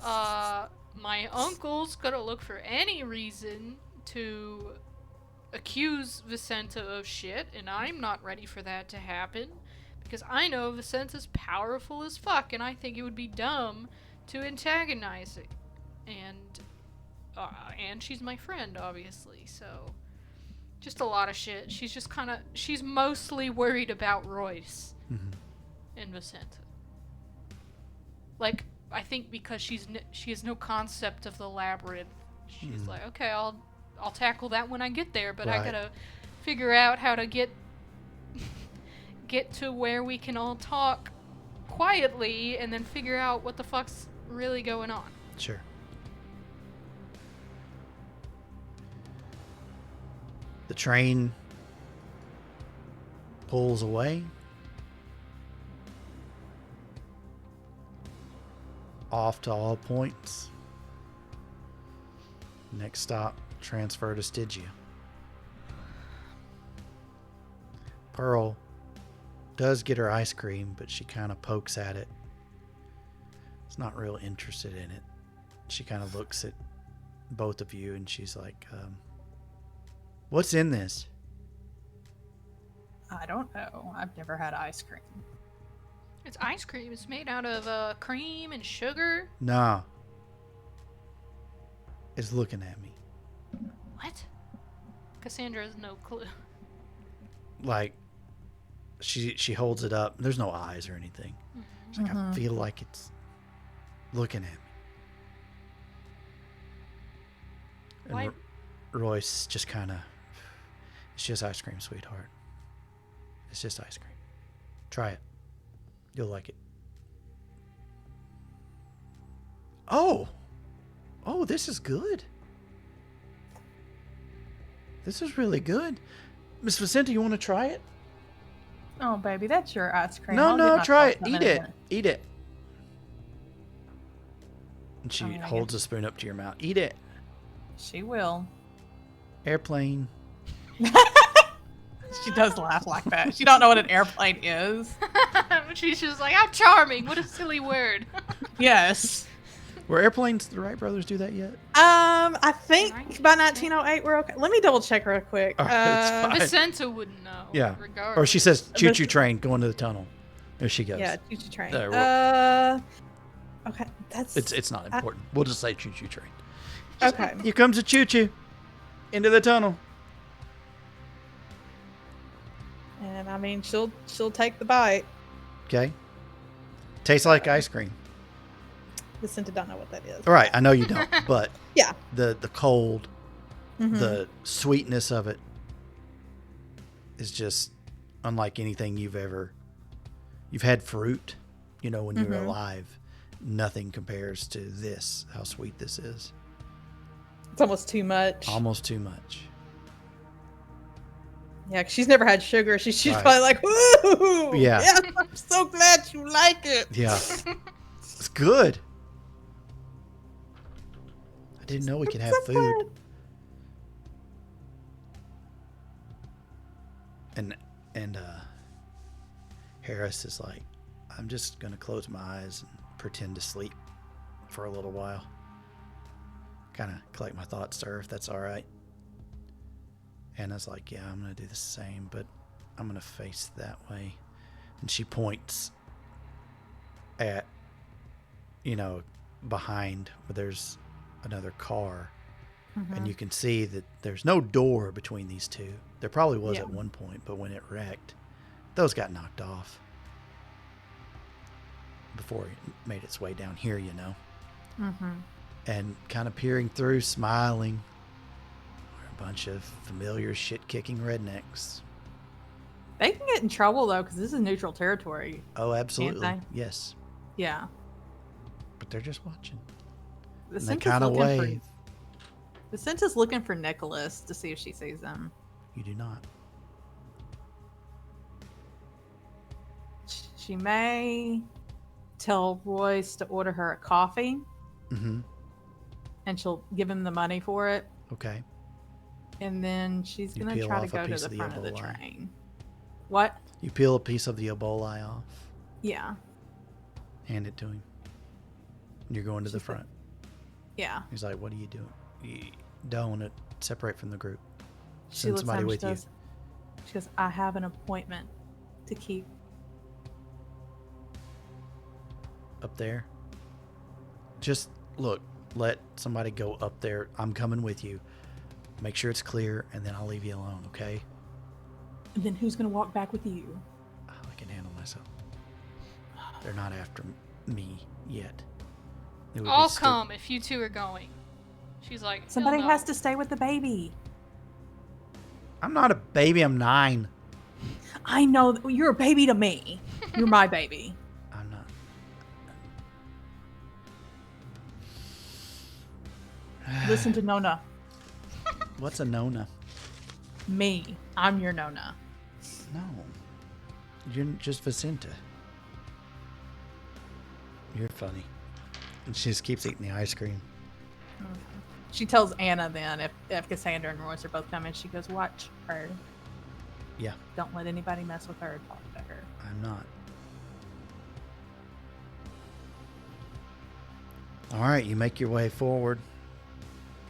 My uncle's gonna look for any reason to accuse Vicenta of shit, and I'm not ready for that to happen. Because I know Vicenta's powerful as fuck, and I think it would be dumb to antagonize it. And she's my friend, obviously, so... Just a lot of shit. She's mostly worried about Royce and Vicenta. Like, I think because she has no concept of the labyrinth. She's like, okay, I'll tackle that when I get there, but I gotta figure out how to get to where we can all talk quietly and then figure out what the fuck's really going on. Sure. The train pulls away. Off to all points. Next stop, transfer to Stygia. Pearl does get her ice cream, but she kind of pokes at it. Is not real interested in it. She kind of looks at both of you and she's like, what's in this? I don't know. I've never had ice cream. It's ice cream. It's made out of cream and sugar. Nah. It's looking at me. What? Cassandra has no clue. Like, she holds it up. There's no eyes or anything. She's like, I feel like it's looking at me. And Why? Royce just kind of, it's just ice cream, sweetheart. It's just ice cream. Try it. You'll like it. Oh, this is good. This is really good. Miss Vicenta, you want to try it? Oh, baby, that's your ice cream. No, try it. myself Eat some it. in a Eat it. And she I holds guess. a spoon up to your mouth. Eat it. She will. Airplane. She does laugh like that. She don't know what an airplane is. She's just like, how charming. What a silly word. Yes. Were airplanes the Wright brothers do that yet? I think by 1908 we're okay. Let me double check real quick. Oh, it's fine. Vicenta wouldn't know. Yeah. Regardless. Or she says, choo-choo train going to the tunnel. There she goes. Yeah, choo-choo train. There, Okay, that's It's not important. We'll just say choo-choo train. okay. Here comes a choo-choo into the tunnel. And I mean, she'll take the bite. Okay. Tastes like ice cream. Vicenta don't know what that is. All right, I know you don't, but Yeah. the cold, Mhm. the sweetness of it is just unlike anything you've had fruit, when you were alive. Nothing compares to this, how sweet this is. It's almost too much. Almost too much. Yeah, 'cause she's never had sugar. She's Right. probably like, woo! Yeah. Yes, I'm so glad you like it. Yeah. It's good. I didn't know we could have food. And Harris is like, I'm just gonna close my eyes and pretend to sleep for a little while. Kind of collect my thoughts, sir, if that's all right. Anna's like, yeah, I'm gonna do the same, but I'm gonna face that way. And she points at, behind where there's another car. And you can see that there's no door between these two. There probably was at one point, but when it wrecked, those got knocked off before it made its way down here, And kind of peering through, smiling, are a bunch of familiar shit-kicking rednecks. They can get in trouble though, because this is neutral territory. Oh, absolutely. Can't Yes. Yeah. But they're just watching. And they Vicenta's kind of looking wave. Vicenta's looking for Nicholas to see if she sees them. You do not. She may tell Royce to order her a coffee, Mm-hmm. and she'll give him the money for it. Okay. And then she's You gonna peel try to off a go to piece the of the front of the Ebola. train. What? You peel a piece of the Ebola off, Yeah. hand it to him. You're going to the front. Yeah. He's like, what are you doing? You don't want to separate from the group. She Send looks at somebody him, with you. She goes, I have an appointment to keep. Up there. Just look, let somebody go up there. I'm coming with you. Make sure it's clear, and then I'll leave you alone, okay? And then who's going to walk back with you? Oh, I can handle myself. They're not after me yet. It would be I'll come if you two are going. She's like, Somebody "Hell no." has to stay with the baby. I'm not a baby. I'm 9. I know you're a baby to me. You're my baby. I'm not. Listen to Nona. What's a Nona? Me. I'm your Nona. No. You're just Vicenta. You're funny. And she just keeps eating the ice cream. She tells Anna then if Cassandra and Royce are both coming, she goes, watch her. Yeah, Don't let anybody mess with her. Talk to her. I'm not. All right, you make your way forward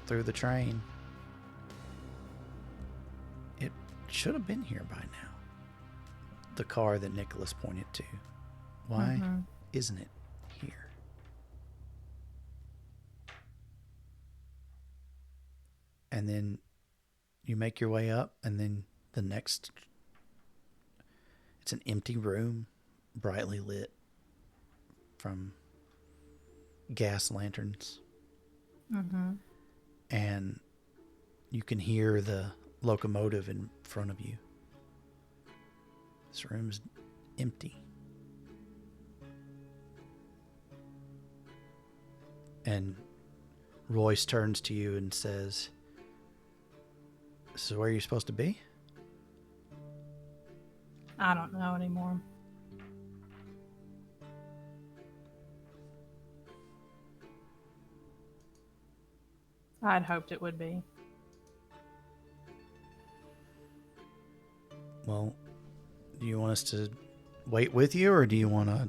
through the train. It should have been here by now. The car that Nicholas pointed to. Why isn't it here? And then you make your way up, and then the next, it's an empty room, brightly lit from gas lanterns. And you can hear the locomotive in front of you. This room's empty. And Royce turns to you and says, "This is where you're supposed to be?" I don't know anymore. I'd hoped it would be. Well, do you want us to wait with you, or do you want to...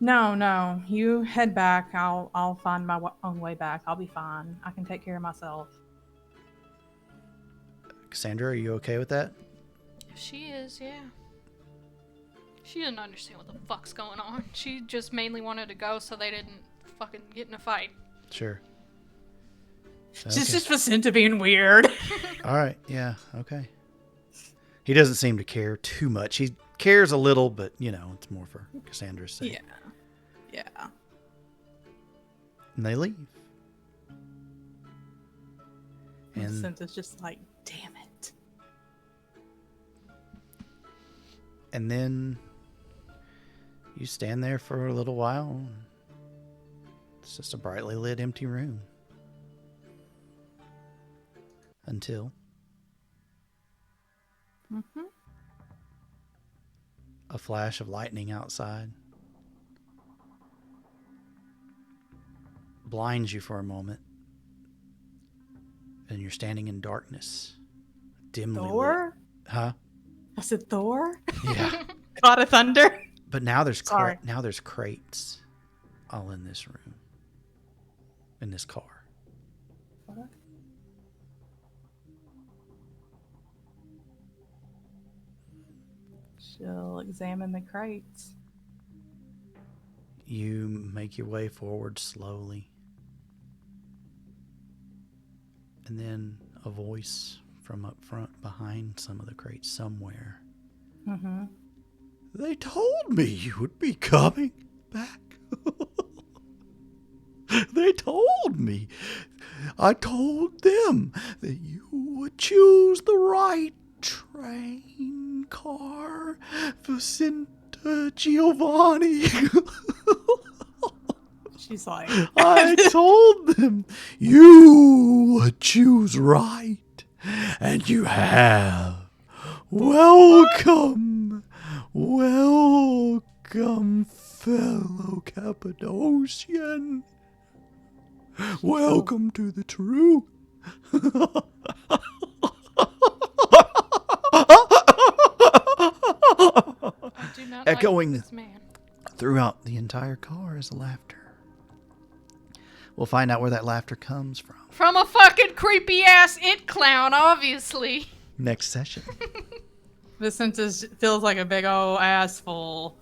No. You head back. I'll find my own way back. I'll be fine. I can take care of myself. Cassandra, are you okay with that? If she is, yeah. She didn't understand what the fuck's going on. She just mainly wanted to go so they didn't fucking get in a fight. Sure. It's just Vicenta being weird. All right. Yeah. Okay. He doesn't seem to care too much. He cares a little, but, you know, it's more for Cassandra's sake. Yeah. And they leave. And Vicenta's just like, damn it. and then you stand there for a little while. It's just a brightly lit empty room. Until a flash of lightning outside blinds you for a moment, and you're standing in darkness, dimly Thor? lit. Huh? I said Thor? Yeah. God of Thunder? But now there's Sorry. now there's crates all in this room, in this car. What? She'll examine the crates. You make your way forward slowly. And then a voice from up front behind some of the crates somewhere. They told me you would be coming back. They told me. I told them that you would choose the right train car. Vicenta Giovanni. She's like, I told them you would choose right. And you have. Welcome. Welcome, fellow Cappadocian. Welcome to the truth. Not Echoing like this man. throughout the entire car is laughter. We'll find out where that laughter comes from From a fucking creepy ass it clown, obviously. next session. Vicenta feels like a big old assful.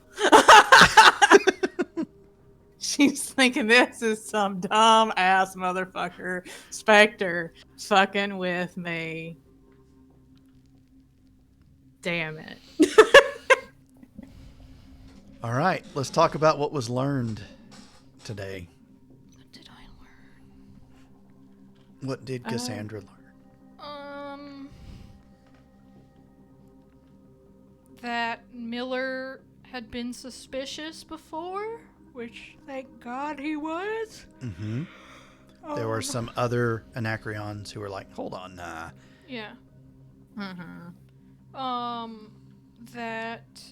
She's thinking this is some dumb ass motherfucker Spectre fucking with me. Damn it. All right, let's talk about what was learned today. What did I learn? What did Cassandra learn? That Miller had been suspicious before, which thank God he was. Mm-hmm. There were some other Anacreons who were like, hold on, nah. Yeah. Mm-hmm. That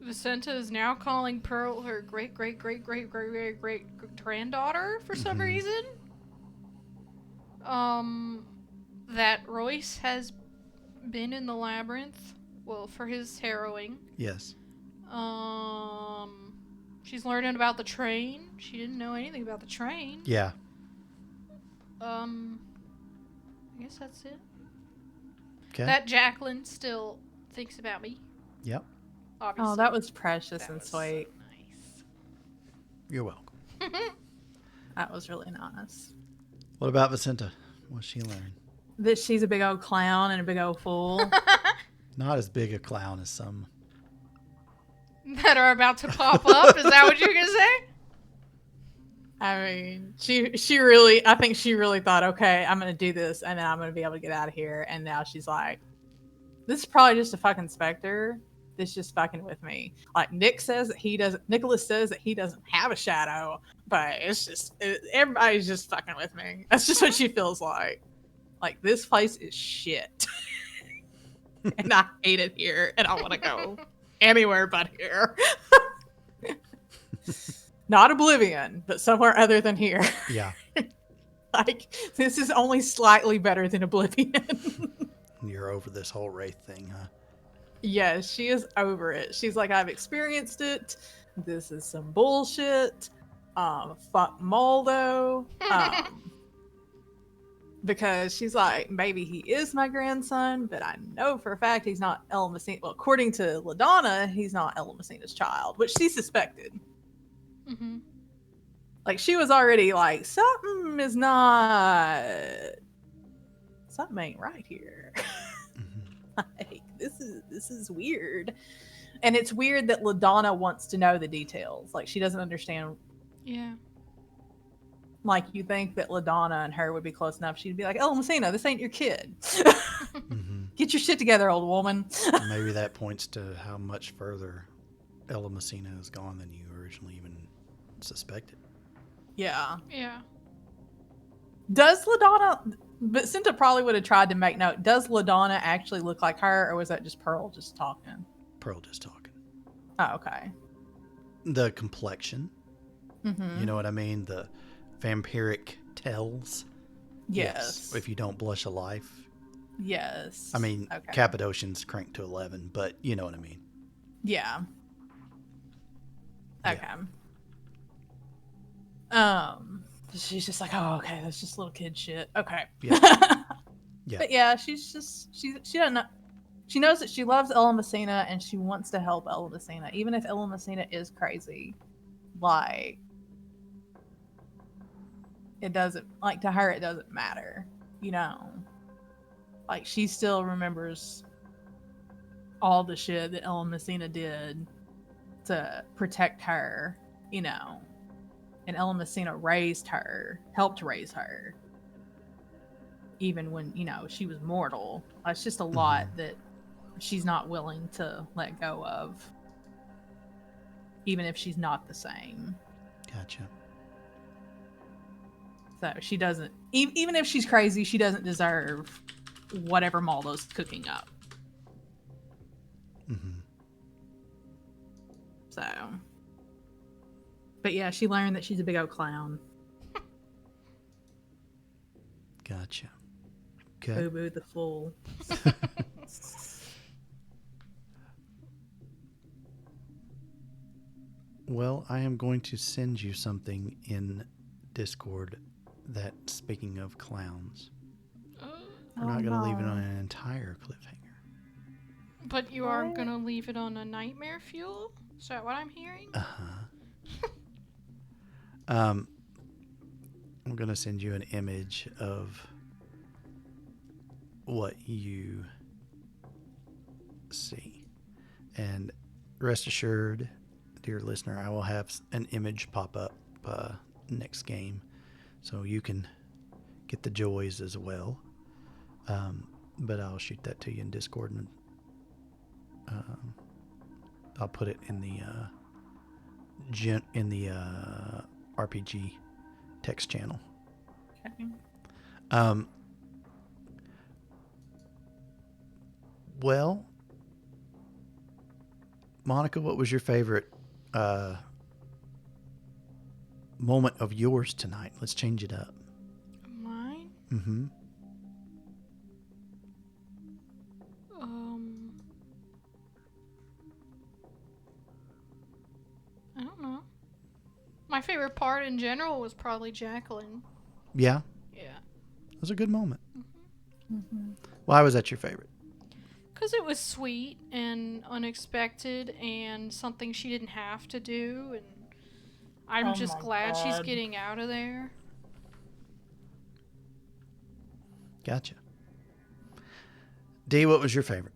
Vicenta is now calling Pearl her great granddaughter for some reason. That Royce has been in the labyrinth, well, for his harrowing. Yes. She's learning about the train. She didn't know anything about the train. Yeah. I guess that's it. Okay. That Jacqueline still thinks about me. Yep. Obviously. Oh, that was precious That and was sweet. so nice. You're welcome. That was really nice. What about Vicenta? What's she learn? That she's a big old clown and a big old fool. Not as big a clown as some. That are about to pop up? Is that what you're gonna say? I mean, she really, I think she really thought, okay, I'm going to do this and then I'm going to be able to get out of here. And now she's like, this is probably just a fucking Spectre that's just fucking with me. Like Nicholas says that he doesn't have a shadow, but it's just, everybody's just fucking with me. That's just what she feels like. Like, this place is shit. And I hate it here and I want to go anywhere but here. Not Oblivion, but somewhere other than here. Yeah. Like, this is only slightly better than Oblivion. You're over this whole Wraith thing, huh? Yes, she is over it. She's like, I've experienced it. This is some bullshit. Fuck Moldo. Because she's like, maybe he is my grandson, but I know for a fact he's not Ella Messina. Well, according to LaDonna, he's not Ella Messina's child, which she suspected. Mm-hmm. Like, she was already like, something ain't right here. Like, this is weird. And it's weird that LaDonna wants to know the details. Like, she doesn't understand. Yeah. Like, you think that LaDonna and her would be close enough. She'd be like, oh, Messina, this ain't your kid. Get your shit together, old woman. Maybe that points to how much further Ella Messina has gone than you originally even suspected. Yeah. Yeah. Does LaDonna... But Cinta probably would have tried to make note. Does LaDonna actually look like her, or was that just Pearl just talking? Pearl just talking. Oh, okay. The complexion. Mm-hmm. You know what I mean? The vampiric tells. Yes. If you don't blush a life. Yes. I mean, okay. Cappadocian's cranked to 11, but you know what I mean. Yeah. Okay. She's just like, oh, okay, that's just little kid shit. Okay. Yeah. Yeah. But yeah, she doesn't know. She knows that she loves Ella Messina and she wants to help Ella Messina, even if Ella Messina is crazy. Like, it doesn't, like, to her, it doesn't matter, you know? Like, she still remembers all the shit that Ella Messina did to protect her, you know? And Ella Messina helped raise her. Even when, you know, she was mortal. It's just a lot that she's not willing to let go of. Even if she's not the same. Gotcha. So she doesn't, even if she's crazy, she doesn't deserve whatever Maldo's cooking up. Mm-hmm. So. But yeah, she learned that she's a big old clown. Gotcha. Okay. Boo Boo the fool. Well, I am going to send you something in Discord that, speaking of clowns, we're not going to leave it on an entire cliffhanger. But you are gonna leave it on a nightmare fuel? Is that what I'm hearing? I'm going to send you an image of what you see. And rest assured, dear listener, I will have an image pop up next game so you can get the joys as well. But I'll shoot that to you in Discord, and I'll put it in the RPG text channel. Okay. Well, Monica, what was your favorite moment of yours tonight? Let's change it up. Mine? Mm-hmm. I don't know. My favorite part in general was probably Jacqueline. Yeah, Yeah. it was a good moment. Mm-hmm. Why was that your favorite? Because it was sweet and unexpected and something she didn't have to do, and I'm Oh just my glad she's God. getting out of there. Gotcha. D, what was your favorite?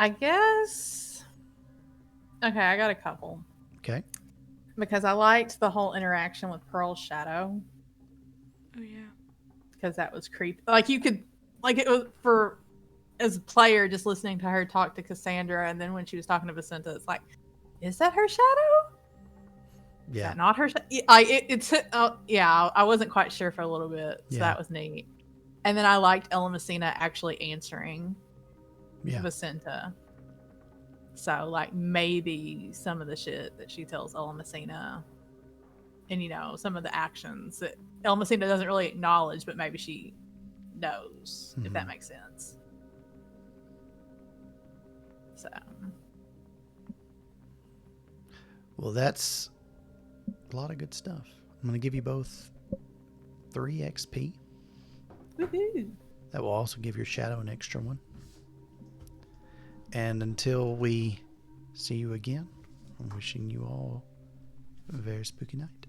I guess. Okay, I got a couple Okay. because I liked the whole interaction with Pearl's shadow Oh, yeah. because that was creepy. Like you could, like it was for as a player just listening to her talk to Cassandra, and then when she was talking to Vicenta, it's like, is that her shadow? Is Yeah. that not her? Yeah, I wasn't quite sure for a little bit, so Yeah. that was neat. And then I liked Ella Messina actually answering Yeah. Vicenta. So like maybe some of the shit that she tells Ella Messina, and some of the actions that Ella Messina doesn't really acknowledge, but maybe she knows, if that makes sense. So. Well, that's a lot of good stuff. I'm going to give you both 3 XP. Woohoo! That will also give your shadow an extra one. And until we see you again, I'm wishing you all a very spooky night.